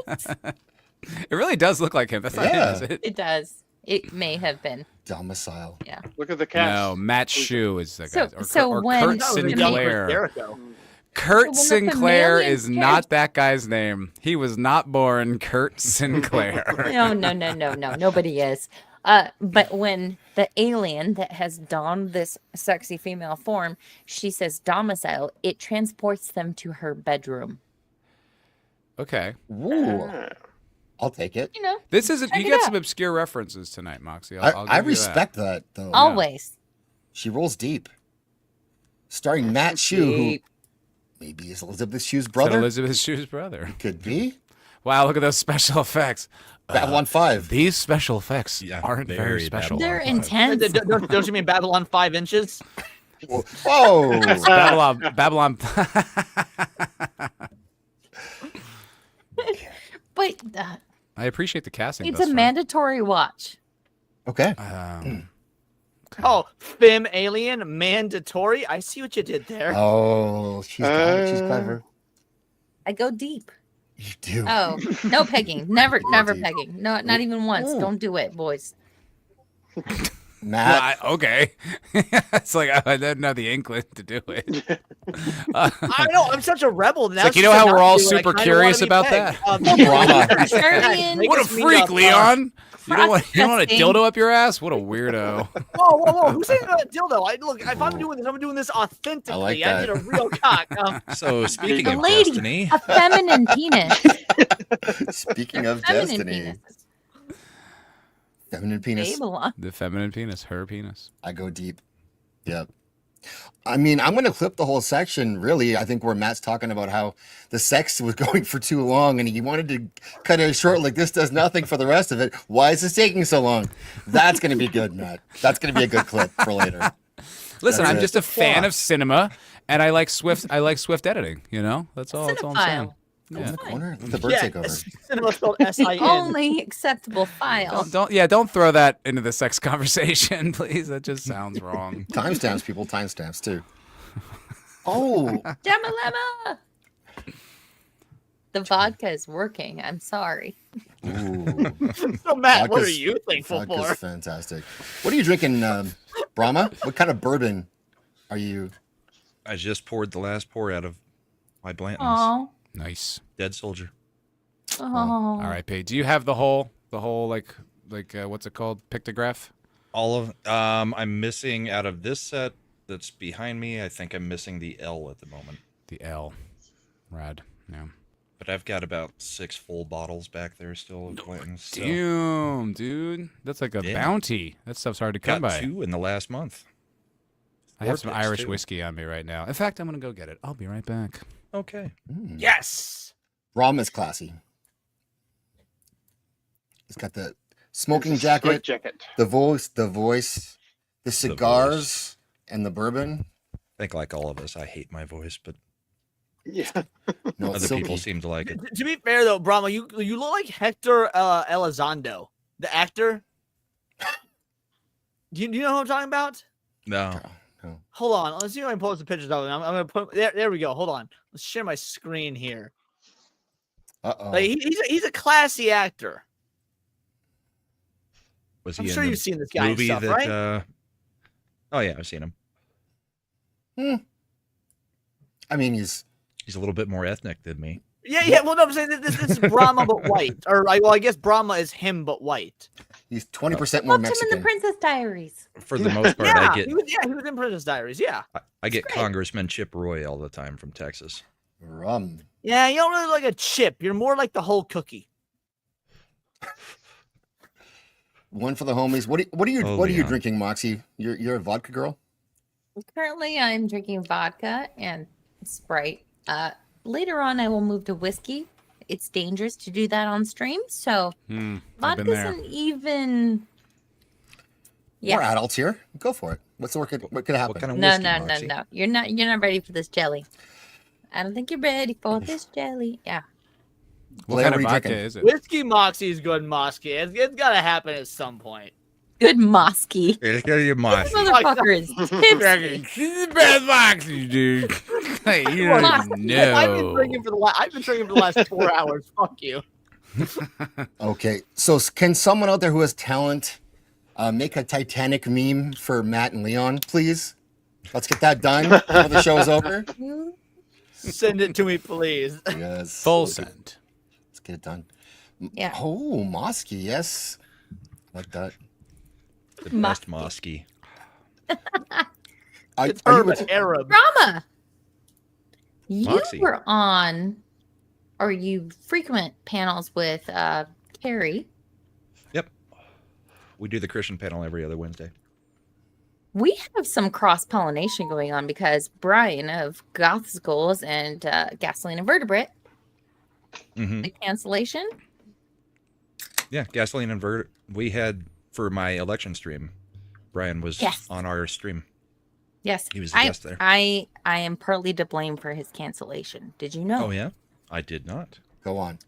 It really does look like him. That's not Yeah. him, is it? It does. It may have been. Domicile. Yeah. Look at the cast. No, Matt Shue is the So- guy. Or, so or when- Kurt That was a young Sinclair. Jericho. Kurt So when the Sinclair Familian is not that guy's name. He was not born Kurt Sinclair. No. Nobody is. But when the alien that has donned this sexy female form, she says domicile, it transports them to her bedroom. Okay. Ooh. I'll take it. You know, This is check you it got out. some obscure references tonight, Moxie. I I'll give you that. respect that, though. Always. She rolls deep. Starring Matt Shue, who Deep. maybe is Elizabeth Shue's Is that brother. Elizabeth Shue's brother. Could be. Wow, look at those special effects. Babylon 5. These special effects aren't very very special. They're intense. Don't you mean Babylon 5 inches? Whoa. Babylon. But I appreciate the casting. it's thus a far. mandatory watch. Okay. Oh, Fem Alien mandatory. I see what you did there. Oh, she's got it. She's clever. I go deep. You do. Oh, no pegging. Never pegging. No, not even once. Don't do it, boys. Matt. Well, okay. It's like I didn't have the inkling to do it. I know. I'm such a rebel now. Like, you know how we're all super curious about that? Contrarian. What a freak, Leon! You don't want a dildo up your ass? What a weirdo! Whoa! Who's saying about a dildo? Look, if I'm doing this authentically. I like I that. need a real cock. So speaking A of lady, destiny, a feminine penis. Speaking of Feminine destiny. penis. Feminine penis. Babylon. The feminine penis, her penis. I go deep. Yep. I mean, I'm going to clip the whole section, really. I think where Matt's talking about how the sex was going for too long and he wanted to cut it short like this does nothing for the rest of it. Why is this taking so long? That's going to be good, Matt. That's going to be a good clip for later. Listen, That's I'm it. just a fan of cinema, and I like Swift editing. You know, that's all. That's all I'm saying. Go in the corner. Let the bird take over. Cinema spelled S-I-N. Only acceptable file. Don't throw that into the sex conversation, please. That just sounds wrong. Timestamps, people. Timestamps, too. Oh. Jamalema. The vodka is working. I'm sorry. Ooh. So Matt, what are Vodka's- you thankful vodka's for? fantastic. What are you drinking, Brahma? What kind of bourbon are you? I just poured the last pour out of my Blanton's. Oh. Nice. Dead soldier. Oh. R.I.P. Do you have the whole like what's it called? Pictograph? All of I'm missing out of this set that's behind me. I think I'm missing the L at the moment. The L. Rad. Yeah. But I've got about 6 full bottles back there still of Blanton's. So. Damn, dude. That's like a bounty. That stuff's hard to come Got by. 2 in the last month. I have 4 some picks, Irish too. whiskey on me right now. In fact, I'm gonna go get it. I'll be right back. Okay. Yes. Brahma's classy. He's got the smoking It's a straight jacket, jacket. the voice, the cigars, and the bourbon. I think like all of us, I hate my voice, but Yeah. No, it's other people silky. seem to like it. To be fair though, Brahma, you look like Hector Elizondo, the actor. Do you know who I'm talking about? No. Hold on, let's see if I can post the pictures of him. I'm gonna put there. We go. Hold on, let's share my screen here. Uh-oh. Like, he's a classy actor. Was I'm he sure in the you've seen this guy and movie stuff, that, right? Oh yeah, I've seen him. I mean, he's a little bit more ethnic than me. Yeah. Well, no, I'm saying this is Brahma but white, or I guess Brahma is him but white. He's 20% more Loved him in Mexican. the Princess Diaries. For the most part, Yeah, I get he was in Princess Diaries. Yeah. I get Congressman Chip Roy all the time from Texas. Rum. Yeah, you don't really look like a chip. You're more like the whole cookie. One for the homies. What are you Oh, what are you Leon. drinking, Moxie? You're a vodka girl? Currently, I'm drinking vodka and Sprite. Later on, I will move to whiskey. It's dangerous to do that on stream, so I've been vodka's there. an even. We're Yeah. adults here. Go for it. What could happen? What kind of No, whiskey, no, Moxie? no. You're not ready for this jelly. I don't think you're ready for this jelly. Yeah. What Blair, kind of what are you vodka drinking? is it? Whiskey Moxie is good, Moxie. It's gotta happen at some point. Good Mosky. It's gonna be Moxie. Motherfucker is tipsy. She's the best Moxie, dude. Hey, you don't even know. I've been drinking for the last 4 hours. Fuck you. Okay, so can someone out there who has talent make a Titanic meme for Matt and Leon, please? Let's get that done before the show's over. Send it to me, please. Yes. Full send. Let's get it done. Yeah. Oh, Mosky, yes. I like that. The best Mosky. It's are you urban Arab. Brahma. You Moxie. were on, or you frequent panels with Carrie. Yep. We do the Christian panel every other Wednesday. We have some cross pollination going on because Brian of Goth Skulls and Gasoline and Vertebrate, the cancellation. Yeah, Gasoline and we had for my election stream. Brian was Yes. on our stream. Yes, He was the guest there. I am partly to blame for his cancellation. Did you know? Oh yeah, I did not. Go on.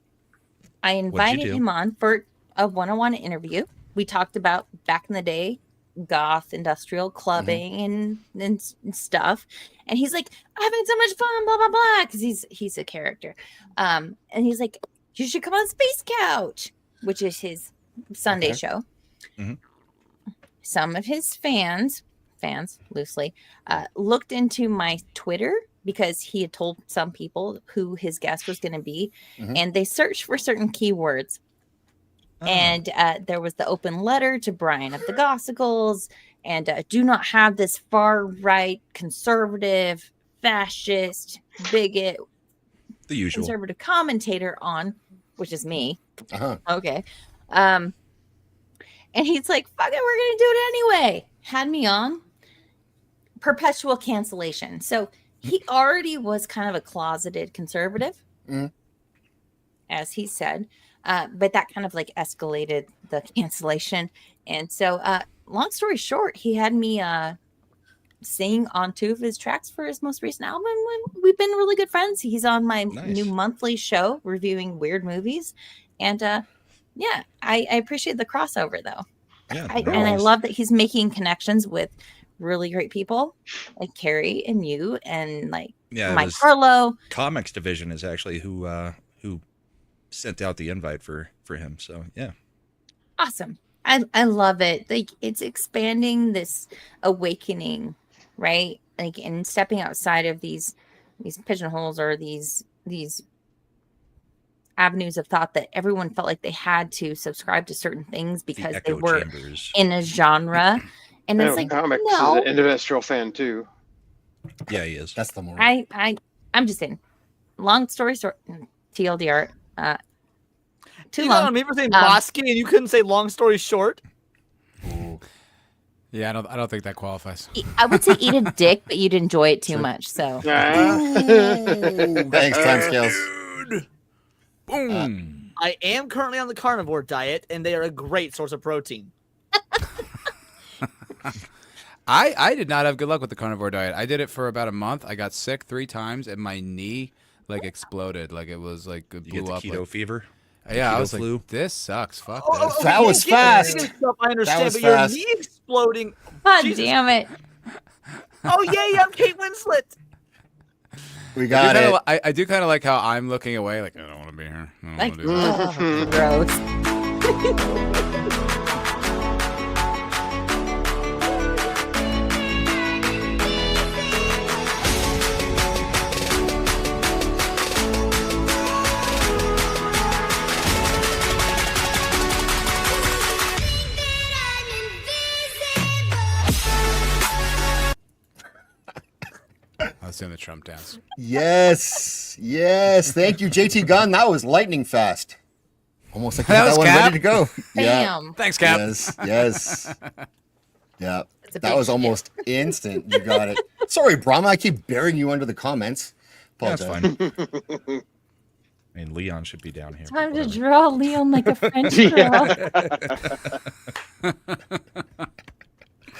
I invited do? him on for a one-on-one interview. We talked about back in the day, goth industrial clubbing and stuff. And he's like, I'm having so much fun, blah blah blah, because he's a character. And he's like, you should come on Space Couch, which is his Sunday show. Mhm. Some of his fans loosely looked into my Twitter because he had told some people who his guest was going to be, and they searched for certain keywords. And there was the open letter to Brian of the Gossicles, and do not have this far right, conservative, fascist, bigot, The usual. conservative commentator on, which is me. Uh-huh. Okay. And he's like, fuck it, we're gonna do it anyway. Had me on. Perpetual cancellation. So he already was kind of a closeted conservative, as he said. But that kind of like escalated the cancellation. And so long story short, he had me sing on 2 of his tracks for his most recent album. We've been really good friends. He's on my new monthly show reviewing weird movies. And yeah, I appreciate the crossover though. Yeah, And I love that he's making connections with really great people like Carrie and you and like Yeah, it Mike was- Carlo. Comics division is actually who who sent out the invite for him. So yeah. Awesome. I love it. Like, it's expanding this awakening, right? Like, and stepping outside of these pigeonholes or these avenues of thought that everyone felt like they had to subscribe to certain things because they were in a genre. And it's like, Comics no. is an industrial fan too. Yeah, he is. That's the more. I'm just saying. Long story short, TLDR. Too You long. got me for saying Mosky, and you couldn't say long story short. Yeah, I don't think that qualifies. I would say eat a dick, but you'd enjoy it too much. So thanks, timescales. Boom. I am currently on the carnivore diet, and they are a great source of protein. I did not have good luck with the carnivore diet. I did it for about a month. I got sick 3 times, and my knee like exploded. Like it was like it blew up. Keto fever. Yeah, I was flu. like, this sucks. Fuck Oh, this. That was fast. Stuff, I understand, was but fast. your knee exploding. God Jesus. damn it. Oh yay, I'm Kate Winslet. We got it. I do kind of like how I'm looking away. Like, I don't want to be here. I don't Like, want to do that. gross. I was doing the Trump dance. Yes. Thank you, JT Gunn. That was lightning fast. Almost like That that was one Cap. ready to go. Yeah. Bam. Thanks, Cap. Yes. Yeah. It's a That big was almost instant. You got it. Sorry, Brahma. I keep burying you under the comments. That's Apologize. fine. I mean, Leon should be down here. Time to draw Leon like a French girl.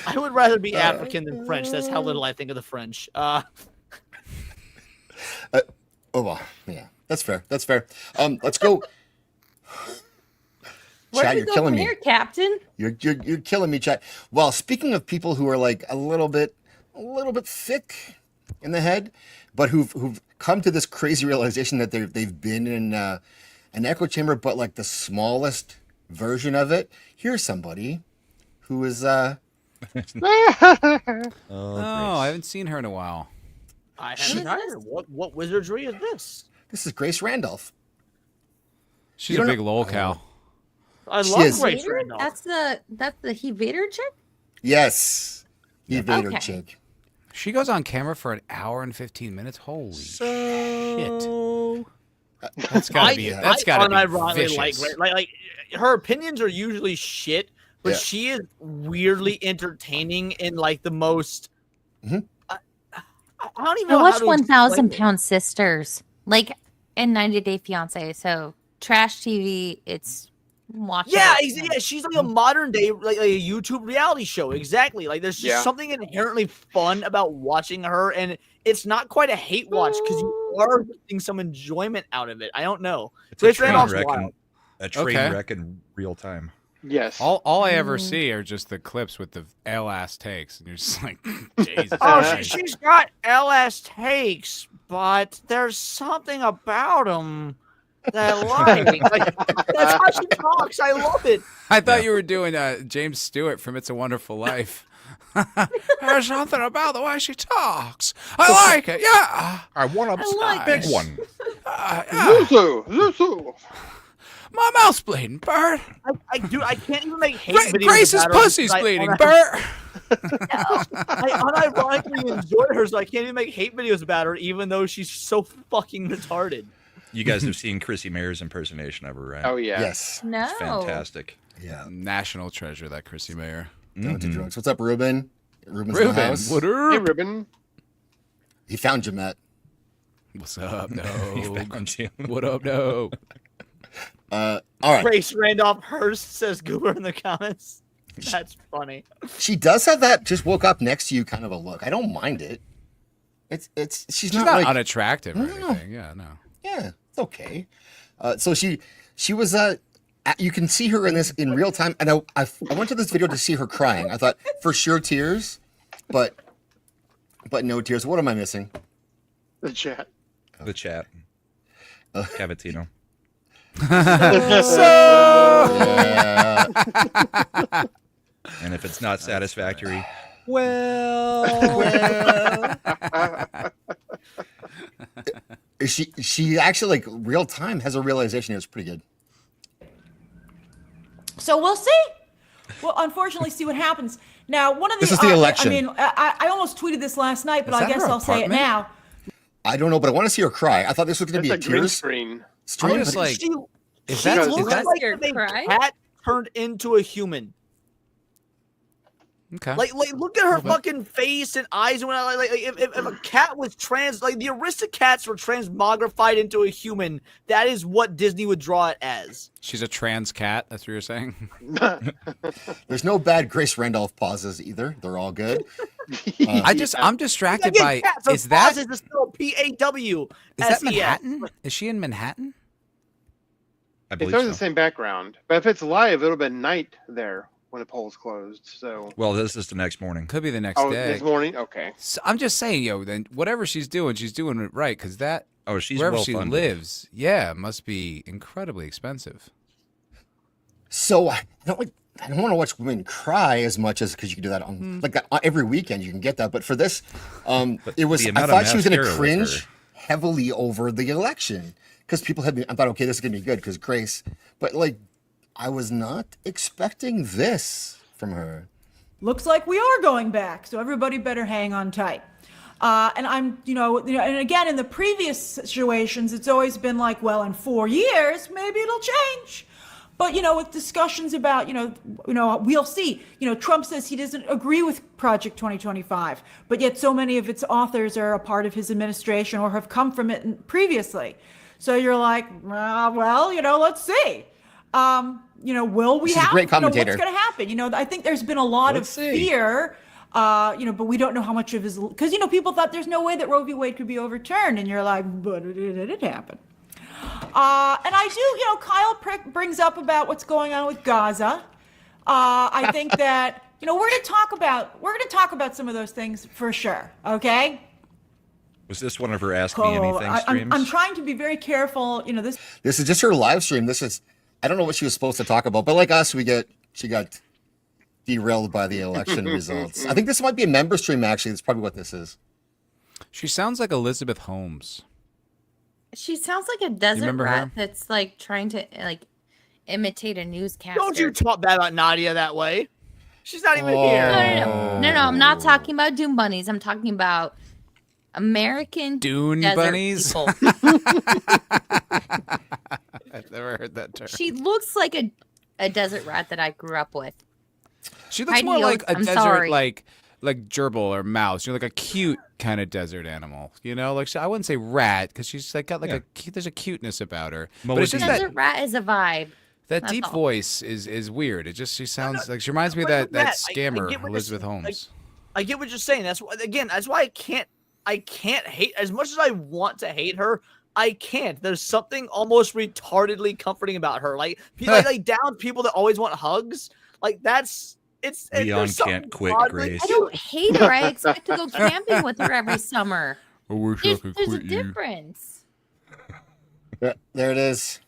I would rather be African than French. That's how little I think of the French. Oh, well, yeah. That's fair. Let's go. Where Chat, do we you're go killing from me. here, Captain? You're killing me, chat. Well, speaking of people who are like a little bit thick in the head, but who've come to this crazy realization that they've been in an echo chamber, but like the smallest version of it. Here's somebody who is Oh, I haven't seen her in a while. I haven't either. What wizardry is this? This is Grace Randolph. She's You a don't big lol cow. I She love is. Grace Vader? Randolph. That's the Heath Vader chick? Yes. He Vader Okay. chick. She goes on camera for an hour and 15 minutes. Holy shit! That's gotta be. That's gotta be unironically vicious. like Grace. Like her opinions are usually shit, but Yeah. she is weirdly entertaining in like the most. Mm-hmm. I don't even I know watched how to 1,000 explain it. Pound Sisters, like in 90 Day Fiance. So trash TV, it's watchable. Yeah, she's like a modern day, like a YouTube reality show. Exactly. Like there's just Yeah. something inherently fun about watching her, and it's not quite a hate watch because you are getting some enjoyment out of it. I don't know. It's a Grace train Randolph's wreck, wild. Okay. wreck in real time. Yes. All I ever see are just the clips with the L-ass takes, and you're just like, Jesus. Oh, Christ. she's got LS takes, but there's something about them that I like. Like, that's how she talks. I love it. I thought you were doing James Stewart from It's a Wonderful Life. There's something about the way she talks. I like it. Yeah. I want a like big it. one. Zuzu. My mouth's bleeding, Bert. I can't even make hate videos. Grace's about her pussy's because bleeding, I Bert. unironically enjoy her, so I can't even make hate videos about her, even though she's so fucking retarded. You guys have seen Chrissy Mayer's impersonation of her, right? Oh yeah. Yes. No. It's fantastic. Yeah. National treasure, that Chrissy Mayer. Down to drugs. What's up, Ruben? Ruben's in the Ruben, house. what Hey, up? Ruben. He found Jeanette. What's up, no? Found you. What up, no? All right. Grace Randolph Hurst says goober in the comments. That's funny. She does have that just woke up next to you kind of a look. I don't mind it. She's She's not, not like unattractive or No. anything. Yeah, no. yeah, it's okay. So she was you can see her in this in real time, and I went to this video to see her crying. I thought for sure tears, but no tears. What am I missing? The chat. The chat. Cavatino. Yeah. And if it's not satisfactory, Well. She actually, like, real time has a realization. It was pretty good. So we'll see. We'll unfortunately see what happens. Now, one of the This is the election. I mean, I almost tweeted this last night, but Is I that guess her I'll say it apartment? now. I don't know, but I want to see her cry. I thought this was going to be a That's a green tears screen. stream. I'm just but- like, She is she that looks like scared if a cry? cat turned into a human. okay? Like look at her fucking face and eyes and whatnot. Like if a cat was like the Aristocats were transmogrified into a human, that is what Disney would draw it as. She's a trans cat. That's what you're saying. There's no bad Grace Randolph pauses either. They're all good. I'm distracted Again, by. cat, so Is that pauses is still PAW. is that Manhattan? Is she in Manhattan? I It's believe always so. the same background, but if it's live, it'll have been night there when the poll's closed. So Well, this is the next morning. Could be the next oh, day. this morning, okay. So I'm just saying, then whatever she's doing it right, because that Oh, she's wherever well she funded. lives, must be incredibly expensive. So I don't want to watch women cry as much as because you can do that on like that every weekend. You can get that, but for this, it was. the I amount of thought she was going to mascara with cringe her. heavily over the election because people had been. I thought, okay, this is going to be good because Grace, but like, I was not expecting this from her. Looks like we are going back, so everybody better hang on tight. And I'm, and again, in the previous situations, it's always been like, well, in 4 years, maybe it'll change. But, with discussions about, we'll see. Trump says he doesn't agree with Project 2025, but yet so many of its authors are a part of his administration or have come from it previously. So you're like, well, let's see. Will we She's a have, great commentator. what's going to happen? I think there's been a lot of fear, but we don't know how much of his, because, people thought there's no way that Roe v. Wade could be overturned. And you're like, but it did happen. And I do, Kyle brings up about what's going on with Gaza. I think that, we're going to talk about some of those things for sure. Okay. Was this one of her Ask Me Anything streams? I'm trying to be very careful. This is just her live stream. I don't know what she was supposed to talk about, but like us, she got derailed by the election results. I think this might be a member stream. Actually, that's probably what this is. She sounds like Elizabeth Holmes. She sounds like a desert remember rat her? that's like trying to imitate a newscaster. Don't you talk bad about Nadia that way. She's not even here. No, I'm not talking about Dune bunnies. I'm talking about American Dune desert bunnies? people. I've never heard that term. She looks like a desert rat that I grew up with. She looks Heidi more like Oates, a I'm desert, sorry. like gerbil or mouse. Like a cute kind of desert animal. Like I wouldn't say rat because she's like got like there's a cuteness about her. But it's just Desert rat is a vibe. that That's deep all. voice is weird. She sounds like she reminds me of that Matt, I scammer get what you're Elizabeth saying. Holmes. I get what you're saying. That's why I can't hate as much as I want to hate her. I can't. There's something almost retardedly comforting about her. Like people like down people that always want hugs. Like it's Leon there's something can't quit odd- Grace. I don't hate her. I expect to go camping with her every summer. I wish There's a difference. There it is.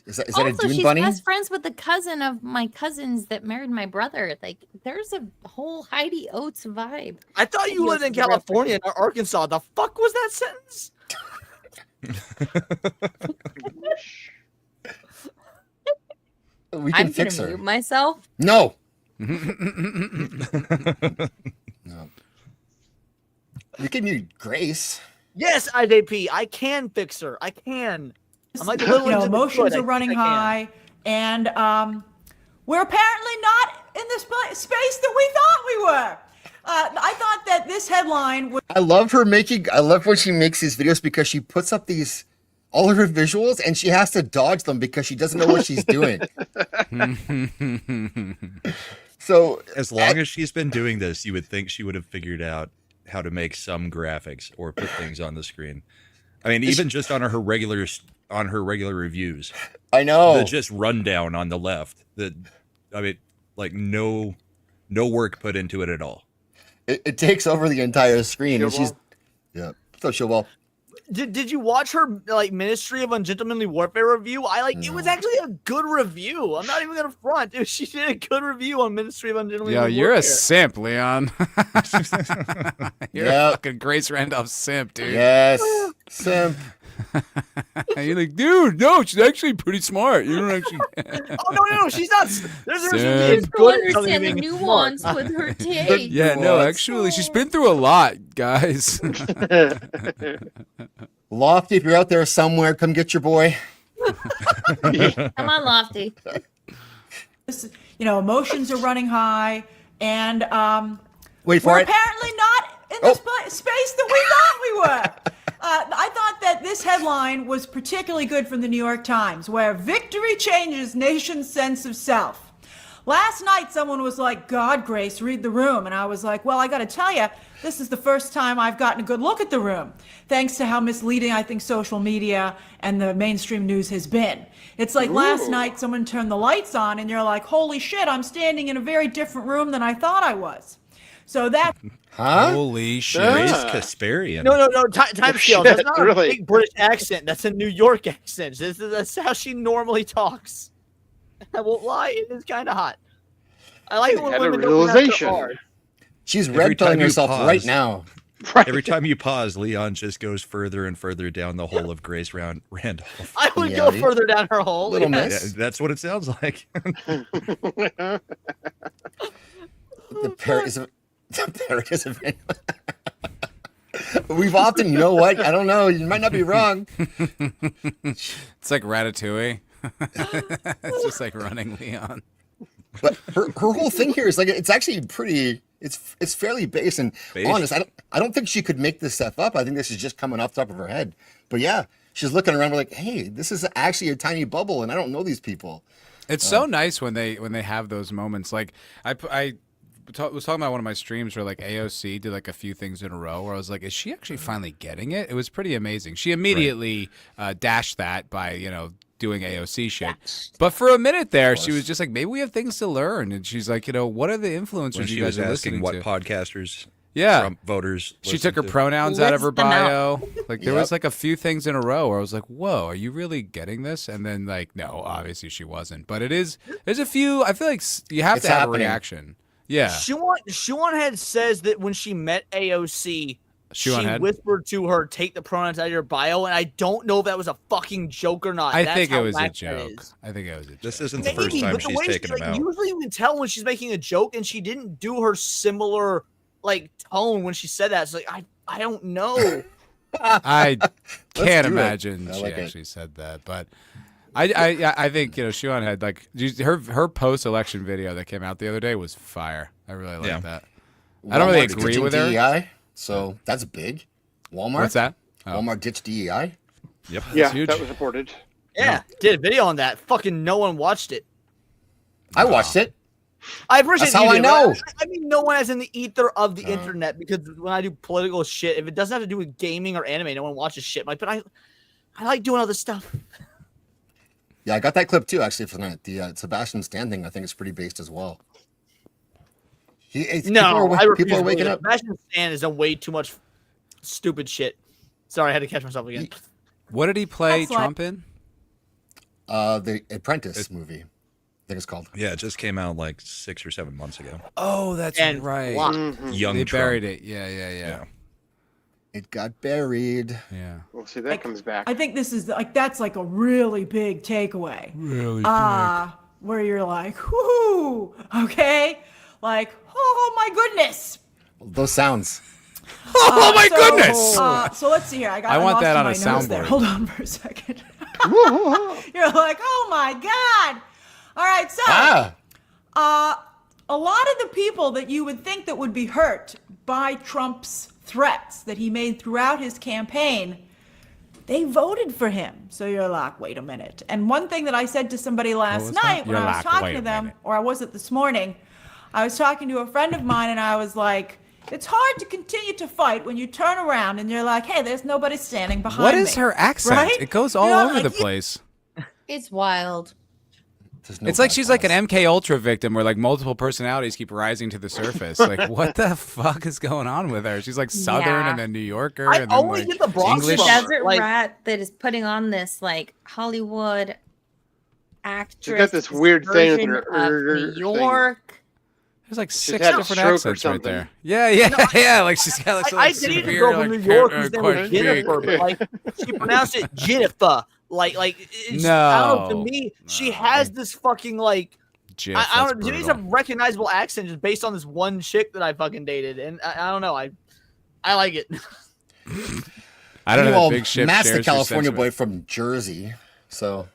Is that Also, a Dune she's bunny? best friends with the cousin of my cousins that married my brother. Like, there's a whole Heidi Oates vibe. I thought you lived in California, not Arkansas. The fuck was that sentence? We can I'm fix gonna her. mute myself. No. No. We can mute Grace. Yes, IJP. I can fix her. I can. I'm like the little into the emotions good. are running I can. high, and we're apparently not in the space that we thought we were. I thought that this headline would. I love when she makes these videos because she puts up all of her visuals and she has to dodge them because she doesn't know what she's doing. So as long as she's been doing this, you would think she would have figured out how to make some graphics or put things on the screen. I mean, even just on her regular reviews. I know. The just rundown on the left. Like no work put into it at all. It takes over the entire screen. And Showball? she's so Showball. Did you watch her like Ministry of Ungentlemanly Warfare review? It was actually a good review. I'm not even gonna front, dude. She did a good review on Ministry of Ungentlemanly Warfare. Yo, you're a simp, Leon. You're a fucking Grace Randolph simp, dude. Yes, simp. And you're like, dude, no, she's actually pretty smart. You don't actually. Oh no, she's not. There's Simp. good Understand the nuance with her taste. Yeah, no, actually, she's been through a lot, guys. Lofty, if you're out there somewhere, come get your boy. Come on, Lofty. Emotions are running high, and Wait for we're it. apparently not in the space that we thought we were. I thought that this headline was particularly good from the New York Times, where victory changes nation's sense of self. Last night, someone was like, God, Grace, read the room. And I was like, well, I got to tell you, this is the first time I've gotten a good look at the room, thanks to how misleading I think social media and the mainstream news has been. It's like last night, someone turned the lights on, and you're like, holy shit, I'm standing in a very different room than I thought I was. So that... Holy shit. Grace Kasparian. No. Time scale. That's not a big British accent. That's a New York accent. That's how she normally talks. I won't lie. It is kind of hot. I like it when women don't have to hard. She's red pilling herself right now. Right. Every time you pause, Leon just goes further and further down the hole of Grace Randolph. I would go further down her hole. Little Yeah, miss. that's what it sounds like. The parrot is a We've often, you know what? I don't know. You might not be wrong. It's like Ratatouille. It's just like running Leon. But her whole thing here is like it's actually pretty. It's fairly base and honest. I don't think she could make this stuff up. I think this is just coming off the top of her head. But yeah, she's looking around like, hey, this is actually a tiny bubble, and I don't know these people. It's so nice when they have those moments. Like I was talking about one of my streams where like AOC did like a few things in a row where I was like, is she actually finally getting it? It was pretty amazing. She immediately dashed that by doing AOC shit. But for a minute there, she was just like, maybe we have things to learn. And she's like, what are the influencers When you she guys was are asking listening what to? podcasters Trump voters she took her listen to. pronouns out of her List them out. bio. Like there was like a few things in a row where I was like, whoa, are you really getting this? And then like, no, obviously she wasn't. But there's a few, I feel like you have It's to have happening. a reaction. Yeah. Shuanhead says that when she met AOC, she whispered to her, take the pronouns out of your bio, and I don't know if that was a fucking joke or not. I That's think it how was a whack that joke. is. I think it was a joke. This isn't the Maybe, first time but the she's way taken them out. Usually you can tell when she's making a joke, and she didn't do her similar tone when she said that. It's like, I don't know. I can't do it. imagine I she like it. actually said that, but I think Shuan had like her post-election video that came out the other day was fire. I really like that. I don't really Walmart's agree ditching with her. DEI, so that's big. Walmart. What's that? Walmart ditched DEI. Yep. Yeah, huge. that was reported. Yeah, did a video on that. Fucking no one watched it. I watched it. I appreciate That's how you I do, know. but I mean, no one has in the ether of the internet, because when I do political shit, if it doesn't have to do with gaming or anime, no one watches shit. Like, but I like doing other stuff. Yeah, I got that clip too, actually, from the Sebastian Stan thing. I think it's pretty based as well. People are waking up. Sebastian Stan is on way too much stupid shit. Sorry, I had to catch myself again. What did he play That's like- Trump in? The Apprentice movie, I think it's called. Yeah, it just came out like 6 or 7 months ago. Oh, that's And right. Young They Trump. buried it. Yeah. It got buried. Yeah. We'll see that comes back. I think this is that's like a really big takeaway. Really Where you're like, whoo, okay? Like, oh my goodness. Those sounds. Oh my goodness! So let's see here. I want that on a There. soundboard. Hold on for a second. You're like, oh my God. All right, so a lot of the people that you would think that would be hurt by Trump's threats that he made throughout his campaign, they voted for him. So you're like, wait a minute. And one thing that I said to somebody last night when I was talking to them, or I was it this morning, I was talking to a friend of mine and I was like, it's hard to continue to fight when you turn around and you're like, hey, there's nobody standing behind me. What is her accent? Right? It goes all over the place. It's wild. It's like she's like an MK Ultra victim where like multiple personalities keep rising to the surface. Like, what the fuck is going on with her? She's like Southern and then New Yorker. I and then, only like, get the Bronx English. from her. Desert Like, rat that is putting on this like Hollywood actress. She's got this weird thing with version her of New York. There's like She's 6 had a different stroke or accents right something. there. Yeah. Like she's got like some I like, dated a severe, girl from like, New York whose name was quite Jennifer, big. but like she pronounced it Jennifer. Like it's, No. I don't know. To me, she has this fucking like. Jif, I that's don't know. She needs brutal. a recognizable accent just based on this one chick that I fucking dated, and I don't know. I like it. I don't know. Well, That big ship Matt's the shares your California sentiment. boy from Jersey, so.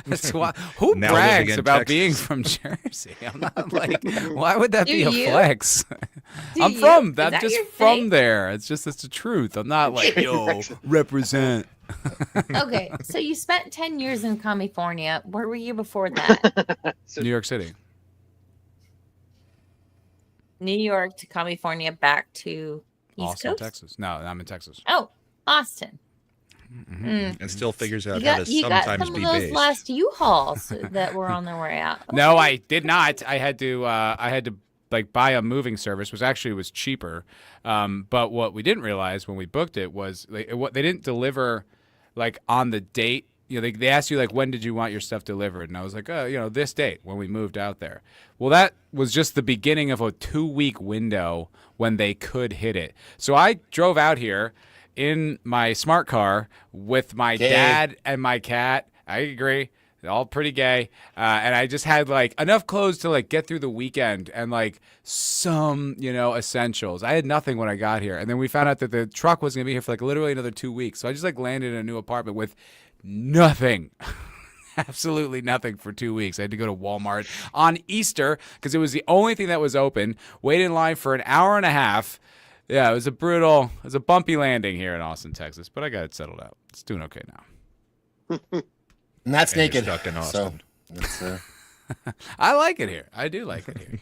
That's why, who Now living brags in about Texas. being from Jersey? I'm not like, why would that Do be a you? flex? Do I'm you? from. Is I'm that just your from thing? there. It's the truth. I'm not like, yo, represent. Okay, so you spent 10 years in California. Where were you before that? New York City. New York to California, back to East Austin, Coast. Texas. No, I'm in Texas. Oh, Austin. And still figures out You how got, to you got sometimes some be of those based. last U-Hauls that were on their way out. No, I did not. I had to like buy a moving service, which actually was cheaper. But what we didn't realize when we booked it was like, they didn't deliver like on the date. You know, they asked you like, when did you want your stuff delivered? And I was like, oh, you know, this date when we moved out there. Well, that was just the beginning of a 2-week window when they could hit it. So I drove out here in my smart car with my dad and my cat. I agree. They're all pretty gay. And I just had like enough clothes to like get through the weekend and like some, you know, essentials. I had nothing when I got here. And then we found out that the truck was going to be here for like literally another 2 weeks. So I just like landed in a new apartment with nothing. Absolutely nothing for 2 weeks. I had to go to Walmart on Easter because it was the only thing that was open. Wait in line for an hour and a half. Yeah, it was a bumpy landing here in Austin, Texas, but I got it settled out. It's doing okay now. Matt's And you're naked. stuck in Austin. So it's, I like it here. I do like it here.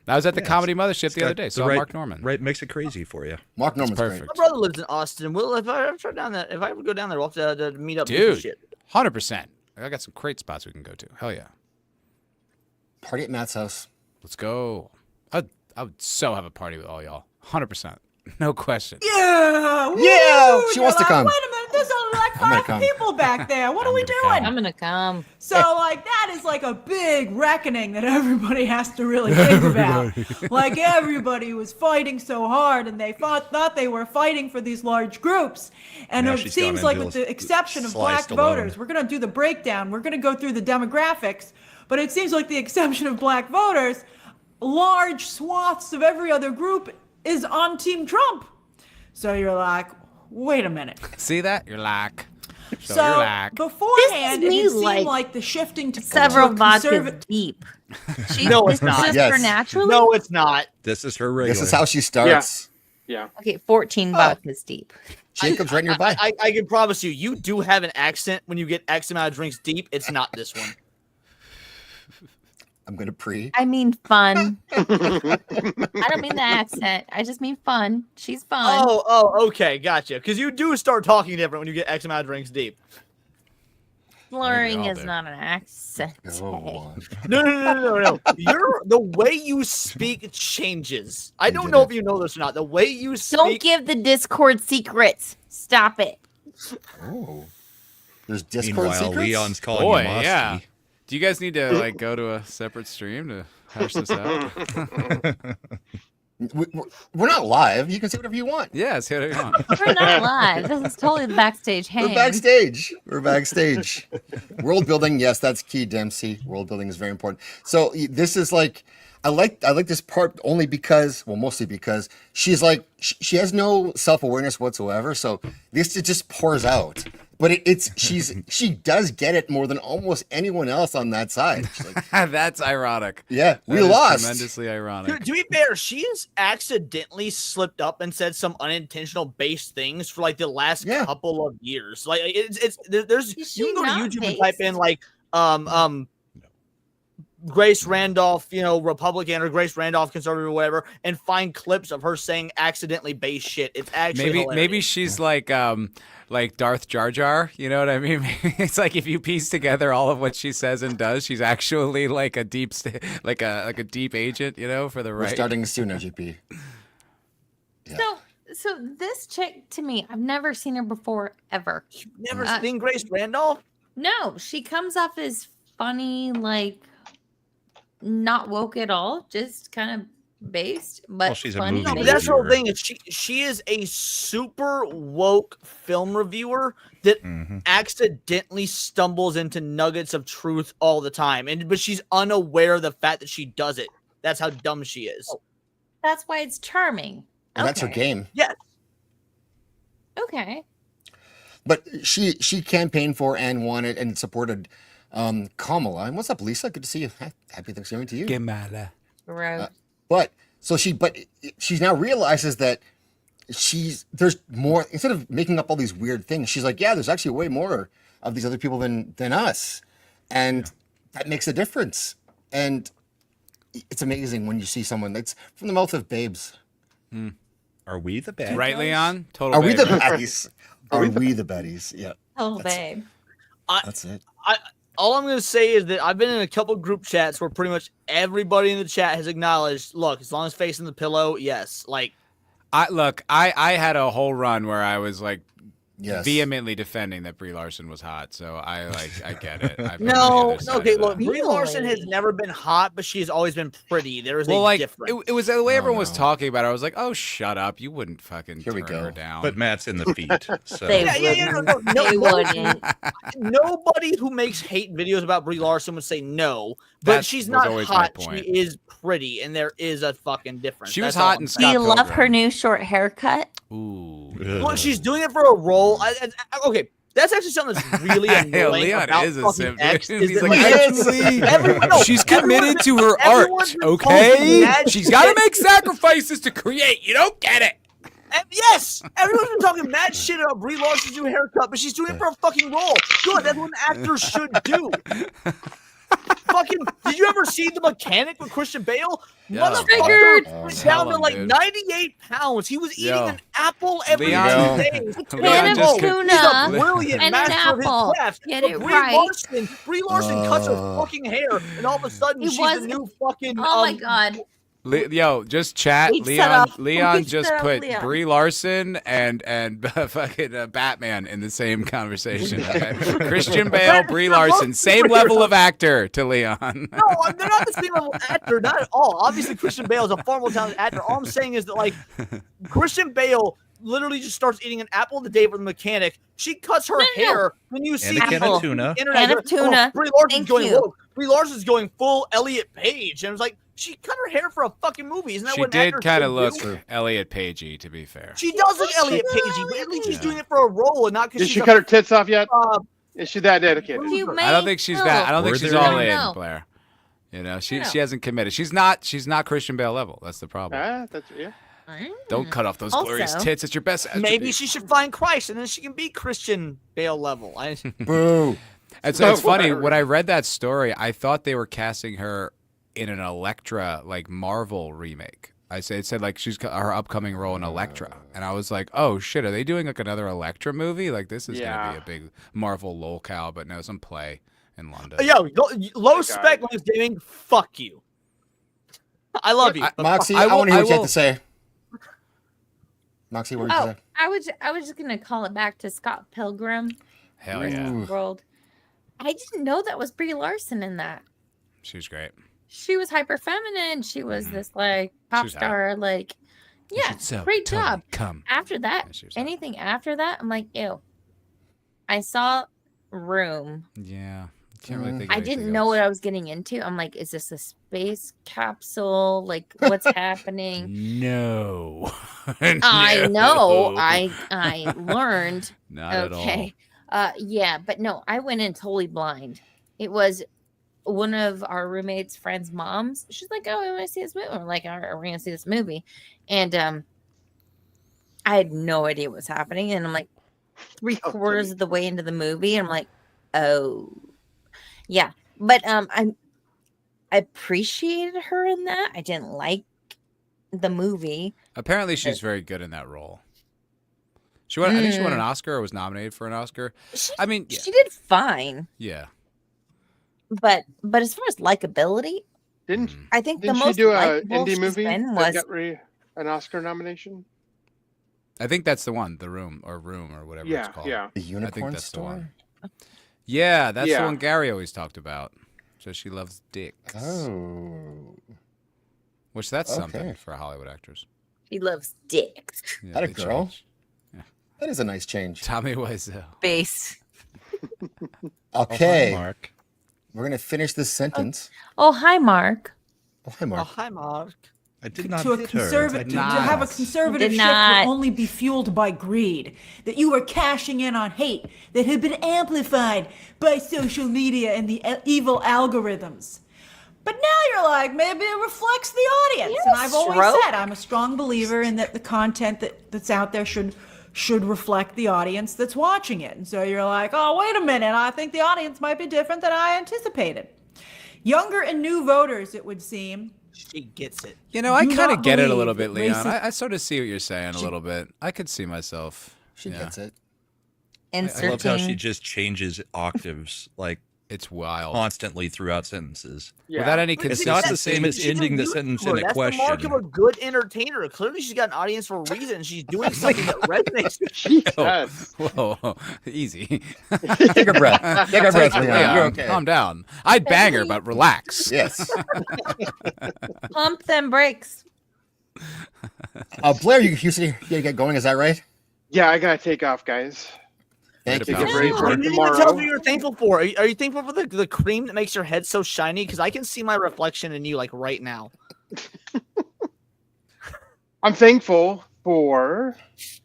I was at the Comedy Mothership the other day. Saw Mark Norman. Right, makes it crazy for you. Mark Norman's perfect. My brother lives in Austin. Will if I ever try down there, if I ever go down there, we'll have to meet up. Dude, and shit. 100%. I got some great spots we can go to. Hell yeah. Party at Matt's house. Let's go. I would so have a party with all y'all. 100%. No question. Yeah, woo! Yeah, she You're wants to like, come. Wait a minute, there's only like I'm gonna 5 come. people back there. What are we doing? I'm gonna come. So like that is like a big reckoning that everybody has to really think about. Like everybody was fighting so hard, and they thought they were fighting for these large groups. And Now it she's seems gone like into with the exception of sliced black alone. voters, we're gonna do the breakdown. We're gonna go through the demographics, but it seems like the exception of black voters, large swaths of every other group is on Team Trump. So you're like, wait a minute. See that? You're like. So you're like. beforehand, This is it me, had seemed like, like the shifting to Several to vodkas deep. No, it's This is not. just Yes. for naturally? No, it's not. This is her regular. This is how she starts. Yeah. Okay, 14 vodkas deep. Jacob's right nearby. I can promise you, you do have an accent when you get X amount of drinks deep. It's not this one. I'm gonna pre. I mean fun. I don't mean the accent. I just mean fun. She's fun. Oh, okay, gotcha. Because you do start talking different when you get X amount of drinks deep. Slurring all is do. not an accent. No. You're the way you speak changes. I don't know if you know this or not. The way you speak. Don't give the Discord secrets. Stop it. Oh. There's Discord Meanwhile, secrets? Leon's calling Boy, you Mosty. yeah. Do you guys need to like go to a separate stream to hash this out? We're not live. You can say whatever you want. Yeah, see what I want. We're not live. This is totally the backstage hang. We're backstage. We're backstage. World building, yes, that's key, Dempsey. World building is very important. So this is like, I like this part only because, well, mostly because she's like, she has no self-awareness whatsoever. So this just pours out. But she does get it more than almost anyone else on that side. She's like, That's ironic. yeah, we That is lost. Tremendously ironic. To be fair, she has accidentally slipped up and said some unintentional base things for like the last couple of years. Like there's Is you she can go to not YouTube and based? type in like Grace Randolph, Republican, or Grace Randolph conservative or whatever, and find clips of her saying accidentally base shit. It's actually Maybe she's like Darth Jar Jar. You know what I mean? It's like if you piece together all of what she says and does, she's actually like a deep deep agent. For the right. We're starting soon, OGP. Yeah. So this chick, to me, I've never seen her before ever. You've never seen Grace Randolph? No, she comes off as funny, like not woke at all, just kind of based, but she's funny. a movie but that's the whole thing. Is she is a super woke film reviewer that accidentally stumbles into nuggets of truth all the time, but she's unaware of the fact that she does it. That's how dumb she is. That's why it's charming. And that's her game. Yes. Okay. But she campaigned for and wanted and supported Kamala. And what's up, Lisa? Good to see you. Happy Thanksgiving to you. Kamala. Right. But she now realizes that there's more. Instead of making up all these weird things, she's like, yeah, there's actually way more of these other people than us, and that makes a difference. And it's amazing when you see someone that's from the mouth of babes. Are we the bad Right, guys? Leon? Total Are we the babe. baddies? Are we the baddies? Yeah. Oh, babe. That's it. All I'm going to say is that I've been in a couple group chats where pretty much everybody in the chat has acknowledged, look, as long as facing the pillow, yes. I had a whole run where I was like vehemently defending that Brie Larson was hot, so I get it. I've been on the No, other side okay, of look, that. Brie Larson has never been hot, but she has always been pretty. There is a difference. It was the way everyone was talking about it. I was like, oh, shut up. You wouldn't fucking turn her down. But Matt's in the feet. So. Nobody who makes hate videos about Brie Larson would say no, but That she's was not always my hot. point. She is pretty, and there is a fucking difference. She was That's all hot I'm in saying. Do you love her new short haircut? Ooh. Well, she's doing it for a role. Okay, that's actually something that's really annoying Leon about is a fucking simp, X. dude. Is He's that, like, actually, she's committed to her art, okay? She's got to make sacrifices to create. You don't get it. Yes, everyone's been talking mad shit about Brie Larson's new haircut, but she's doing it for a fucking role. Good, that's what an actor should do. Fucking, did you ever see The Mechanic with Christian Bale? Motherfucker went down to like 98 pounds. He was eating an apple every 2 days. A can of tuna He's a brilliant and an master of his apple. craft. Get But it Brie right. Larson cuts her fucking hair, and all of a sudden she's the new fucking. Oh my god. Just chat. We've set up- Leon we've just set up put Leon. Brie Larson and fucking Batman in the same conversation. Okay? Christian Bale, Brie Larson, same level of actor to Leon. No, they're not the same level actor, not at all. Obviously, Christian Bale is a far more talented actor. All I'm saying is that, like, Christian Bale literally just starts eating an apple the day for The Mechanic. She cuts her hair when you see a can of tuna. Internet, Can of tuna. Brie Larson's Thank going you. woke. Brie Larson's going full Elliot Page, and it's like she cut her hair for a fucking movie. Isn't that She what an did actor kind of should look do? Elliot Pagey, to be fair. She does look Elliot Pagey, but at least she's doing it for a role and not because Did she's she a cut her tits off yet? Is she that dedicated? I don't think she's that. I don't think Were she's there all any- in, No. Blair. She hasn't committed. She's not Christian Bale level. That's the problem. Yeah. Don't cut off those glorious Also- tits. It's your best Maybe attribute. she should find Christ, and then she can be Christian Bale level. Boo. It's funny. When I read that story, I thought they were casting her in an Elektra, like, Marvel remake. It said like she's her upcoming role in Elektra, and I was like, oh shit, are they doing like another Elektra movie? Like this is gonna be a big Marvel lolcow, but no, some play in London. Yo, low spec Lions Gaming, fuck you. I love you. Moxie, I want to hear what you have to say. Moxie, what did you Oh, say? I was just gonna call it back to Scott Pilgrim. Hell yeah. World. I didn't know that was Brie Larson in that. She was great. She was hyper feminine. She was this like pop She's hot. star, like yeah, So great totally job. Come. After that, anything after that, I'm like, ew. I saw Room. Yeah. Can't really think of I anything didn't know what I was getting into. I'm like, is this a space capsule? Like, what's happening? No. I know. I learned. Not at all. Yeah, but no, I went in totally blind. It was one of our roommates' friends' moms. She's like, "Oh, I want to see this movie." We're like, "All right, we're gonna see this movie," and I had no idea what was happening. And I'm like, 3/4 of the way into the movie, and I'm like, "Oh, yeah." But I appreciated her in that. I didn't like the movie. Apparently, she's very good in that role. She won. I think she won an Oscar or was nominated for an Oscar. I mean, yeah. She did fine. Yeah. But as far as likability, I think the Didn't she most do a likable indie she's movie been that was got an Oscar nomination? I think that's the one, The Room or whatever it's called. Yeah. The I think Unicorn that's the Store? one. Yeah, that's Yeah. the one Gary always talked about. So she loves dicks. Oh. Which that's Okay. something for Hollywood actors. he loves dicks. Yeah, That a they girl? change. Yeah. That is a nice change. Tommy Wiseau. Base. Okay. Mark. We're going to finish this sentence. Oh, hi, Mark. Oh, hi, Mark. Hi, Mark. I did not To a hit her. conservative, to have a conservative Did shift not. would only be fueled by greed. That you were cashing in on hate that had been amplified by social media and the evil algorithms. But now you're like, maybe it reflects the audience. And I've always stroke. said I'm a strong believer in that the content that's out there should reflect the audience that's watching it. And so you're like, oh, wait a minute, I think the audience might be different than I anticipated. Younger and new voters, it would seem. She gets it. You know, I Do kind not of get it a believe little bit, that Leon. racist- I sort of see what you're saying a little bit. I could see myself. She gets it. I love how she Inserting. just changes octaves like It's wild. constantly throughout sentences. Without any It's not the same as ending the sentence in a That's the mark question. of a good entertainer. Clearly, she's got an audience for a reason. She's doing something that resonates. Whoa, easy. Take a breath. Take a breath, Leon. You're okay. Calm down. I'd bang her, but relax. Yes. Pump them brakes. Blair, you said you gotta get going. Is that right? Yeah, I gotta take off, guys. Thank you. Get ready You for didn't even tell us tomorrow. what you're thankful for. Are you thankful for the cream that makes your head so shiny? Because I can see my reflection in you like right now. I'm thankful for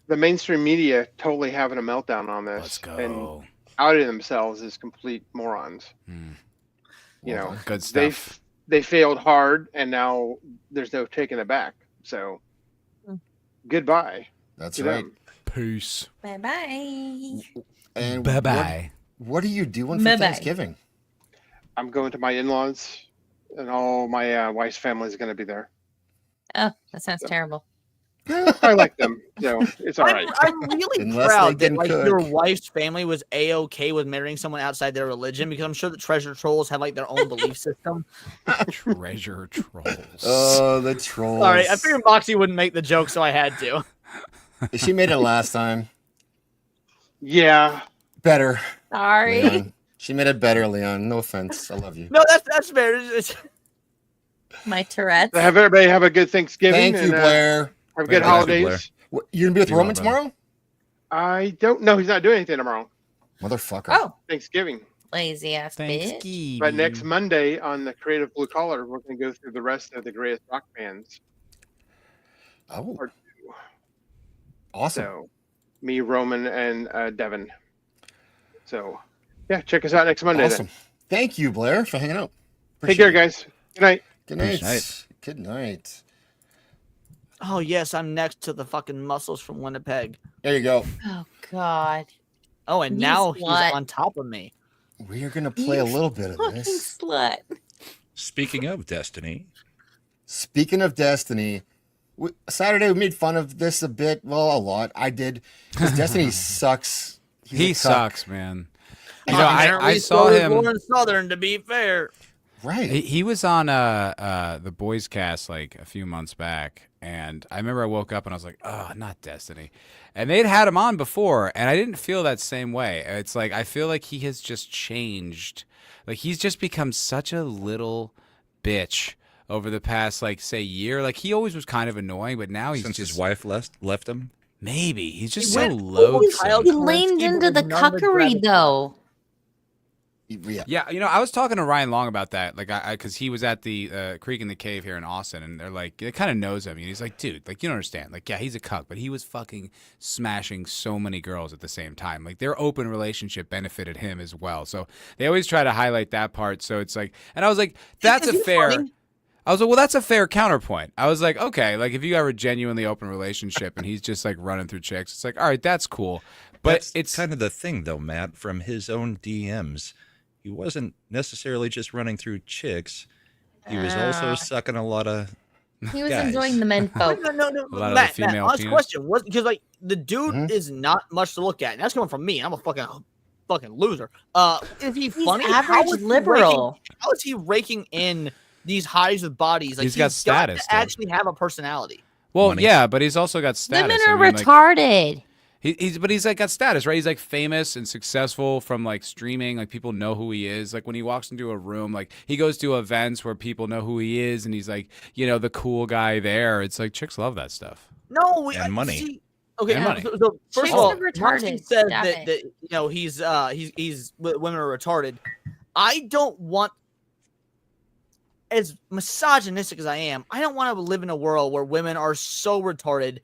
the mainstream media totally having a meltdown on this. Let's go. And outing themselves as complete morons. You know, Good stuff. They failed hard, and now there's no taking it back. So, goodbye. That's to right. them. Peace. Bye bye. And Bye-bye. What are you doing for Bye-bye. Thanksgiving? I'm going to my in-laws, and all my wife's family is going to be there. Oh, that sounds terrible. I like them, so it's all right. I'm really Unless proud they that can like cook. your wife's family was a-okay with marrying someone outside their religion, because I'm sure that treasure trolls have like their own belief system. Treasure trolls. Oh, the trolls. All right, I figured Moxie wouldn't make the joke, so I had to. She made it last time. Yeah. Better. Sorry. Leon. She made it better, Leon. No offense. I love you. No, that's fair. My Tourette's. Have everybody have a good Thanksgiving. Thank you, and, Blair. Have good Thank you, holidays. Blair. What, you're gonna be with You're Roman welcome. tomorrow? I don't know. He's not doing anything tomorrow. Motherfucker. Oh, Thanksgiving. lazy ass bitch. Thanksgiving. But next Monday on the Creative Blue Collar, we're going to go through the rest of the greatest rock bands. Oh. Part 2. Awesome. So, me, Roman, and Devin. So, yeah, check us out next Monday. Awesome. Thank you, Blair, for hanging out. Then. Take care, Appreciate it. guys. Good night. Good night. Good night. Good night. Oh yes, I'm next to the fucking muscles from Winnipeg. There you go. Oh God. Oh, and You now slut. he's on top of me. We are gonna play You a little bit of Fucking this. slut. Speaking of Destiny, Speaking of Destiny, Saturday we made fun of this a bit. Well, a lot. I did. Because Destiny sucks. He's He a cuck. sucks, man. You know, I Apparently saw so is him. Lauren Southern, to be fair. Right. He was on the Boys Cast like a few months back, and I remember I woke up and I was like, "Oh, not Destiny," and they'd had him on before, and I didn't feel that same way. It's like I feel like he has just changed. Like he's just become such a little bitch over the past like say year. Like he always was kind of annoying, but now he's since just his wife left him. maybe he's just He so went loathsome. He leaned into the cuckery though. Yeah. Yeah, you know, I was talking to Ryan Long about that, like, because he was at the Creek in the Cave here in Austin, and they're like, they kind of knows him, and he's like, dude, like, you don't understand, like, yeah, he's a cuck, but he was fucking smashing so many girls at the same time, like, their open relationship benefited him as well, so they always try to highlight that part, so it's like, and I was like, that's a fair. funny? I was like, well, that's a fair counterpoint. I was like, okay, like if you have a genuinely open relationship and he's just like running through chicks, it's like, all right, that's cool, but That's it's kind of the thing, though, Matt. From his own DMs, he wasn't necessarily just running through chicks. He was also sucking a lot of. He was guys. enjoying the men folk. No, A lot of Matt, the female honest penis. question was because like the dude is not much to look at, and that's coming from me. I'm a fucking loser. Is he funny? average liberal. How is he raking in these highs with bodies? Like He's got got status, to actually have a personality. Well, yeah, but he's also got status. Women are I mean, like, retarded. He's like got status, right? He's like famous and successful from like streaming. Like people know who he is. Like when he walks into a room, like he goes to events where people know who he is, and he's like, the cool guy there. It's like chicks love that stuff. No, And money. See, okay, And money. so first Chicks of all, are retarded. Marcy says Stop that he's women are retarded. I don't want, as misogynistic as I am, I don't want to live in a world where women are so retarded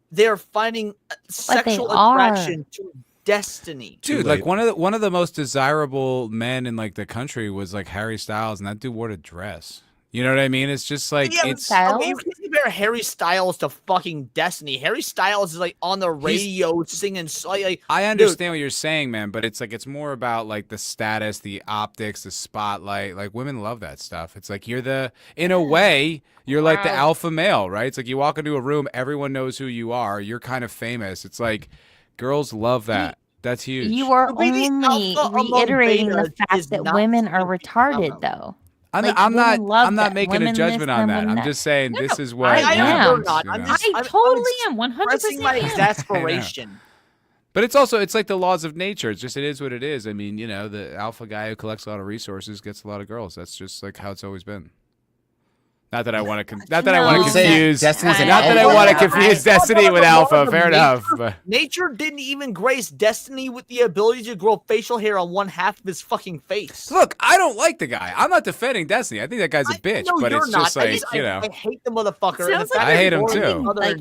they're finding sexual attraction to destiny. Dude, like one of the most desirable men in like the country was like Harry Styles, and that dude wore a dress. You know what I mean? It's just like it's. Okay, you can't compare Harry Styles to fucking Destiny. Harry Styles is like on the radio singing. Like, I understand what you're saying, man, but it's like it's more about like the status, the optics, the spotlight. Like women love that stuff. It's like in a way, you're like the alpha male, right? It's like you walk into a room, everyone knows who you are. You're kind of famous. It's like girls love that. That's huge. You are only reiterating the fact that women are retarded, though. I'm not making a judgment on that. I'm just saying this is what I am. I totally am 100% expressing my exasperation. But it's like the laws of nature. It is what it is. I mean, the alpha guy who collects a lot of resources gets a lot of girls. That's just like how it's always been. Not that I want to confuse. Not that I want to confuse Destiny with Alpha. Fair enough. But Nature didn't even grace Destiny with the ability to grow facial hair on one half of his fucking face. Look, I don't like the guy. I'm not defending Destiny. I think that guy's a bitch. But it's just like I hate the motherfucker. Sounds like I hate him you're too. like,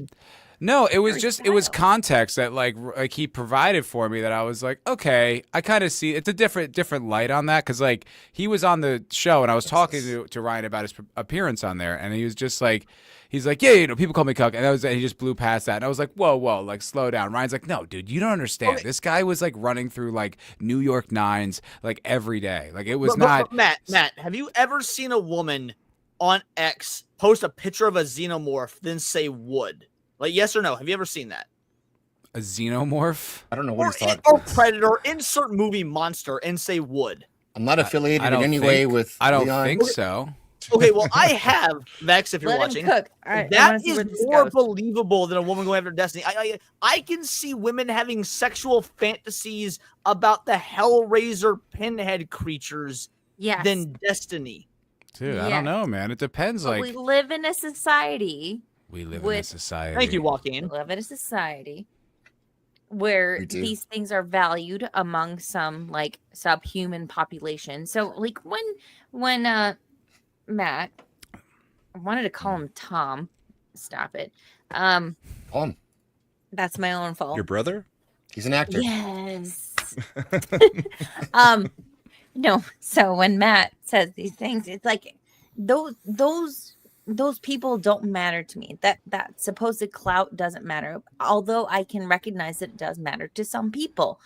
No, it was context that like he provided for me that I was like, okay, I kind of see it's a different light on that because like he was on the show and I was talking to Ryan about his appearance on there and he was just like, he's like, yeah, people call me cuck, and he just blew past that and I was like, whoa, like slow down. Ryan's like, no, dude, you don't understand. This guy was like running through like New York Nines like every day, like it was not. Matt, have you ever seen a woman on X post a picture of a xenomorph then say would? Like, yes or no? Have you ever seen that? A xenomorph? I don't know what he's talking Or about. Predator, insert movie monster, and say would. I'm not affiliated I in don't any think- way with I don't Leon. think so. Okay, well, I have, Vex, if you're Let him watching. cook. All right, I That wanna see where is this more goes. believable than a woman going after Destiny. I can see women having sexual fantasies about the Hellraiser pinhead creatures Yes. than Destiny. Dude, I don't know, man. It depends. But Like we live in a society. we live in a society. Thank you, We Joaquin. live in a society where We do. these things are valued among some like subhuman population. So like when Matt, I wanted to call him Tom. Stop it. Tom. That's my own fault. Your brother? He's an actor. Yes. No. So when Matt says these things, it's like those people don't matter to me. That supposed clout doesn't matter. Although I can recognize that it does matter to some people.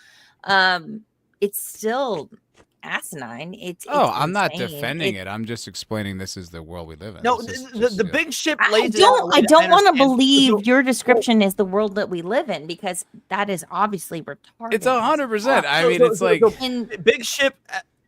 It's still asinine. I'm not insane. defending it. I'm just explaining this is the world we live in. No, This is the just- big ship I lays it out. don't want to understand. believe your description is the world that we live in because that is obviously retarded. It's 100%. I mean, it's like And Big ship.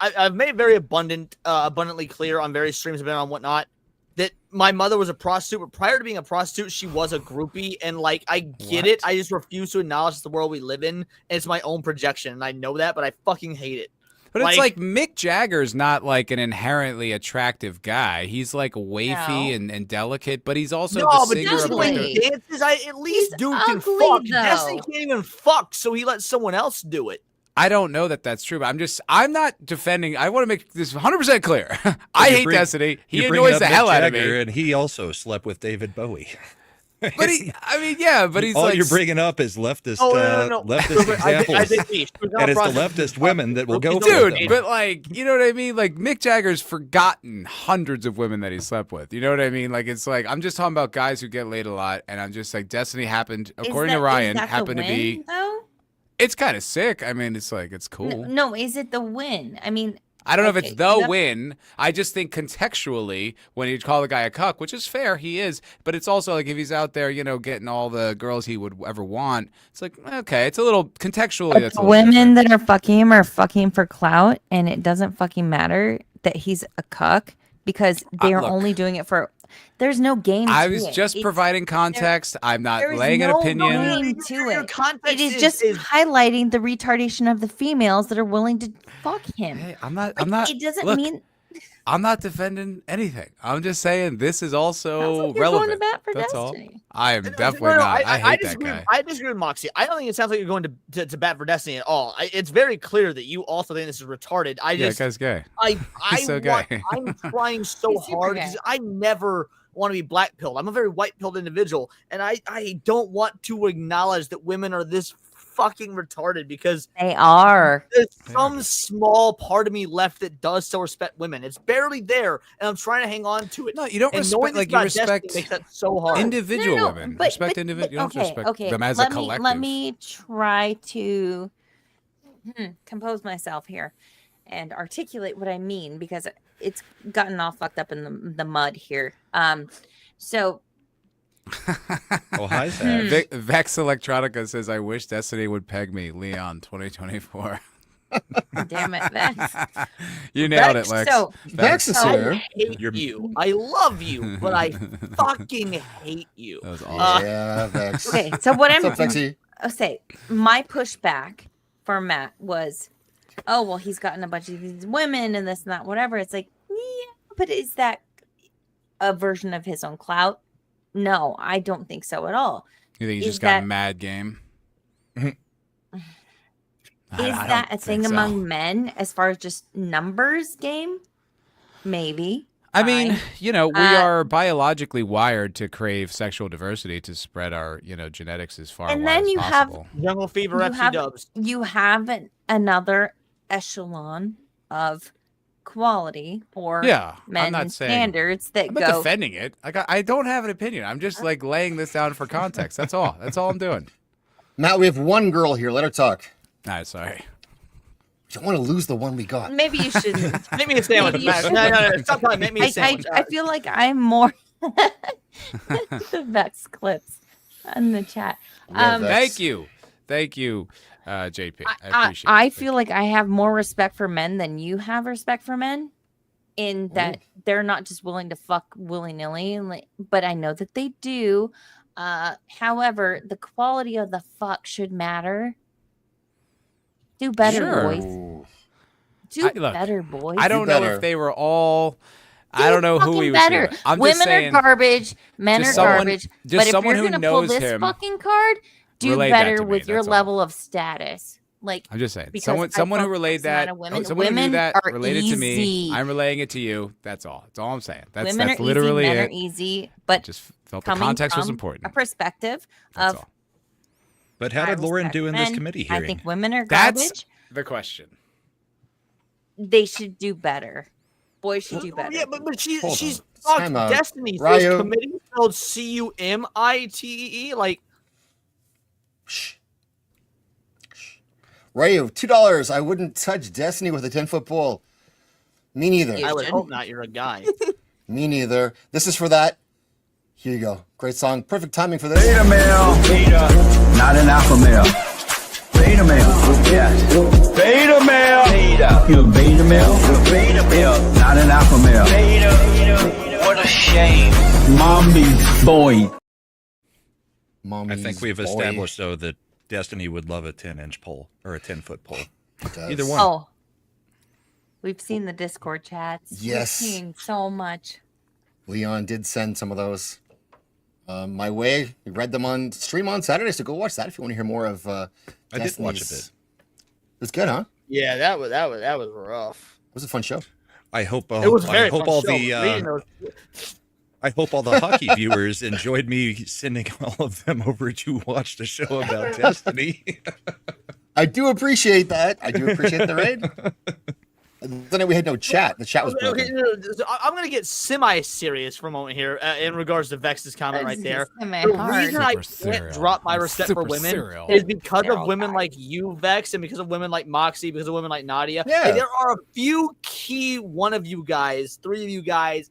I've made it very abundantly clear on various streams I've been on whatnot that my mother was a prostitute, but prior to being a prostitute, she was a groupie. And like, I get it. I just refuse to acknowledge it's the world we live in. And it's my own projection, and I know that, but I fucking hate it. But it's like Mick Jagger's not like an inherently attractive guy. He's like wafy and delicate, but he's also No, the but singer of dude, like when a- he dances, at least dude can ugly, fuck. though. Destiny can't even fuck, so he lets someone else do it. I don't know that that's true, but I'm not defending. I want to make this 100% clear. I hate Destiny. He annoys the hell out of me. And he also slept with David Bowie. But he's all like you're bringing up is leftist, no. leftist examples, I think she was not and it's the prostitute. leftist women that will go for Dude, them. but like, you know what I mean? Like Mick Jagger's forgotten hundreds of women that he slept with. You know what I mean? Like it's like I'm just talking about guys who get laid a lot, and I'm just like Destiny happened, according to Ryan, happened to be. Though? It's kind of sick. I mean, it's like it's cool. No, is it the win? I mean, I don't know if Okay, it's the yep. win. I just think contextually, when you call the guy a cuck, which is fair, he is, but it's also like if he's out there, you know, getting all the girls he would ever want, it's like, okay, it's a little contextually. That's a little Women that are fucking him are fucking for clout, and it doesn't fucking matter that he's a cuck because they are look, only doing it for. There's no game. I to was it. just It's- providing context. I'm not There is laying an no opinion. game to it. context It is is- just is- highlighting the retardation of the females that are willing to fuck him. Hey, I'm not. It doesn't look, mean. I'm not defending anything. I'm just saying this is also Sounds like you're relevant. going to bat for That's Destiny. all. I am definitely No, not. I hate that disagree, guy. I disagree with Moxie. I don't think it sounds like you're going to bat for Destiny at all. It's very clear that you also think this is retarded. Yeah, that guy's gay. I He's so want, gay. I'm trying so He's super hard gay. because I never want to be black pilled. I'm a very white pilled individual, and I don't want to acknowledge that women are this fucking retarded because They are. there's some small part of me left that does still respect women. It's barely there, and I'm trying to hang on to it. No, you don't and respect. knowing this Like you about Destiny respect makes that so hard. individual No, women. but- Respect but- individual. You don't okay, respect okay. them as let a collective. Let me try to compose myself here and articulate what I mean because it's gotten all fucked up in the mud here. So Oh, hi, Zach. Vex Electronica says, "I wish Destiny would peg me." Leon, 2024. damn it, Vex. You nailed Vex, it, Lex. so- Vex is I here. hate you. I love you, but I fucking hate you. That was awesome. Yeah, Vex. Okay, so what I'm What's up, Vexy? I'll say my pushback for Matt was, oh well, he's gotten a bunch of these women and this and that, whatever. It's like, yeah, but is that a version of his own clout? No, I don't think so at all. You think he Is just got that- mad game? Is I that don't a thing think so. among men as far as just numbers game? Maybe. I mean, Fine. you know, we Uh, are biologically wired to crave sexual diversity to spread our, you know, genetics as far And wide then as you have- possible. Jungle Fever, you FC have, Dubs. you have another echelon of quality or Yeah, I'm men not saying- standards that I'm not go. defending it. I don't have an opinion. I'm just like laying this down for context. That's all. That's all I'm doing. Matt, we have one girl here. Let her talk. All right, sorry. We don't want to lose the one we got. Maybe you shouldn't. Make me a sandwich. Maybe you Matt. should- No. Stop calling. Make me a sandwich. I feel like I'm more the Vex clips in the chat. Thank you, JP. I appreciate it. I feel like I have more respect for men than you have respect for men, in that they're not just willing to fuck willy nilly, but I know that they do. However, the quality of the fuck should matter. Do better, Sure. boys. Do Look, better, boys. I don't know if they were all. I don't know who fucking he was. better. With. I'm Women just saying, are garbage. Men are just someone- garbage. just But if someone you're who gonna pull knows this him, fucking card, do relate that better to me, with your that's all. level of status. Like I'm just saying, because someone I who fuck relayed this amount that, of women. someone who knew Women that are related to me. easy. I'm relaying it to you. That's all. That's all I'm saying. That's Women that's are literally easy, men it. are easy, but Just felt the coming context was from important. A perspective of But how I did Lauren respect do in this men. committee I hearing? think women are That's garbage. the question. They should do better. Boys should do better. Yeah, but she's Time fucked out. Destiny. So Ryo. this committee spelled CUMITEE. Like, Rayo, $2. I wouldn't touch Destiny with a 10-foot pole. Me neither. I would hope not. You're a guy. Me neither. This is for that. Here you go. Great song. Perfect timing for this. Beta male, not an alpha male. Beta male, yes. Beta male, you a beta male? Beta male, not an alpha male. What a shame. Mommy's boy. I think we've established though that Destiny would love a 10-inch pole or a 10-foot pole. Either one. Oh, we've seen the Discord chats. Yes. We've seen so much. Leon did send some of those my way. We read them on stream on Saturday, so go watch that if you want to hear more of I did watch a Destiny's. bit. It was good, huh? Yeah, that was rough. It was a fun show. I hope It was a I very hope fun all show. the Reading those- I hope all the hockey viewers enjoyed me sending all of them over to watch the show about Destiny. I do appreciate that. I do appreciate the raid. Then we had no chat. The chat was broken. Okay, so I'm gonna get semi-serious for a moment here in regards to Vex's comment right there. The reason I can't drop my respect for women is because of women like you, Vex, and because of women like Moxie, because of women like Nadia. Yeah. Like, there are a few key one of you guys, 3 of you guys,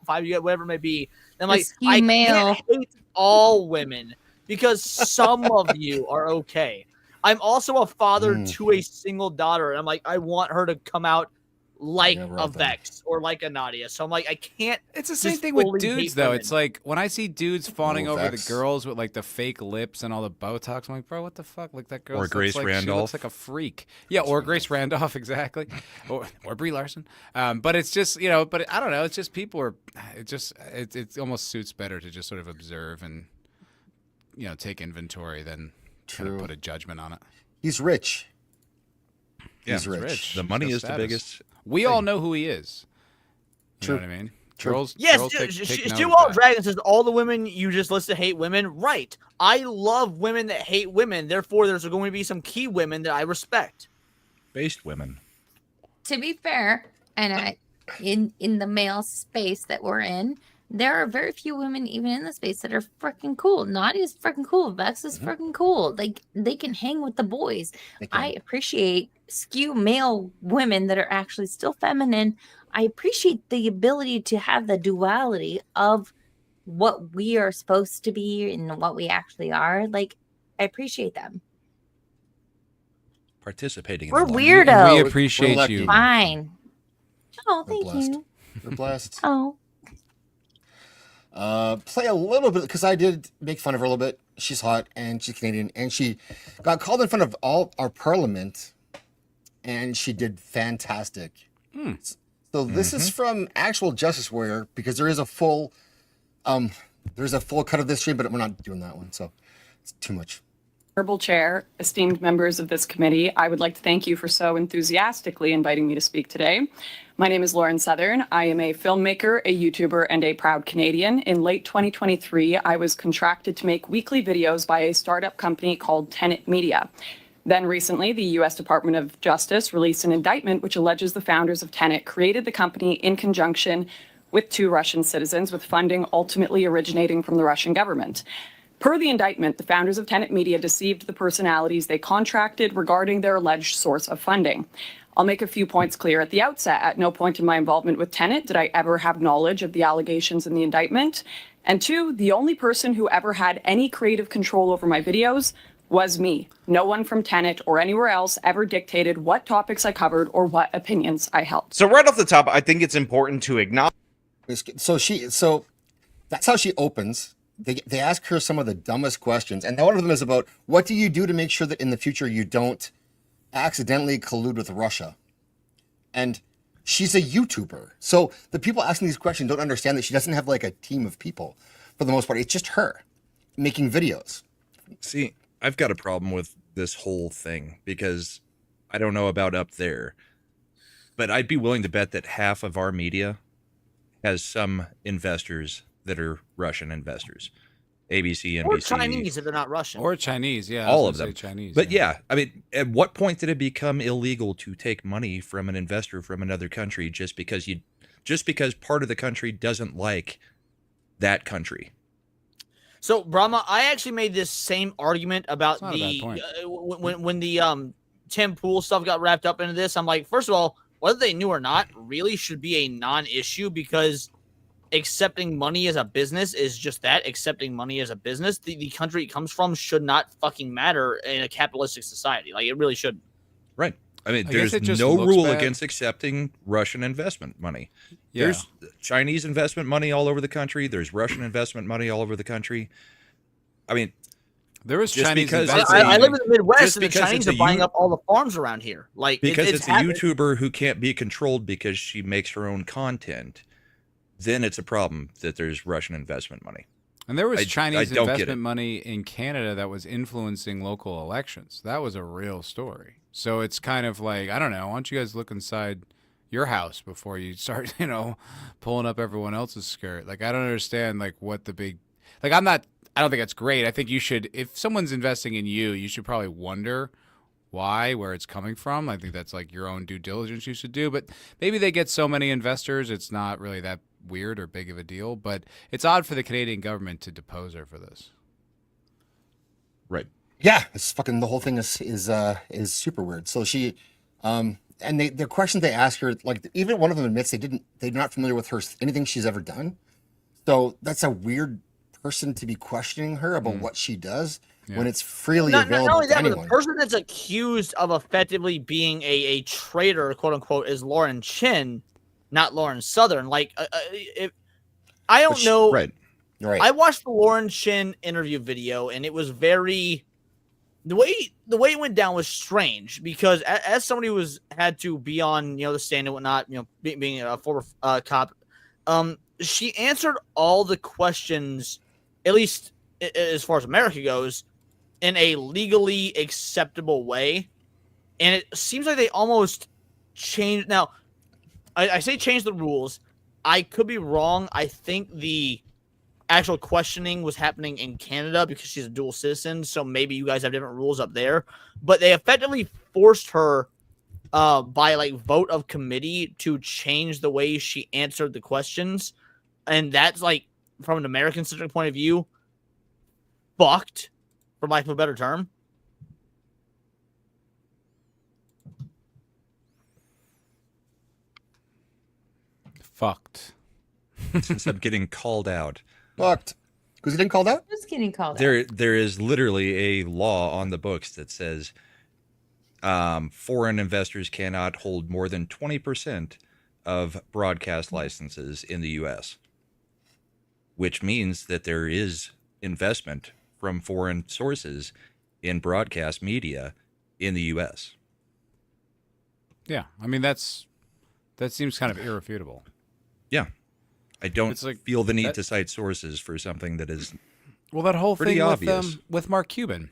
5 of you guys, whatever it may be. And like, I can't hate all women because some of you are okay. I'm also a father to a single daughter, and I'm like, I want her to come out like a Vex or like a Nadia. So I'm like, I can't. It's the same thing with dudes, though. It's like when I see dudes fawning over the girls with like the fake lips and all the Botox, I'm like, bro, what the fuck? Like that girl. Or Grace Randolph. She looks like a freak. Yeah, or Grace Randolph, exactly. or Brie Larson. But it's just, you know, but I don't know. It's just people are. It almost suits better to just sort of observe and, you know, take inventory than kind of put a judgment on it. He's rich. Yeah, He's rich. The money is the biggest. We all know who he is. You know what I mean? Girls, yes, girls take note Stu of All that. Dragon says all the women you just listed hate women. Right. I love women that hate women. Therefore, there's going to be some key women that I respect. Based women. To be fair, and in the male space that we're in, there are very few women even in the space that are freaking cool. Nadia's freaking cool. Vex is freaking cool. Like, they can hang with the boys. I appreciate skew male women that are actually still feminine. I appreciate the ability to have the duality of what we are supposed to be and what we actually are. Like, I appreciate them. Participating in We're the weirdos. We appreciate you. Fine. Oh, We're thank blessed. you. We're blessed. Oh. Play a little bit because I did make fun of her a little bit. She's hot and she's Canadian, and she got called in front of all our parliament, and she did fantastic. So this is from actual Justice Warrior because there is a full, cut of this stream, but we're not doing that one, so it's too much. Honorable Chair, esteemed members of this committee, I would like to thank you for so enthusiastically inviting me to speak today. My name is Lauren Southern. I am a filmmaker, a YouTuber, and a proud Canadian. In late 2023, I was contracted to make weekly videos by a startup company called Tenet Media. Then recently, the U.S. Department of Justice released an indictment which alleges the founders of Tenet created the company in conjunction with 2 Russian citizens with funding ultimately originating from the Russian government. Per the indictment, the founders of Tenet Media deceived the personalities they contracted regarding their alleged source of funding. I'll make a few points clear at the outset. At no point in my involvement with Tenet did I ever have knowledge of the allegations in the indictment. And 2, the only person who ever had any creative control over my videos was me. No one from Tenet or anywhere else ever dictated what topics I covered or what opinions I held. So right off the top, I think it's important to acknowledge. So that's how she opens. They ask her some of the dumbest questions, and one of them is about what do you do to make sure that in the future you don't accidentally collude with Russia? And she's a YouTuber, so the people asking these questions don't understand that she doesn't have like a team of people. For the most part, it's just her making videos. See, I've got a problem with this whole thing because I don't know about up there, but I'd be willing to bet that half of our media has some investors that are Russian investors. ABC, NBC. Or Chinese if they're not Russian. Or Chinese, yeah. All of them. Chinese. But yeah, I mean, at what point did it become illegal to take money from an investor from another country just because part of the country doesn't like that country? So, Brahma, I actually made this same argument about not a bad point. when the Tim Pool stuff got wrapped up into this. I'm like, first of all, whether they knew or not really should be a non-issue because accepting money as a business is just that, accepting money as a business. The country it comes from should not fucking matter in a capitalistic society. Like, it really shouldn't. Right. I mean, I guess there's it just no looks rule bad. against accepting Russian investment money. Yeah. There's Chinese investment money all over the country. There's Russian investment money all over the country. I mean, there is just Chinese because investment. I live in the Midwest, just and the because Chinese it's are a buying up all the farms around here. Like, because it's a happening. YouTuber who can't be controlled because she makes her own content, then it's a problem that there's Russian investment money. And there was I Chinese don't get investment it. money in Canada that was influencing local elections. That was a real story. So it's kind of like, I don't know, why don't you guys look inside your house before you start, pulling up everyone else's skirt? Like, I don't understand, like, what the big... Like, I don't think that's great. I think you should, if someone's investing in you, you should probably wonder why, where it's coming from. I think that's like your own due diligence you should do. But maybe they get so many investors, it's not really that weird or big of a deal. But it's odd for the Canadian government to depose her for this. Right. Yeah, it's fucking the whole thing is super weird. So she, and the questions they ask her, like even one of them admits they're not familiar with anything she's ever done. So that's a weird person to be questioning her about what she does when it's freely available not only to that, but anyone. the person that's accused of effectively being a traitor, quote unquote, is Lauren Chin, not Lauren Southern. Like, I don't know. Right. I watched the Lauren Chin interview video, and it was very the way it went down was strange because as somebody who had to be on the stand and whatnot, being a former cop, she answered all the questions, at least as far as America goes, in a legally acceptable way, and it seems like they almost changed. Now, I say change the rules. I could be wrong. I think the actual questioning was happening in Canada because she's a dual citizen, so maybe you guys have different rules up there. But they effectively forced her by like vote of committee to change the way she answered the questions, and that's like from an American-centric point of view, fucked, for lack of a better term. Fucked. Since I'm getting called out. Fucked. Who's getting called out? Who's getting called out? There is literally a law on the books that says foreign investors cannot hold more than 20% of broadcast licenses in the U.S., which means that there is investment from foreign sources in broadcast media in the U.S. Yeah, I mean that seems kind of irrefutable. Yeah, I don't feel the need to cite sources for something that is that whole pretty thing obvious. with Mark Cuban,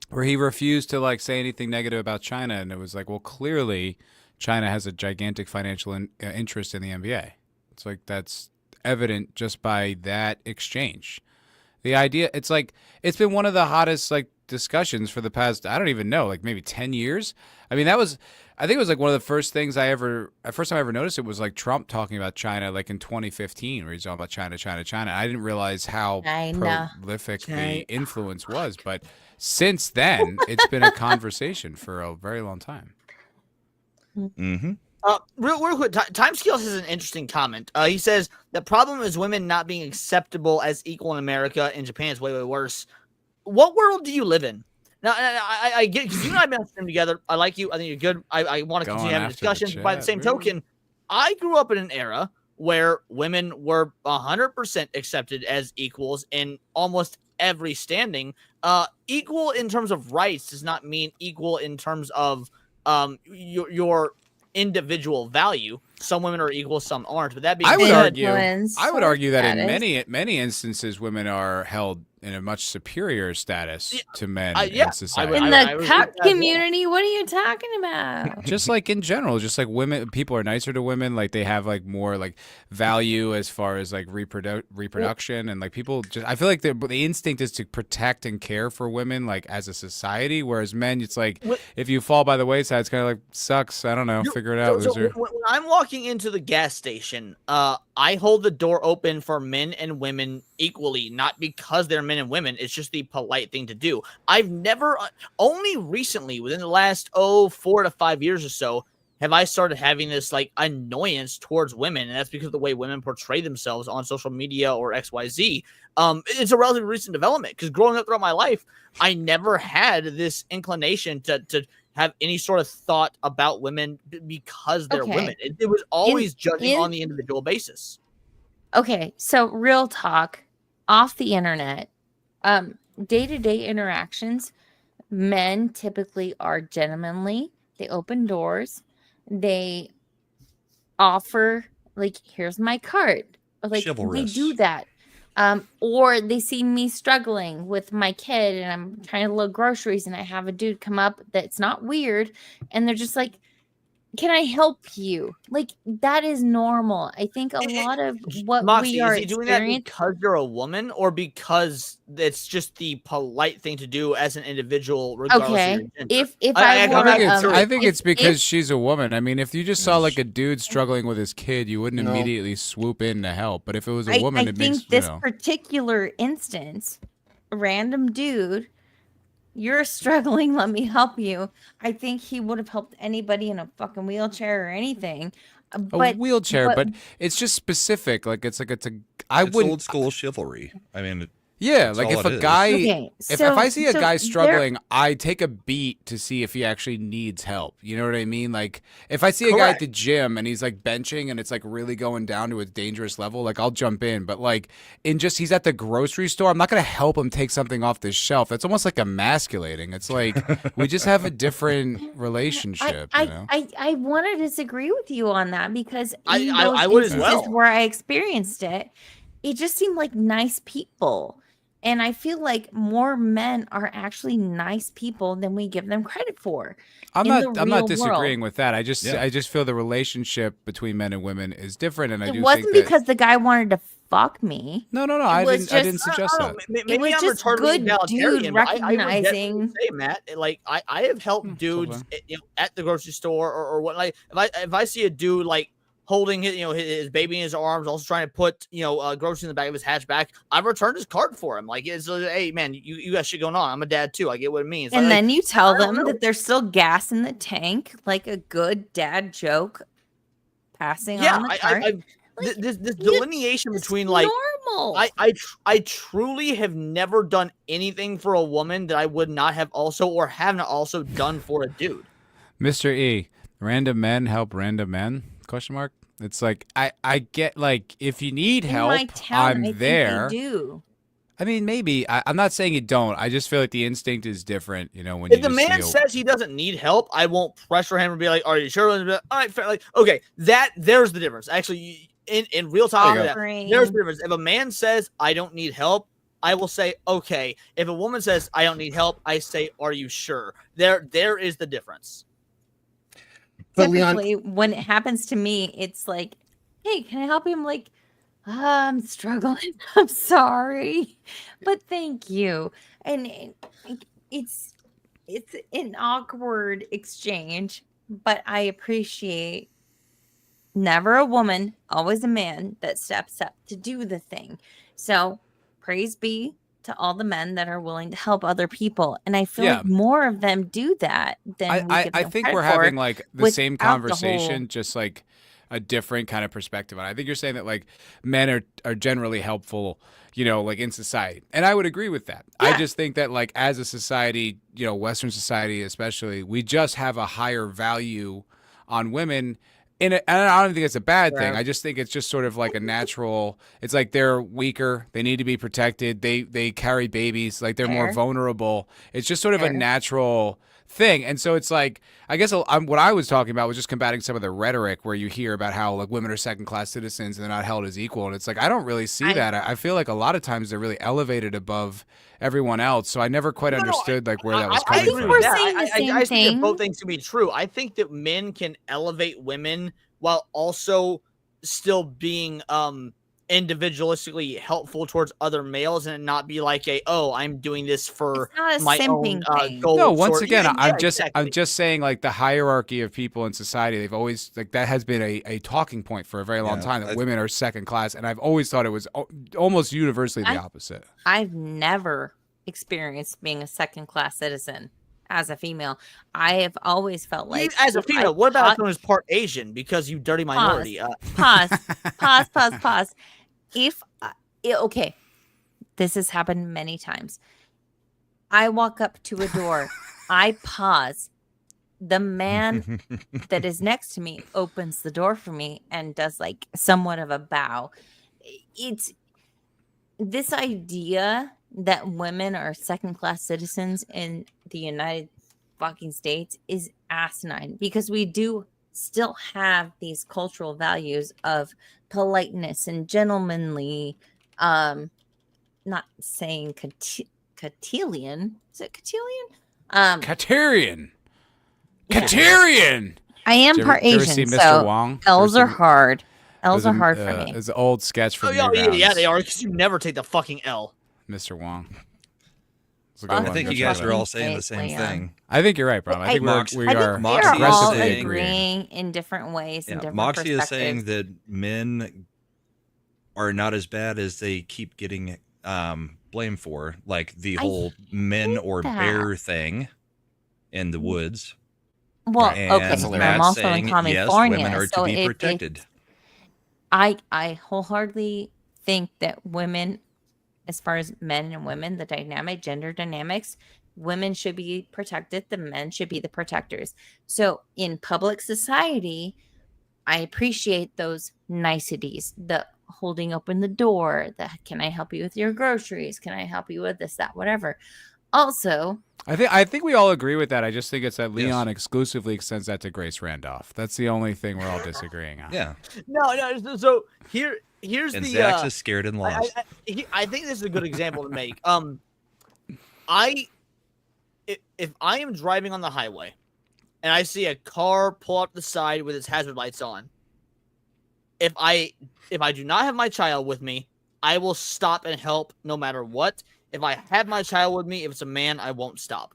where he refused to like say anything negative about China, and it was like, well, clearly China has a gigantic financial interest in the NBA. It's like that's evident just by that exchange. The idea, it's like it's been one of the hottest like discussions for the past, I don't even know, like maybe 10 years. I mean, I think it was like one of the first things first time I ever noticed it was like Trump talking about China like in 2015, where he's talking about China. I didn't realize how prolific the influence was, but since then it's been a conversation for a very long time. Mm-hmm. Real quick, Timescales has an interesting comment. He says the problem is women not being acceptable as equal in America. In Japan, it's way, way worse. What world do you live in? Now, I get, because you and I have been on stream together. I like you. I think you're good. I want to continue having discussions. By the same token, I grew up in an era where women were 100% accepted as equals in almost every standing. Equal in terms of rights does not mean equal in terms of your individual value. Some women are equal, some aren't. But that being said, I would argue that in many instances, women are held in a much superior status to men in society. In the cup community, what are you talking about? Just like in general, just like people are nicer to women, like they have like more like value as far as like reproduction, and like people just, I feel like the instinct is to protect and care for women like as a society, whereas men, it's like if you fall by the wayside, it's kind of like sucks. I don't know, figure it out, loser. When I'm walking into the gas station, I hold the door open for men and women equally, not because they're men and women. It's just the polite thing to do. I've never, only recently, within the last 4 to 5 years or so, have I started having this like annoyance towards women, and that's because of the way women portray themselves on social media or XYZ. It's a relatively recent development, because growing up throughout my life, I never had this inclination to have any sort of thought about women because they're women. It was always judging on the individual basis. Okay, so real talk, off the internet, day-to-day interactions, men typically are gentlemanly. They open doors. They offer, like, here's my card. Like, chivalrous. they do that. Or they see me struggling with my kid and I'm trying to load groceries and I have a dude come up that's not weird. And they're just like, can I help you? Like, that is normal. I think a lot of what Moxie, we are is he doing that experiencing. because you're a woman, or because it's just the polite thing to do as an individual, regardless of Okay, your gender? if I think it's because if- she's a woman. I mean, if you just saw like a dude struggling with his kid, you wouldn't immediately swoop in to help. But if it was a woman, I it think makes this you know. particular instance, a random dude, you're struggling, let me help you. I think he would have helped anybody in a fucking wheelchair or anything. A wheelchair, but it's just specific. Like it's a. I It's wouldn't. old school chivalry. I mean, Yeah, that's like all if it a is. guy, Okay, if so- I see a so guy there- struggling, I take a beat to see if he actually needs help. You know what I mean? Like if I see a guy at the gym and he's like benching and it's like really going down to a dangerous level, like I'll jump in. But like he's at the grocery store, I'm not gonna help him take something off the shelf. That's almost like emasculating. It's like we just have a different relationship. You know? I want to disagree with you on that because I in those would as instances well. where I experienced it, it just seemed like nice people. And I feel like more men are actually nice people than we give them credit for. I'm in not the I'm not real disagreeing world. with that. I just feel the relationship between men and women is different, and I It do wasn't think that. because the guy wanted to fuck me. No, It I was didn't just- suggest that. Maybe It was I'm just retardedly good egalitarian, dude but I would definitely recognizing. say, Matt, like I have helped dudes, at the grocery store or what. Like if I see a dude like holding his baby in his arms, also trying to put groceries in the back of his hatchback, I've returned his cart for him. Like it's hey man, you got shit going on. I'm a dad too. I get what it means. And Like, then you tell I don't them know. that there's still gas in the tank, like a good dad joke passing on the cart. This delineation between like normal. I truly have never done anything for a woman that I would not have also or have not also done for a dude. Mr. E, random men help random men? Question mark. It's like I get like if you need In help, my town, I'm I think there. they do. I mean, maybe I'm not saying you don't. I just feel like the instinct is different. You know, when If you the just man see a- says he doesn't need help, I won't pressure him and be like, "Are you sure?" All right, fair. Like, okay, there's the difference. Actually, in real talk, there's the difference. If a man says, "I don't need help," I will say, "Okay." If a woman says, "I don't need help," I say, "Are you sure?" There is the difference. But Leon, Typically, when it happens to me, it's like, "Hey, can I help you?" I'm like, I'm struggling. I'm sorry, but thank you. And it's an awkward exchange, but I appreciate never a woman, always a man that steps up to do the thing. So praise be to all the men that are willing to help other people. And I feel like more of them do that than we give I them think credit we're for having like the same without the whole- conversation, just like a different kind of perspective. And I think you're saying that like men are generally helpful, you know, like in society. And I would agree with that. I just think that like as a society, you know, Western society especially, we just have a higher value on women. And I don't think it's a bad thing. I just think it's just sort of like a natural. It's like they're weaker. They need to be protected. They carry babies. Like they're more Fair. vulnerable. It's just sort of a Fair. natural thing. And so it's like, I guess what I was talking about was just combating some of the rhetoric where you hear about how like women are second class citizens and they're not held as equal. And it's like, I don't really see that. I feel like a lot of times they're really elevated above everyone else. So I never quite understood like where that was I coming agree from. with that. saying the same I think thing. that both things can be true. I think that men can elevate women while also still being individualistically helpful towards other males and not be like I'm doing this for not a my own simping thing. goal. No, once sort- again, Yeah, I'm exactly. just saying like the hierarchy of people in society, they've always like that has been a talking point for a very long time that women are second class, and I've always thought it was almost universally the opposite. I've never experienced being a second class citizen as a female. I have always felt like As a if female, I what about taught- someone who's part Asian because you dirty minority? Pause. If okay, this has happened many times. I walk up to a door, I pause. The man that is next to me opens the door for me and does like somewhat of a bow. It's this idea that women are second class citizens in the United fucking States is asinine because we do still have these cultural values of politeness and gentlemanly, not saying cotillion. Is it cotillion? Katerian. I am Did you part ever see Asian, Mr. so Wong? L's Ever are seen- hard. L's There's are a- hard for me. It's an old sketch from Oh, yeah, Newgrounds. they are, because you never take the fucking L. Mr. Wong. It's a I good think one. you Go guys check it are out. all saying the same thing. I think you're right, bro. I think we are we are all aggressively agreeing. agreeing in different ways and different Moxie is perspectives. saying that men are not as bad as they keep getting blamed for, like the I whole men or that. bear thing in the woods. Well, And okay, I'm Matt's also in saying, California, yes, women are so to be if protected. I wholeheartedly think that women, as far as men and women, the dynamic, gender dynamics, women should be protected, the men should be the protectors. So in public society, I appreciate those niceties, the holding open the door, the can I help you with your groceries? Can I help you with this, that, whatever. Also, I think we all agree with that. I just think it's that Leon exclusively extends that to Grace Randolph. That's the only thing we're all disagreeing on. Yeah. No. So here's And the. Zax is scared and lost. I think this is a good example to make. If I am driving on the highway, and I see a car pull up the side with its hazard lights on, if I do not have my child with me, I will stop and help no matter what. If I have my child with me, if it's a man, I won't stop.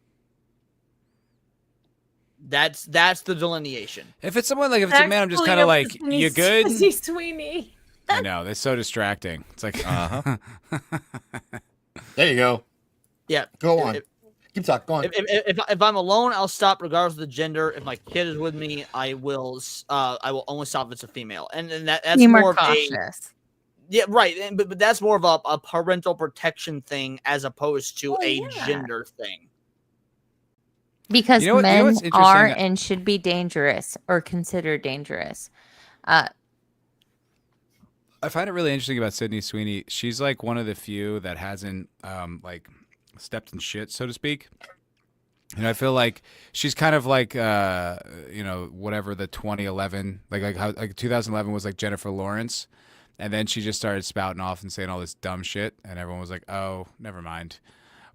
That's the delineation. If it's someone like if it's a man, I'm just kind of like, you good? Sweeney. I know they're so distracting. It's like, There you go. Yeah. Go on. Keep talking. Go on. If I'm alone, I'll stop regardless of the gender. If my kid is with me, I will only stop if it's a female. And that's Be more more of cautious. yeah, right. But that's more of a parental protection thing as opposed to a gender thing. Because You know men what's interesting? are and should be dangerous or considered dangerous. I find it really interesting about Sydney Sweeney. She's like one of the few that hasn't like stepped in shit, so to speak. And I feel like she's kind of like whatever the 2011 like how 2011 was like Jennifer Lawrence, and then she just started spouting off and saying all this dumb shit, and everyone was like, oh, never mind.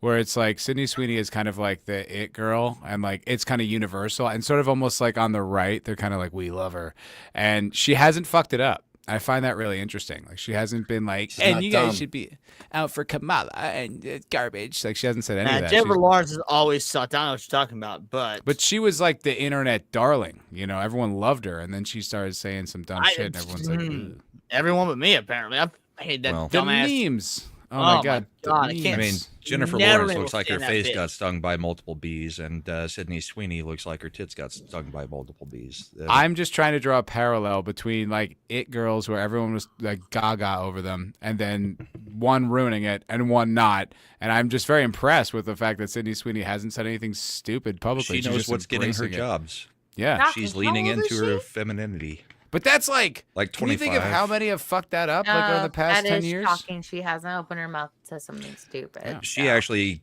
Where it's like Sydney Sweeney is kind of like the it girl, and like it's kind of universal and sort of almost like on the right, they're kind of like, we love her, and she hasn't fucked it up. I find that really interesting. Like she hasn't been like, She's and not you dumb. guys should be out for Kamala and garbage. Like she hasn't said any of that. Jennifer She's- Lawrence has always sucked. I don't know what you're talking about, but But she was like the internet darling. You know, everyone loved her, and then she started saying some dumb shit, and everyone's like, "Ugh." everyone but me apparently. I hate that the dumbass. memes. Oh my god, the I can't. I mean, Jennifer never Lawrence able looks to like her stand that face bitch. got stung by multiple bees, and Sydney Sweeney looks like her tits got stung by multiple bees. I'm just trying to draw a parallel between like it girls where everyone was like gaga over them, and then one ruining it and one not. And I'm just very impressed with the fact that Sydney Sweeney hasn't said anything stupid publicly. She She's knows just what's getting her embracing it. jobs. Yeah, She's leaning into her femininity. But that's like, Like can you think of 25. how many have fucked that up like over the past that 10 is years? shocking. She hasn't opened her mouth to something stupid. She actually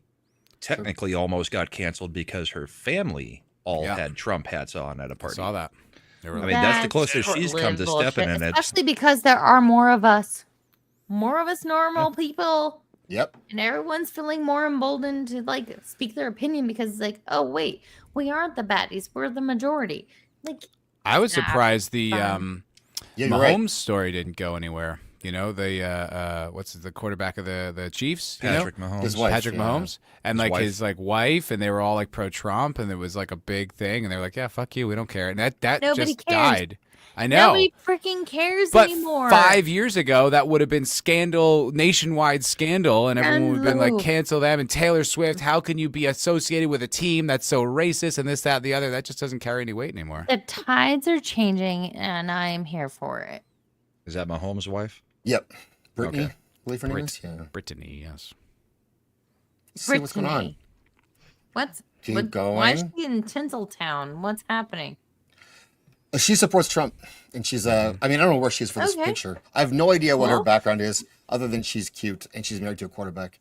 technically almost got canceled because her family all had Trump hats on at a party. Saw that. I mean, that's the closest she's come to short-lived stepping in bullshit, it. especially because there are more of us normal people. Yep. And everyone's feeling more emboldened to like speak their opinion because it's like, oh wait, we aren't the baddies, we're the majority. Like I was Nah, surprised the Yeah, you're Mahomes right. story didn't go anywhere. You know, the what's the quarterback of the Chiefs? You Patrick know? Mahomes. His wife, Patrick yeah. Mahomes. And His like wife. his like wife, and they were all like pro Trump, and it was like a big thing, and they were like, yeah, fuck you, we don't care. And that Nobody just cares. died. I know. nobody freaking cares But anymore. 5 years ago, that would have been nationwide scandal, and everyone would have been like, Scandal. cancel them. And Taylor Swift, how can you be associated with a team that's so racist and this, that, and the other? That just doesn't carry any weight anymore. The tides are changing, and I'm here for it. Is that Mahomes' wife? Yep. Brittany, Okay. I believe her name is. Yeah. Brittany, yes. Let's see what's going on. Brittany. What's Keep Why is going. she in Tinseltown? What's happening? She supports Trump, and she's I mean, I don't know where she is for this Okay. picture. I have no idea what her Well. background is, other than she's cute and she's married to a quarterback.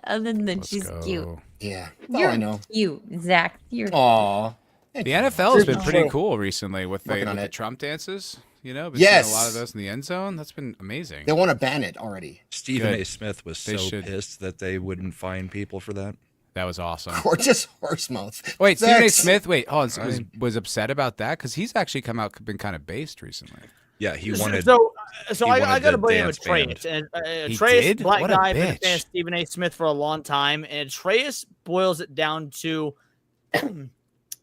Other than she's cute. Yeah, that's all You're I know. cute, Zach. You're Aw. The NFL has been Cheers. pretty cool recently with Working on the it. Trump dances. You know, been seeing a lot of Yes. those in the end zone. That's been amazing. They want to ban it already. Stephen Good. A. Smith was They so should. pissed that they wouldn't fine people for that. That was awesome. Gorgeous horse mouth. Wait, Stephen A. Sex. Smith. Wait, was upset about that because he's actually been kind of based recently. Yeah, he wanted. So he I wanted got to the blame him dance with Atreus. band. And He Atreus, did? black What a guy, been a fan bitch. of Stephen A. Smith for a long time. And Atreus boils it down to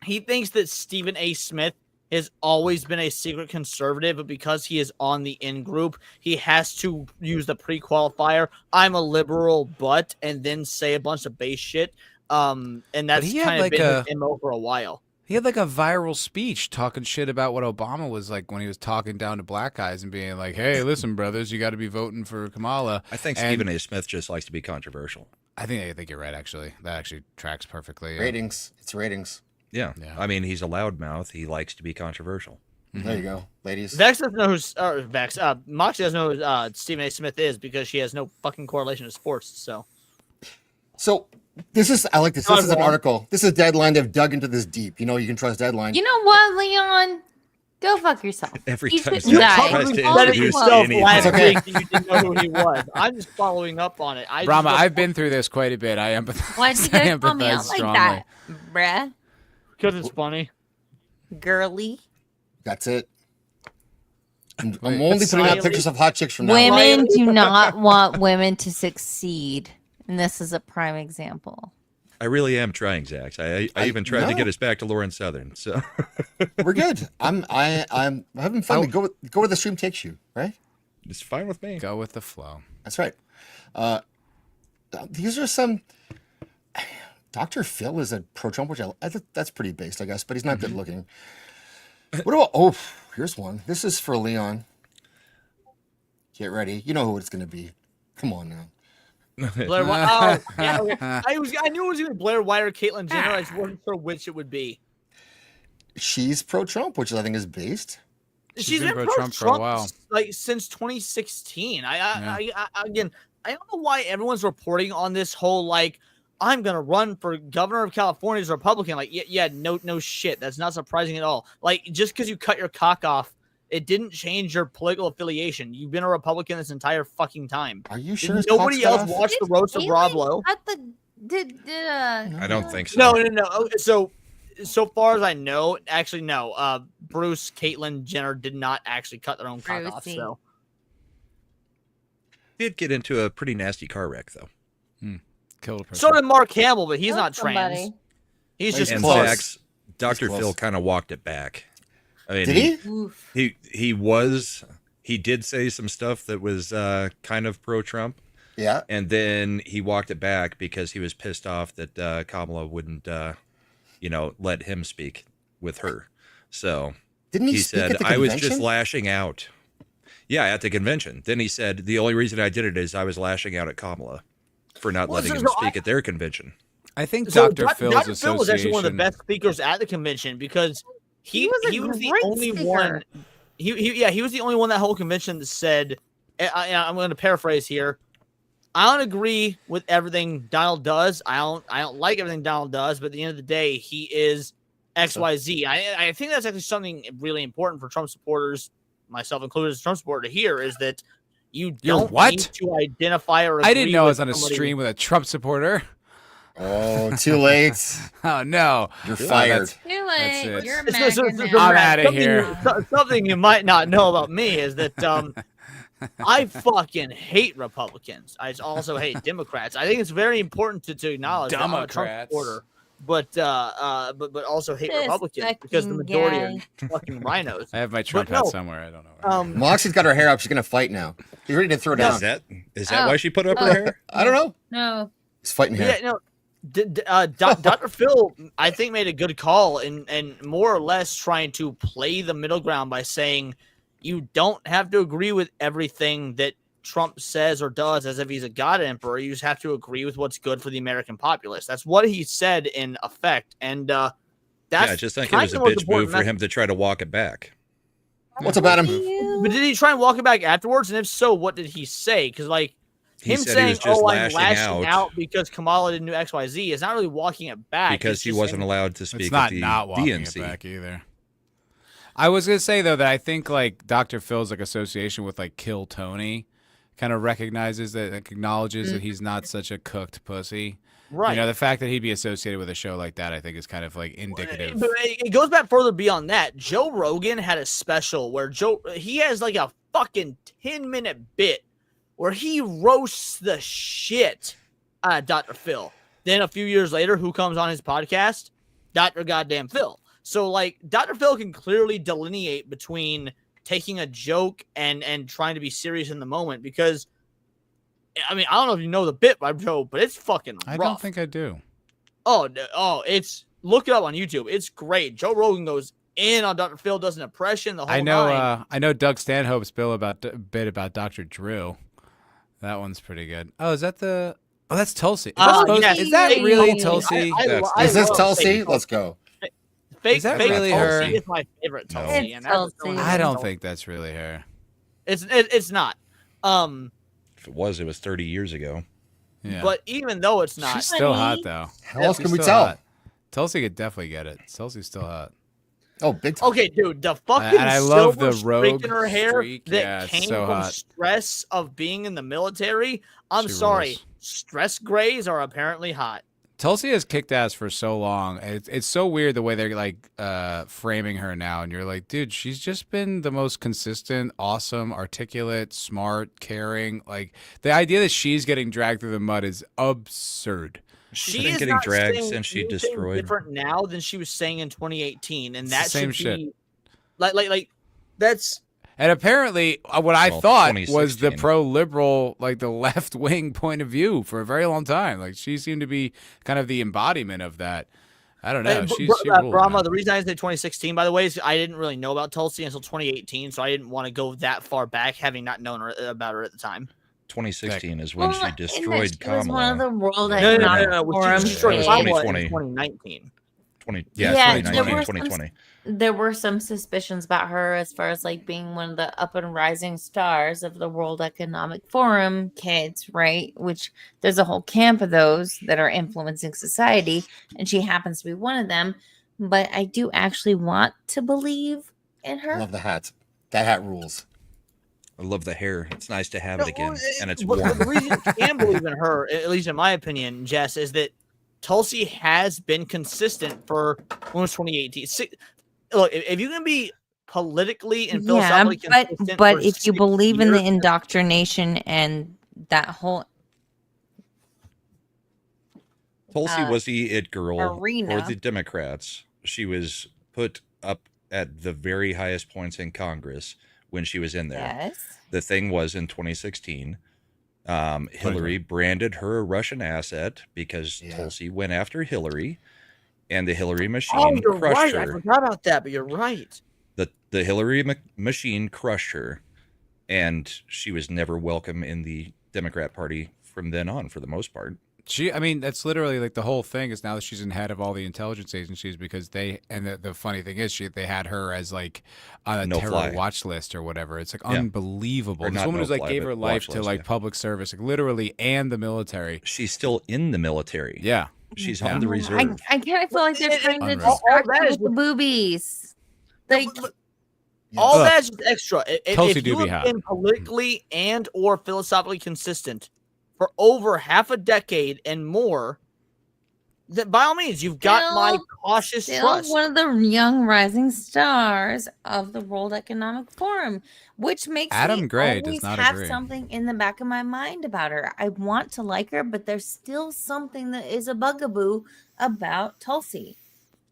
he thinks that Stephen A. Smith has always been a secret conservative, but because he is on the in group, he has to use the pre-qualifier. I'm a liberal, but, and then say a bunch of base shit. And that's he had kind of like been his MO for a while. He had like a viral speech talking shit about what Obama was like when he was talking down to black guys and being like, "Hey, listen, brothers, you got to be voting for Kamala." I think And Stephen A. Smith just likes to be controversial. I think you're right. Actually, that actually tracks perfectly. Yeah. Ratings. It's ratings. Yeah. I mean, he's a loudmouth. He likes to be controversial. There you go, ladies. Vex doesn't know who's Vex. Moxie doesn't know who Stephen A. Smith is because she has no fucking correlation to sports. So this is I like this. This is an Wrong. article. This is Deadline. They've dug into this deep. You know, you can trust Deadline. You know what, Leon? Go fuck yourself. Every You time shouldn't die. tries to Said it introduce yourself anything. last It's okay. week that you didn't know who he was. I'm just following up on it. Brahma, I've been through this quite a bit. I empathize. Why'd you I guys call me empathize out like strongly. that, bruh? Because it's funny. Girly. That's it. I'm only putting out pictures of hot chicks from now on. Women do not want women to succeed. And this is a prime example. I really am trying, Zach. I even tried to no. get us back to Lauren Southern. So We're good. I'm having fun. Go where the stream takes you, right? It's fine with me. Go with the flow. That's right. These are some. Dr. Phil is a pro-Trump, which I think that's pretty based, I guess, but he's not good looking. What about? Oh, here's one. This is for Leon. Get ready. You know who it's going to be. Come on now. Blair White. Oh, yeah. Okay. I knew it was either Blair White or Caitlyn Jenner. I just wasn't sure which it would be. She's pro-Trump, which I think is based. She's been pro-Trump for a while. like since 2016. I again, I don't know why everyone's reporting on this whole like I'm gonna run for governor of California as a Republican. Like, yeah, no shit. That's not surprising at all. Like, just because you cut your cock off, it didn't change your political affiliation. You've been a Republican this entire fucking time. Are you sure? Nobody else watched the roast of Bravo. I don't think so. No. Okay, so far as I know, actually no. Bruce, Caitlyn Jenner did not actually cut their own cock off. So Did get into a pretty nasty car wreck though. Killed a person. so did Mark Hamill, but he's Killed not trans. somebody. He's just And close. Zach's Dr. close. Phil kind of walked it back. I mean, Did he did say some stuff that was kind of pro-Trump. Yeah. And then he walked it back because he was pissed off that Kamala wouldn't, let him speak with her. So Didn't he speak said, at the I was just convention? lashing out. Yeah, at the convention. Then he said, the only reason I did it is I was lashing out at Kamala for not letting him speak at their convention. I think So Dr. Phil's Dr. Phil was actually one of the association- best speakers at the convention because he was the great only speaker. one. He was the only one that whole convention that said, I'm going to paraphrase here. I don't agree with everything Donald does. I don't like everything Donald does, but at the end of the day, he is XYZ. I think that's actually something really important for Trump supporters, myself included as a Trump supporter to hear, is that you don't need to identify or agree I didn't know I with was on a somebody. stream with a Trump supporter. Oh, too late. Oh no, You're fired. Too late. it. You're So- mad. so- I'm outta something- here. Something you might not know about me is that I fucking hate Republicans. I also hate Democrats. I think it's very important to acknowledge that I'm a Trump Democrats. supporter, but also hate This Republicans because the fucking majority guy. are fucking rhinos. I have my Trump But hat no, somewhere. I don't know. Where. Moxie's got her hair up. She's gonna fight now. He's ready to throw down. Is that why she put up her hair? I don't know. No. He's fighting Yeah, hair. no. Dr. Phil, I think, made a good call and more or less trying to play the middle ground by saying you don't have to agree with everything that Trump says or does as if he's a god emperor. You just have to agree with what's good for the American populace. That's what he said in effect. And that's I just think it kind was a of the most bitch move important for him to try to walk it back. What's about him? But did he try and walk it back afterwards? And if so, what did he say? Because He him said he saying, was just "Oh, I'm lashing lashing out." out because Kamala didn't do X, Y, Z," is not really walking it back. Because It's he just wasn't saying- allowed to speak It's at not the not walking DNC. it back either. I was gonna say though that I think like Dr. Phil's like association with like Kill Tony kind of recognizes that, acknowledges that he's not such a cooked pussy. Right. You know, the fact that he'd be associated with a show like that, I think, is kind of like indicative. But it goes back further beyond that. Joe Rogan had a special where he has like a fucking 10-minute bit where he roasts the shit out of Dr. Phil. Then a few years later, who comes on his podcast? Dr. Goddamn Phil. So like Dr. Phil can clearly delineate between taking a joke and trying to be serious in the moment, because I mean, I don't know if you know the bit by Joe, but it's fucking rough. I don't think I do. Oh, it's look it up on YouTube. It's great. Joe Rogan goes in on Dr. Phil, does an impression. The whole I know Doug Stanhope's bit about Dr. Drew. That one's pretty good. Oh, is that the? Oh, that's Tulsi. Is that really Tulsi? Is this Tulsi? Let's go. Is that really her? Tulsi is my favorite Tulsi. It's Tulsi. I don't think that's really her. It's not. If it was 30 years ago. Yeah. But even though it's not, She's still hot though. How else can we tell? Hot. Tulsi could definitely get it. Tulsi's still hot. Oh, big time. Okay, dude, the fucking and I love the silver streak rogue in her hair streak. that Yeah, it's came so from hot. stress of being in the military. I'm She sorry, rules. stress grays are apparently hot. Tulsi has kicked ass for so long. It's so weird the way they're like framing her now, and you're like, dude, she's just been the most consistent, awesome, articulate, smart, caring. Like the idea that she's getting dragged through the mud is absurd. She's been getting dragged since she destroyed. Different now than she was saying in 2018, and that Same should be shit. like that's. And apparently, what I thought was the 2016. pro-liberal, like the left-wing point of view for a very long time. Like she seemed to be kind of the embodiment of that. I don't know. She rules, Brahma, man. the reason I said 2016, by the way, is I didn't really know about Tulsi until 2018, so I didn't want to go that far back, having not known about her at the time. 2016 is when she destroyed She was one of Kamala. the World No. Economic When she Forum. destroyed kids. Kamala 2020. in 2019. 2020. There were some suspicions about her as far as like being one of the up and rising stars of the World Economic Forum kids, right? Which there's a whole camp of those that are influencing society, and she happens to be one of them. But I do actually want to believe in her. Love the hat. That hat rules. I love the hair. It's nice to have it again, and it's But warm. the reason you can believe in her, at least in my opinion, Jess, is that Tulsi has been consistent for almost 2018. Look, if you can be politically and philosophically consistent, but for if you 6 believe in the years- indoctrination and that whole Tulsi was the it girl arena. for the Democrats. She was put up at the very highest points in Congress when she was in there. Yes. The thing was in 2016, Hillary branded her a Russian asset because Tulsi went after Hillary, and the Hillary machine Oh, you're crushed right. I her. forgot about that, but you're right. The Hillary machine crushed her, and she was never welcome in the Democrat Party from then on, for the most part. I mean, that's literally like the whole thing is now that she's in head of all the intelligence agencies because the funny thing is they had her as like on a No terror fly. watch list or whatever. It's like Yeah. unbelievable. Or This not woman no who's like fly, gave but her life watch to list, like yeah. public service, like literally, and the military. She's still in the military. Yeah. She's Yeah. on the reserve. I kind of feel like they're trying to Unreal. distract All that you is with the boobies. Like All Ugh. that's just extra. Tulsi If do you be have hot. been politically and or philosophically consistent for over half a decade and more, then by all means, you've got my cautious still trust. one of the young rising stars of the World Economic Forum, which makes Adam me Gray does always not have agree. something in the back of my mind about her. I want to like her, but there's still something that is a bugaboo about Tulsi.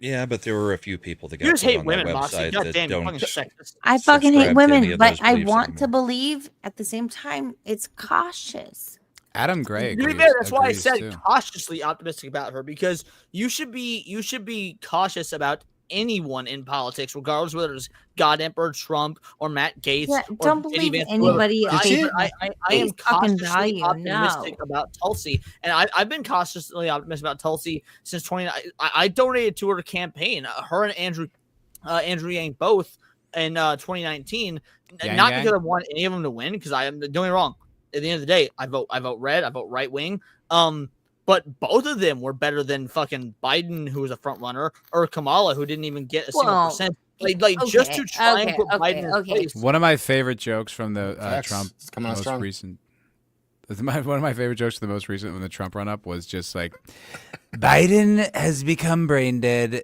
Yeah, but there were a few people that You got just put hate on women, that Moxie. website God that damn, you're don't fucking sexist. I fucking hate subscribe to any women, of but those I beliefs want to anymore. believe at the same time it's cautious. Adam Gray. To be agrees- fair, that's why I agrees, said too. cautiously optimistic about her, because you should be cautious about anyone in politics, regardless whether it's God Emperor Trump or Matt Gates. Yeah, or don't J.D. believe Vance, anybody whoever. at I am face fucking cautiously value, optimistic no. about Tulsi, and I've been cautiously optimistic about Tulsi since 20. I donated to her campaign. Her and Andrew Yang both in 2019. Yang Not Yang? because I want any of them to win, because don't get me wrong. At the end of the day, I vote red, I vote right wing. But both of them were better than fucking Biden, who was a front runner, or Kamala, who didn't even get a single Well, percent. Like just to try and put Biden in place. One of my favorite jokes from the Facts. Trump It's coming on most strong. recent One of my favorite jokes, the most recent when the Trump run up, was just like, Biden has become brain dead.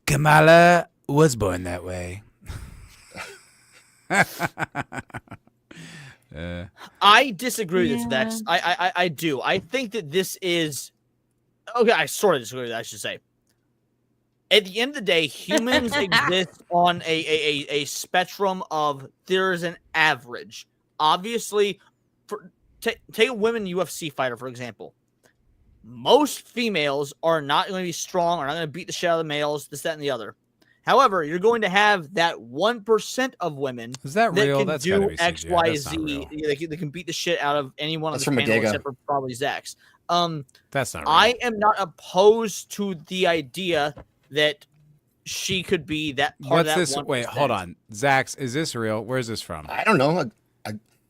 Kamala was born that way. I disagree with this, Vex. I do. I think that this is okay. I sort of disagree with that, I should say. At the end of the day, humans exist on a spectrum of there is an average. Obviously, take a women UFC fighter, for example. Most females are not going to be strong, are not going to beat the shit out of the males, this, that, and the other. However, you're going to have that 1% of women that real? can That's do gotta be X, CGI. Y, That's not Z. real. They can beat the shit out of any one of That's the from panel Bodega. except for probably Zach's. That's not real. I am not opposed to the idea that she could be that part What's of that this? 1%. Wait, hold on. Zax, is this real? Where's this from? I don't know.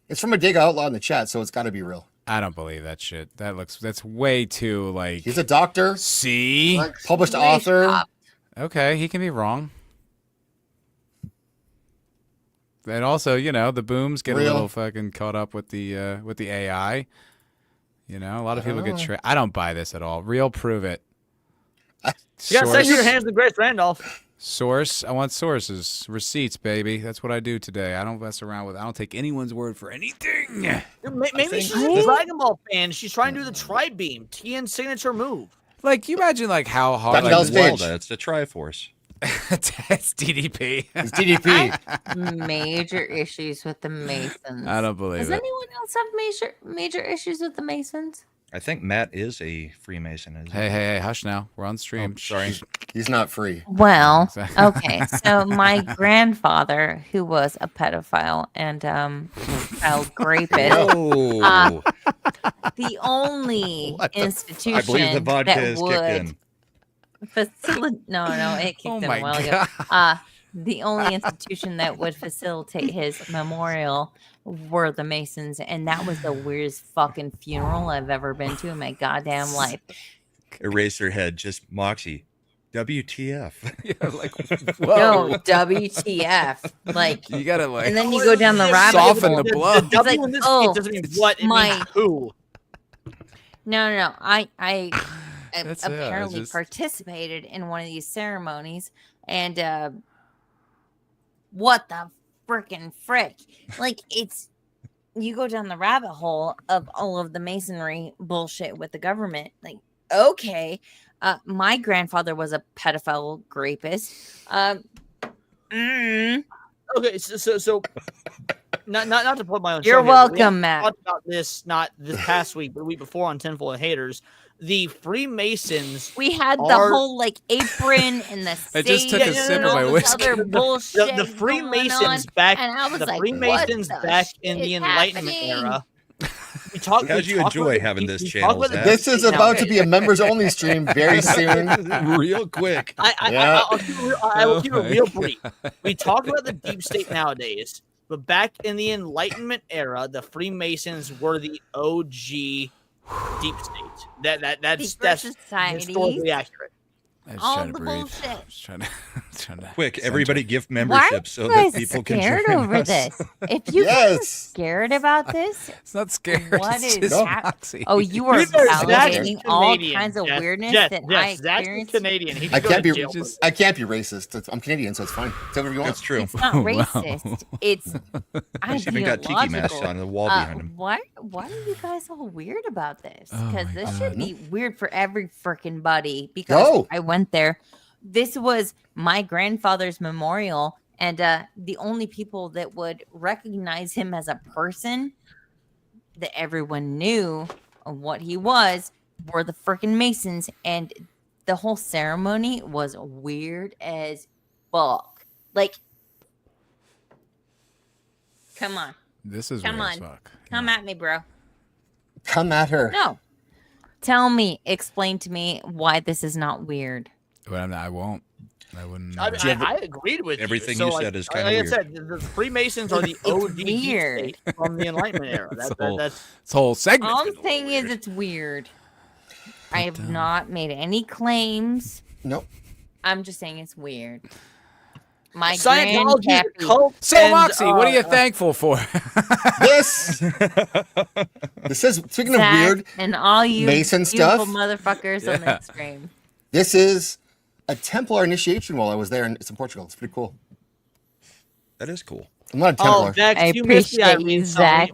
It's from a Dig Outlaw in the chat, so it's got to be real. I don't believe that shit. That's way too like. He's a doctor. See? Published author. Okay, he can be wrong. And also, the booms get Real. a little fucking caught up with the AI. A lot of people get Oh. tricked. I don't buy this at all. Real, prove it. You got to say your hands to Grace Randolph. Source. I want sources, receipts, baby. That's what I do today. I don't mess around with. I don't take anyone's word for anything. Maybe she's a Dragon Ball fan. She's trying to do the Tri-Beam, TN signature move. Like, you imagine like how hard. Dr. Like, Page. It's the Triforce. It's DDP. It's DDP. Major issues with the Masons. I don't believe Does it. anyone else have major issues with the Masons? I think Matt is a Freemason. Isn't Hey, hush now. We're on stream. Oh, sorry. He's not free. Well, okay. So my grandfather, who was a pedophile and child rapist, Whoa. the only institution I believe the vodka that has kicked in. would facilitate. No, it kicked Oh in my a while ago. The only institution that would facilitate his memorial were the Masons, and that was the weirdest fucking funeral I've ever been to in my goddamn life. Erase her head. Just Moxie. WTF? Yeah, like, No, WTF? Like, you gotta like. and then you go down the rabbit Soften hole. the blood. The W It's in like, this oh, case doesn't mean what, it means who. No. I That's it, I apparently just- participated in one of these ceremonies, and what the frickin' frick? Like, it's you go down the rabbit hole of all of the masonry bullshit with the government. Like, okay, my grandfather was a pedophile rapist. Okay, so not to put my own. You're show here, but we welcome, actually Matt. Talked about this not this past week, but the week before on Tinfoil of Haters. The Freemasons. We had the are- whole like apron and the I just took sage a sip and of all my this whiskey. other bullshit. The going Freemasons on, back. and I was The like, Freemasons what the back in shit the Enlightenment happening? era. We talk. How'd we you talk enjoy about having the- this we channel, talk about the Zach? This is deep about state to be a members only stream very soon. Real quick. Yeah. I will keep it Oh real my brief. We talk about the deep state nowadays, but back in the Enlightenment era, the Freemasons were the OG deep state. That's Secret societies. historically accurate. I was All trying to the breathe. bullshit. I was trying to Quick, everybody gift Why are memberships so you that guys people can scared join over us. this? If you guys are Yes. scared about this, It's not scary. what It's is just hap- Moxie. Oh, you are Zach is validating all Canadian, kinds of Jess. weirdness Jess, that Jess, I Zach is experienced. Canadian. He I should go can't to be. jail for Just- I can't be racist. I'm Canadian, so it's fine. Say whatever you want. That's true. It's not Wow. racist. It's He's even got tiki masks ideological. on the wall behind him. Why are you guys all weird about this? Oh Because my this God. should be weird for every freaking buddy. Because Go. I went there. This was my grandfather's memorial, and the only people that would recognize him as a person that everyone knew of what he was were the freaking Masons, and the whole ceremony was weird as fuck. Like, come on. This is Come weird as on. fuck. Come at me, bro. Come at her. No. Tell me, explain to me why this is not weird. Well, I won't. I wouldn't. I agreed with Everything you. you So, said is kinda like weird. I said, the Freemasons are the OG deep weird. state from the Enlightenment era. This That, whole- that's This whole segment. All I'm saying is it's weird. I have not made any claims. Nope. I'm just saying it's weird. My Scientology is a grandpappy. cult. So, and, Moxie, what are you thankful for? This. This is speaking Zach of weird and all you Mason beautiful stuff. motherfuckers on the stream. This is a Templar initiation while I was there, and it's in Portugal. It's pretty cool. That is cool. I'm not a Templar. Vex, I you missed the appreciate you, Irene song. Zach.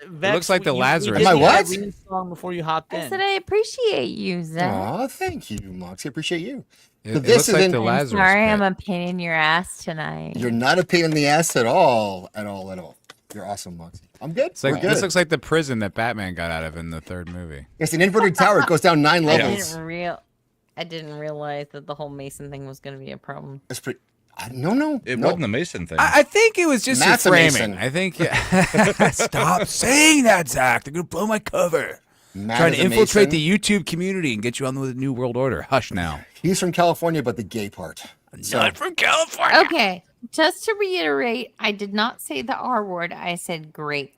Vex, looks like the Lazarus did Am I the what? Irene song before you hopped in. I said I appreciate you, Zach. Aw, thank you, Moxie. I appreciate you. It, So it this looks is like in- the I'm Lazarus. sorry, pit. I'm a pain in your ass tonight. You're not a pain in the ass at all. You're awesome, Moxie. I'm good. It's like, We're good. this looks like the prison that Batman got out of in the third movie. It's an inverted tower. It goes down 9 levels. I didn't realize that the whole Mason thing was going to be a problem. It's pretty. No. It wasn't the Mason thing. I think it was just Matt's a your framing. Mason. I think. Stop saying that, Zach. They're gonna blow my cover. Matt Trying is to a infiltrate Mason. the YouTube community and get you on with the New World Order. Hush now. He's from California, but the gay part. Not from California. Okay, just to reiterate, I did not say the R word. I said great.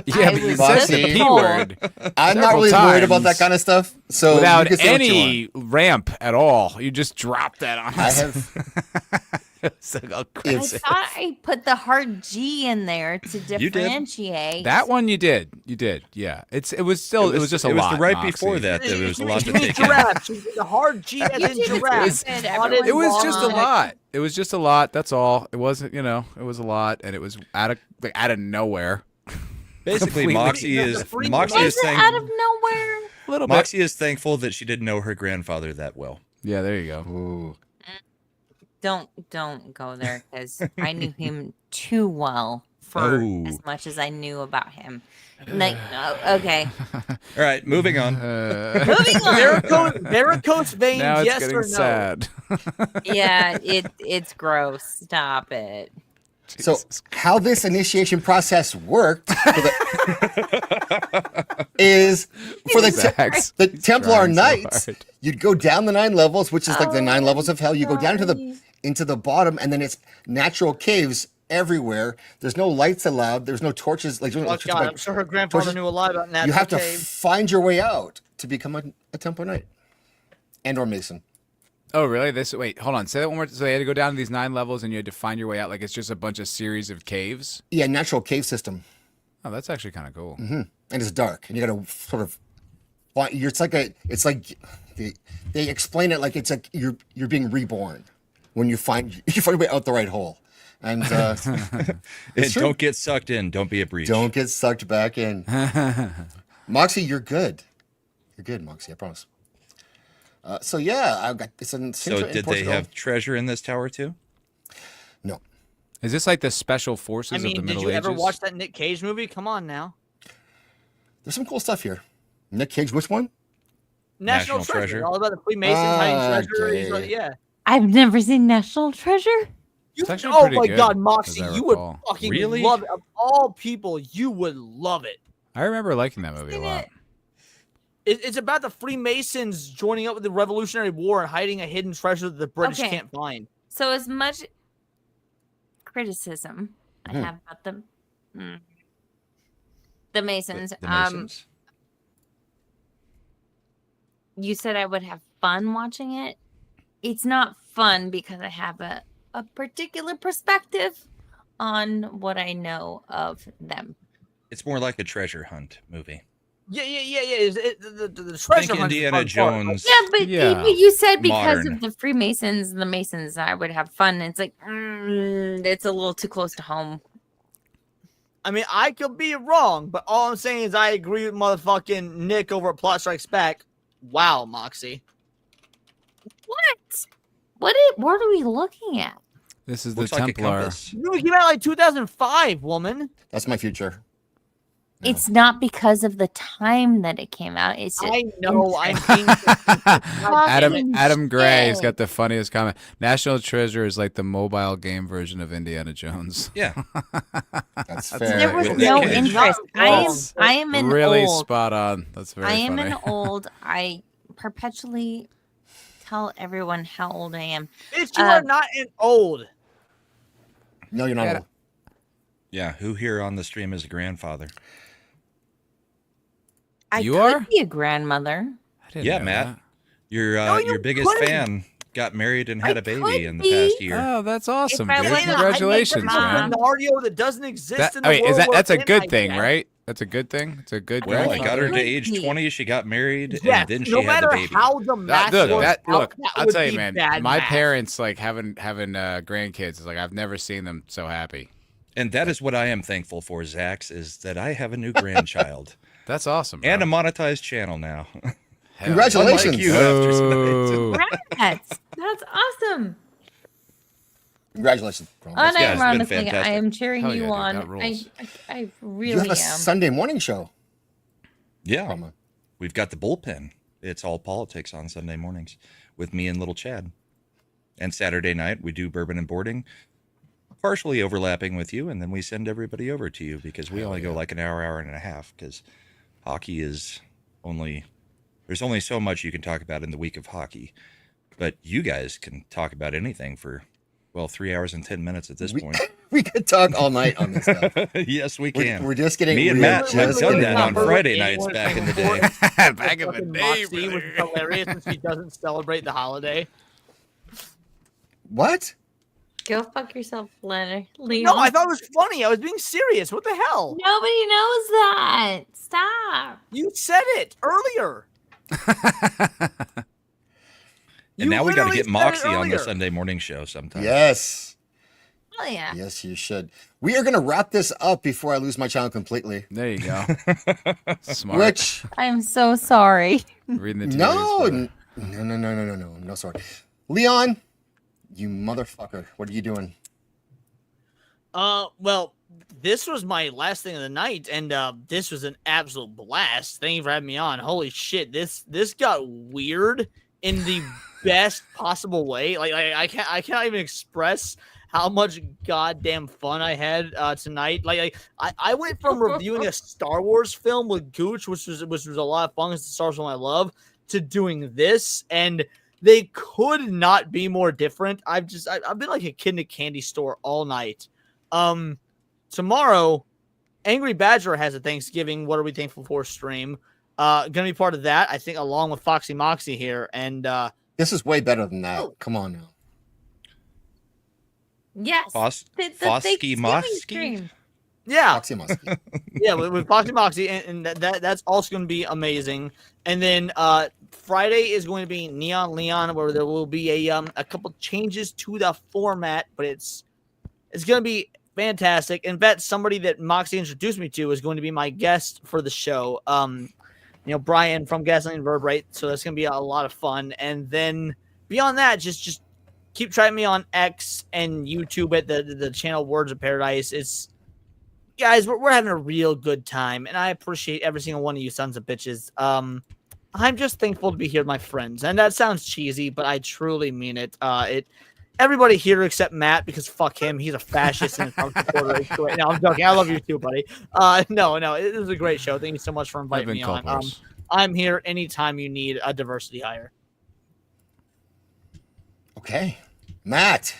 Yeah, I but you was said just the P told- word. I'm not several really worried about that times kind of stuff. So without you can say what you any ramp at all. You just dropped that on I us. have. It's like all I crazy. thought I put the hard G in there to did. differentiate. That one you did. You did. Yeah. It was still it was just a it was lot. the right Moxie. before that there was a lot to You mean take in. giraffe. The hard G as in YouTube is giraffe. good. It was Everyone's just a on. lot. It was just a lot. That's all. It wasn't. It was a lot, and it was out of nowhere. Basically, Completely. Moxie is Was it out of nowhere? A little Moxie is thankful that she didn't know her grandfather that well. Yeah, there you go. Ooh. Don't go there because I knew him too well for Oh. as much as I knew about him. Like, okay. All right, moving on. Moving on. Varicose veins, Now it's yes getting or no? sad. Yeah, it's gross. Stop it. So how this initiation process worked is for the Templar trying so Knights, hard. you'd go down the 9 levels, which is like the 9 levels of hell. You go down into the bottom, and then it's natural caves everywhere. There's no lights allowed. There's no torches. Like, Oh God, I'm sure her grandfather torches. knew a lot about natural You have to cave. find your way out to become a Templar Knight and or Mason. Oh, really? Wait, hold on. Say that one more. So you had to go down to these 9 levels, and you had to find your way out. Like it's just a bunch of series of caves. Yeah, natural cave system. Oh, that's actually kind of cool. And it's dark, and you got to sort of. It's like they explain it like it's like you're being reborn when you find your way out the right hole, and it's true. Don't get sucked in. Don't be a breach. Don't get sucked back in. Moxie, you're good. You're good, Moxie. I promise. So yeah, I've got it's in. So did they have treasure in this tower too? No. Is this like the special forces I of the mean, did Middle you Ages? ever watch that Nick Cage movie? Come on now. There's some cool stuff here. Nick Cage, which one? National Treasure. All about the Freemasons hiding treasure. He's like, yeah. I've never seen National Treasure. actually Oh pretty my good, God, as Moxie, I you would recall. fucking Really? love it. Of all people, you would love it. I remember liking that movie a lot. It's about the Freemasons joining up with the Revolutionary War and hiding a hidden treasure that the British Okay. can't find. So as much criticism I have about the Masons, The Masons? you said I would have fun watching it. It's not fun because I have a particular perspective on what I know of them. It's more like a treasure hunt movie. Yeah. The treasure Think hunt is Indiana fun part. Jones. Yeah, but Yeah. you said because Modern. of the Freemasons and the Masons, I would have fun. It's like, it's a little too close to home. I mean, I could be wrong, but all I'm saying is I agree with motherfucking Nick over at Plot Strikes Back. Wow, Moxie. What are we looking at? This is Looks the like a Templar. compass. You came out like 2005, woman. That's my future. It's not because of the time that it came out. It's just I know. I'm being Adam Gray has shit. got the funniest comment. National Treasure is like the mobile game version of Indiana Jones. Yeah. That's That's fair. There was With no Nick Cage. interest. I am an really old. spot on. That's very I am funny. an old. I perpetually tell everyone how old I am. Bitch, you are not an old. No, you're not. Yeah. old. Yeah, who here on the stream is a grandfather? I You could are? be a grandmother. I didn't Yeah, know Matt. that. Your biggest couldn't. fan got married and had a baby could in the be. past year. Oh, that's awesome, I dude. went- Congratulations, I make man. a scenario that doesn't exist That, in the wait, world that's where a Tim good might thing, be at. right? That's a good thing. It's a good. Well, I got her to grandfather. age 20. She got married, Yes, and then she no had the matter baby. how the math Look, works out, look. that I'll would tell you, be man. bad My math. parents like having grandkids is like I've never seen them so happy. And that is what I am thankful for, Zax, is that I have a new grandchild. That's awesome. And a monetized channel now. Congratulations. Unlike you after tonight. That's awesome. Congratulations. Unironically, I am cheering Hell you yeah, dude, on. that rules. I really You have a am. Sunday morning show. Yeah. We've got the bullpen. It's all politics on Sunday mornings with me and little Chad. And Saturday night, we do bourbon and boarding, partially overlapping with you, and then we send everybody over to you because we only go like an hour and a half because hockey is there's only so much you can talk about in the week of hockey. But you guys can talk about anything for, 3 hours and 10 minutes at this point. We could talk all night on this stuff. Yes, we can. We're just getting. Me and we're Matt have just done getting that on numbered. Friday nights back in the day. Back in the day, Moxie, which is hilarious since she doesn't celebrate the holiday. What? Go fuck yourself, Leonard. Leon. No, I thought it was funny. I was being serious. What the hell? Nobody knows that. Stop. You said it earlier. And now we got to literally get said it Moxie on the earlier. Sunday morning show sometime. Yes. Oh yeah. Yes, you should. We are going to wrap this up before I lose my channel completely. There you go. Smart. Which I am so sorry. Reading the tea no, leaves, no, sorry. Leon, you motherfucker! What are you doing? Well, this was my last thing of the night, and this was an absolute blast. Thank you for having me on. Holy shit, this got weird in the best possible way. Like I can't even express how much goddamn fun I had tonight. Like I went from reviewing a Star Wars film with Gooch, which was a lot of fun. It's the Star Wars film I love, to doing this, and they could not be more different. I've been like a kid in a candy store all night. Tomorrow, Angry Badger has a Thanksgiving What Are We Thankful For stream. Gonna be part of that, I think, along with Foxy Moxie here. And This is way better than that. Come on now. Yes. Fosky Thanksgiving Mosky? stream. yeah, Foxy Muskie. yeah, with Foxy Moxie, and that's also going to be amazing. And then Friday is going to be Neon Leon, where there will be a couple changes to the format, but it's going to be fantastic. In fact, somebody that Moxie introduced me to is going to be my guest for the show. Brian from Gasoline Verb, right? So that's going to be a lot of fun. And then beyond that, just keep trying me on X and YouTube at the channel Words of Paradise. Guys, we're having a real good time, and I appreciate every single one of you sons of bitches. I'm just thankful to be here with my friends, and that sounds cheesy, but I truly mean it. Everybody here except Matt, because fuck him, he's a fascist and a Trump supporter. No, I'm joking. I love you too, buddy. No, it was a great show. Thank you so much for inviting me on. I'm here anytime you need a diversity hire. Okay, Matt.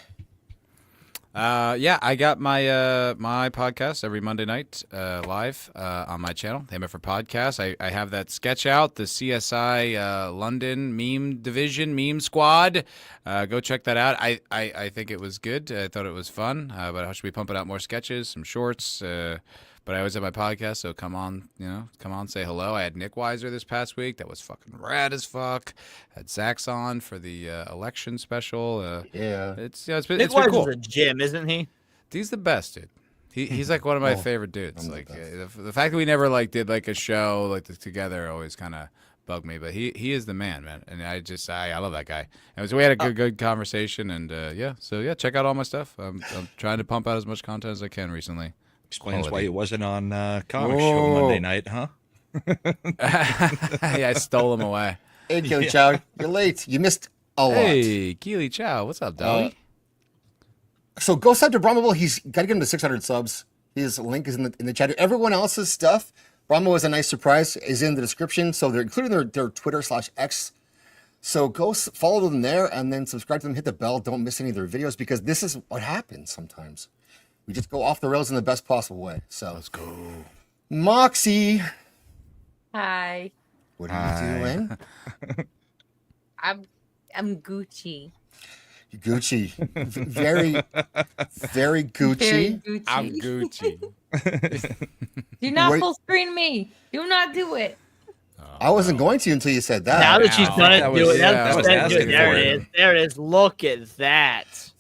Yeah, I got my my podcast every Monday night live on my channel, Hammer for Podcast. I have that sketch out, the CSI London meme division, meme squad. Go check that out. I think it was good. I thought it was fun, but I should be pumping out more sketches, some shorts. But I always have my podcast, so come on, say hello. I had Nick Weiser this past week. That was fucking rad as fuck. Had Zach's on for the election special. Yeah. It's Nick been Weiser's cool. a gym, isn't he? He's the best, dude. He's like one of my favorite dudes. Like the fact that we never did a show together always kind of bugged me. But he is the man. And I love that guy. And so we had a good conversation. And check out all my stuff. I'm trying to pump out as much content as I can recently. Explains why it wasn't on Comic Show Monday night, huh? Yeah, I stole him away. Hey, Keely Chow, you're late. You missed a lot. Hey, Keely Chow, what's up, Dolly? So go sub to Brahmable. He's got to get him to 600 subs. His link is in the chat. Everyone else's stuff, Brahma was a nice surprise, is in the description. So they're including their Twitter/X. So go follow them there and then subscribe to them. Hit the bell. Don't miss any of their videos because this is what happens sometimes. We just go off the rails in the best possible way. So let's go. Moxie. Hi. What are you doing? I'm Gucci. Gucci. Very, very Gucci. Very Gucci. I'm Gucci. Do not Wait. full screen me. Do not do it. I wasn't going to until you said that. Now that she's done it, that do was- it. yeah, That's that was that's asking good. There for it it. is. There it is. Look at that.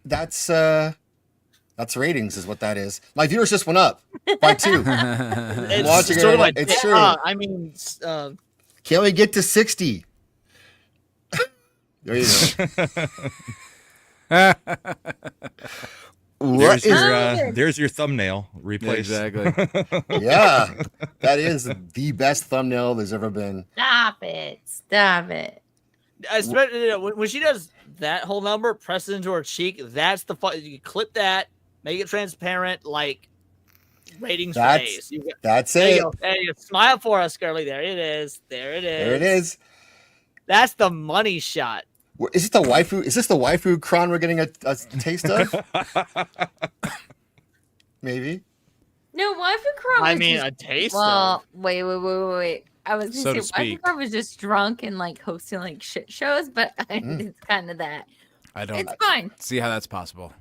That's ratings is what that is. My viewers just went up by 2. It's Watching sort it, of like it's true. I mean, Can we get to 60? There you go. What is There's your thumbnail replaced. Exactly. Yeah, that is the best thumbnail there's ever been. Stop it. Stop it. especially you know, when she does that whole number, press it into her cheek. That's the fun. You clip that, make it transparent, like ratings for days. That's there it. You go. There you go. Smile for us, girly. There it is. There it is. There it is. That's the money shot. Is this the waifu? Is this the waifu cron we're getting a taste of? Maybe. No, Waifu Crow. I was mean, just, a taste Well, wait. I was So gonna to say Waifu speak. Crow was just drunk and like hosting like shit shows, but it's kind of that. I don't It's fine. see how that's possible.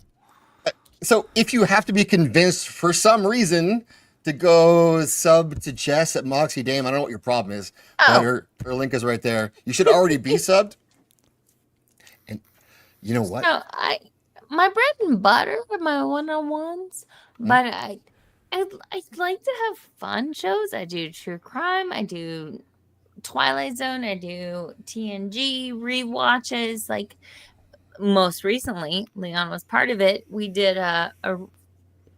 So if you have to be convinced for some reason to go sub to Jess at Moxie Dame, I don't know what your problem is. But her link is right there. You should already be subbed. And you know what? No, my bread and butter are my one-on-ones, but I like to have fun shows. I do true crime. I do Twilight Zone. I do TNG rewatches. Like most recently, Leon was part of it. We did a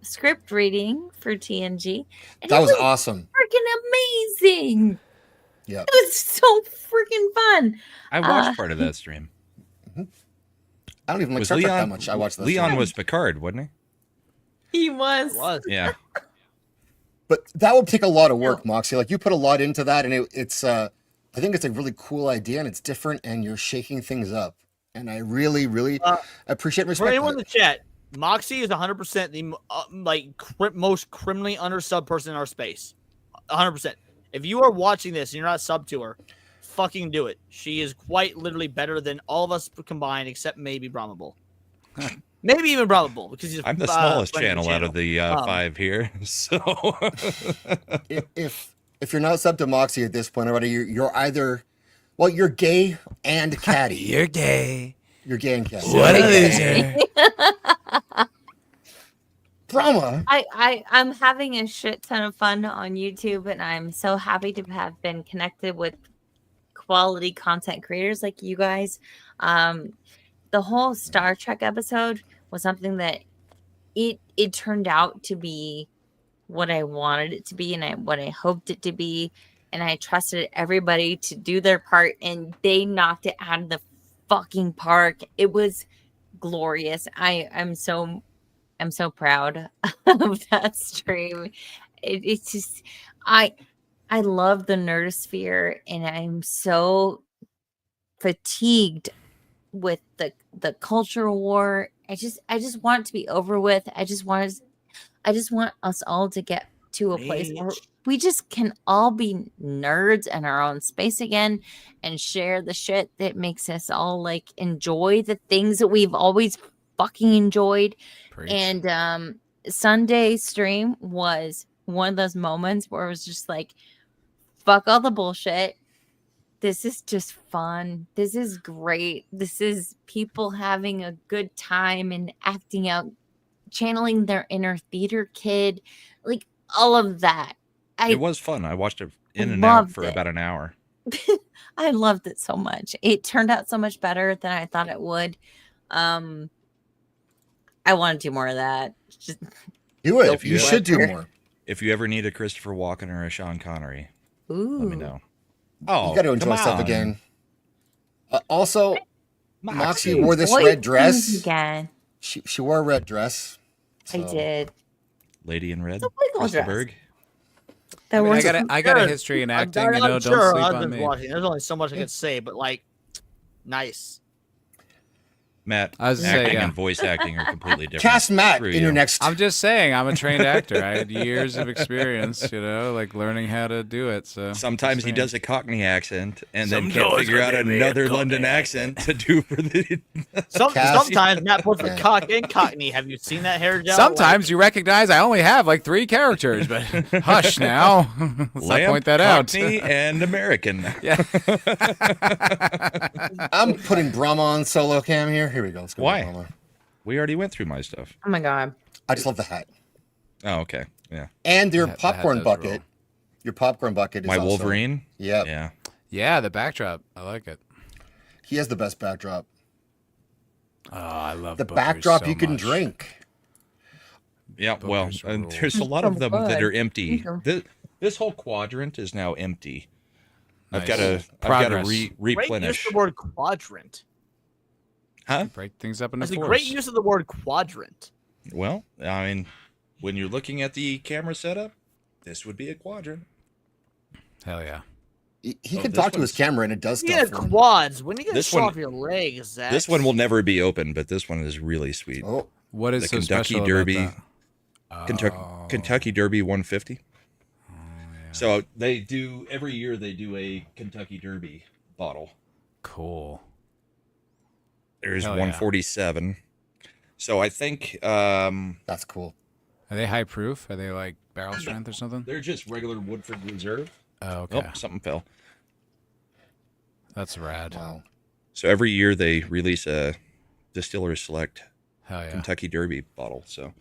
script reading for TNG. And That it was awesome. Freaking amazing. Yeah. It was so freaking fun. I watched part of that stream. I don't even like Was Star Trek Leon that much. I watched that. Leon stream. was Picard, wasn't He was. Yeah. But that would take a lot of work, Moxie. Like you put a lot into that, and it's I think it's a really cool idea, and it's different, and you're shaking things up, and I really, really appreciate and For respect anyone in that. the chat, Moxie is 100% the most criminally undersubbed person in our space. 100%. If you are watching this and you're not sub to her, fucking do it. She is quite literally better than all of us combined, except maybe Brahmable. Maybe even Brahmable, because he's I'm the smallest friend of channel out of the 5 here. So if you're not sub to Moxie at this point already, you're either you're gay and catty. You're gay. You're gay and catty. What a loser. Drama. I'm having a shit ton of fun on YouTube, and I'm so happy to have been connected with quality content creators like you guys. The whole Star Trek episode was something that it turned out to be what I wanted it to be, and what I hoped it to be, and I trusted everybody to do their part, and they knocked it out of the fucking park. It was glorious. I'm so proud of that stream. It's just I love the nerdosphere, and I'm so fatigued with the cultural war. I just want it to be over with. I just want us all to get to a place where we just can all be nerds in our own space again and share the shit that makes us all like enjoy the things that we've always fucking enjoyed. Preach. And Sunday stream was one of those moments where it was just like, fuck all the bullshit. This is just fun. This is great. This is people having a good time and acting out, channeling their inner theater kid, like all of that. it was fun. I watched it in and out for about an hour. I loved it so much. It turned out so much better than I thought it would. I want to do more of that. Just do it. You should do more. If you ever need a Christopher Walken or a Sean Connery, let me Ooh. know. Oh, You got to enjoy come stuff on. again. Also, Moxie Boy wore this red dress. things again. She wore a red dress. I did. Lady in Red, wiggle dress. Westerberg. That was I got a history in acting. You know, don't sleep on me. Watching. There's only so much I can say, but like, nice. Matt, I was acting saying, and voice acting are completely different. Cast Matt Screw in you. your next. I'm just saying, I'm a trained actor. I had years of experience, like learning how to do it. So Sometimes he does a Cockney accent and then Some can't doors figure are out gonna be another a London accent to do for the. Sometimes Matt puts a cock in Cockney. Have you seen that hair gel? Sometimes you recognize I only have like 3 characters, but hush now. Let's not Lamp, point that out. Cockney, and American. Yeah. I'm putting Brahma on solo cam here. Here we go. Let's go. Why? Brahma. We already went through my stuff. Oh my god. I just love the hat. Oh, okay. Yeah. And your The hat popcorn does bucket. roll. Your popcorn bucket is My also- Wolverine? Yep. Yeah. Yeah, the backdrop. I like it. He has the best backdrop. Oh, I love The Booker's backdrop so you can much. drink. Yeah, well, Booker's and rule. there's a lot of them that are empty. Okay. This whole quadrant is now empty. I've Nice. got to Progress. Great use replenish. of the word quadrant. Huh? Break things up into That's a fours. great use of the word quadrant. Well, I mean, when you're looking at the camera setup, this would be a quadrant. Hell yeah. He Oh, can this talk to his one's- camera and it does Yeah, stuff. for him. quads. When are you gonna This show one- off your legs, Zach? This one will never be open, but this one is really sweet. Oh, What is The so Kentucky special Derby, about that? Kentucky Derby 150. So they do every year. They do a Kentucky Derby bottle. Cool. There's Hell yeah. 147. So I think that's cool. Are they high proof? Are they like barrel strength or something? They're just regular Woodford Reserve. Oh, okay. Oh, something fell. That's rad. Wow. So every year they release a Distilleries Select Hell yeah. Kentucky Derby bottle. So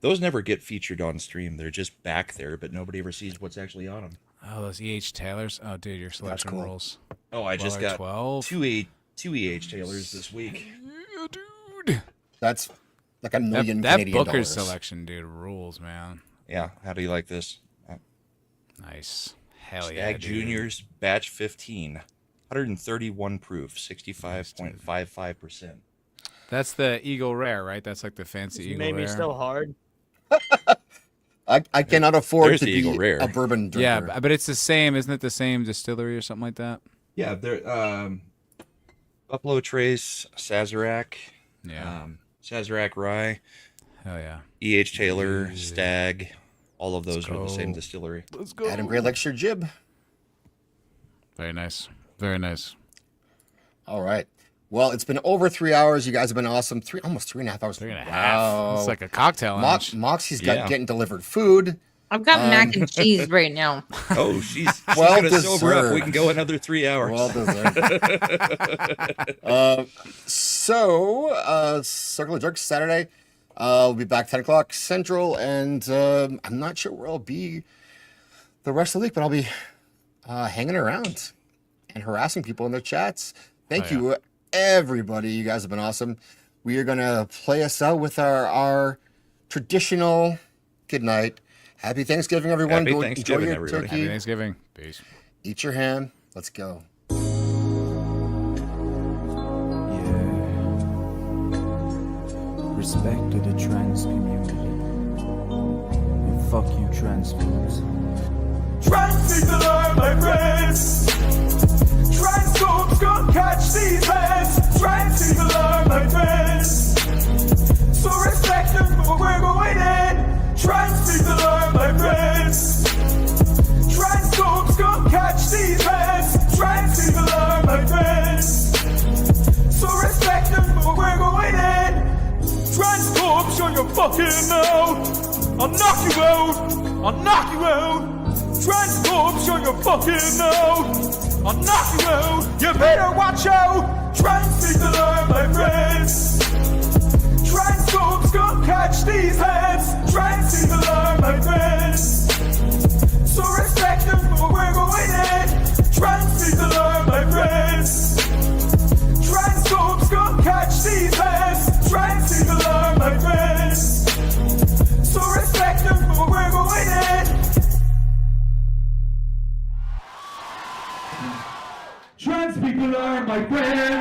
those never get featured on stream. They're just back there, but nobody ever sees what's actually on them. Oh, those E.H. Taylors. Oh, dude, your selection cool. rules. Oh, I just got 12. two E.H. Taylors this week. Yeah, dude. That's like a That, million that Canadian Booker's dollars. selection, dude, rules, man. Yeah. How do you like this? Nice. Hell yeah, Stag dude. Juniors Batch 15. 131 proof, 65.55%. That's the Eagle Rare, right? That's like the fancy You Eagle made Rare. me so hard. I cannot afford There's to the be Eagle Rare. a bourbon drinker. Yeah, but it's the same, isn't it? The same distillery or something like that. Yeah, they're Buffalo Trace, Sazerac, Yeah. Sazerac Rye, Hell yeah. E.H. Taylor, Stag, all of those are the same go. distillery. Let's go. Adam Gray likes your jib. Very nice. Very nice. All right. Well, it's been over 3 hours. You guys have been awesome. Almost 3.5 hours. 3.5. Wow. It's like a cocktail lounge. Moxie's Yeah. getting delivered food. I've got mac and cheese right now. Oh, she's Well gonna sober up. We deserved. can go another 3 hours. Well deserved. Circle of Jerks Saturday. We'll be back 10 o'clock Central, and I'm not sure where I'll be the rest of the week, but I'll be hanging around and harassing people in their chats. Thank you, everybody. You guys have been awesome. We are going to play us out with our traditional good night. Happy Thanksgiving, everyone. Happy Go Thanksgiving, enjoy your everybody. turkey. Happy Thanksgiving. Peace. Eat your ham. Let's go. Respect to the trans community. And fuck you, trans folks. Trans people are my friends. Trans folks gonna catch these hands. Trans people are my friends. So respect them, but we're going in. Trans people are my friends. Trans folks gonna catch these hands. Trans people are my friends. So respect them, but we're going in. Trans folks, show your fucking mouth. I'll knock you out. I'll knock you out. Trans folks, show your fucking mouth. I'll knock you out. You better watch out. Trans people are my friends. Trans folks gonna catch these hands. Trans people are my friends. So respect them, but we're going in. Trans people are my friends. Trans folks gonna catch these hands. Trans people are my friends. So respect them, but we're going in. Trans people are my friends.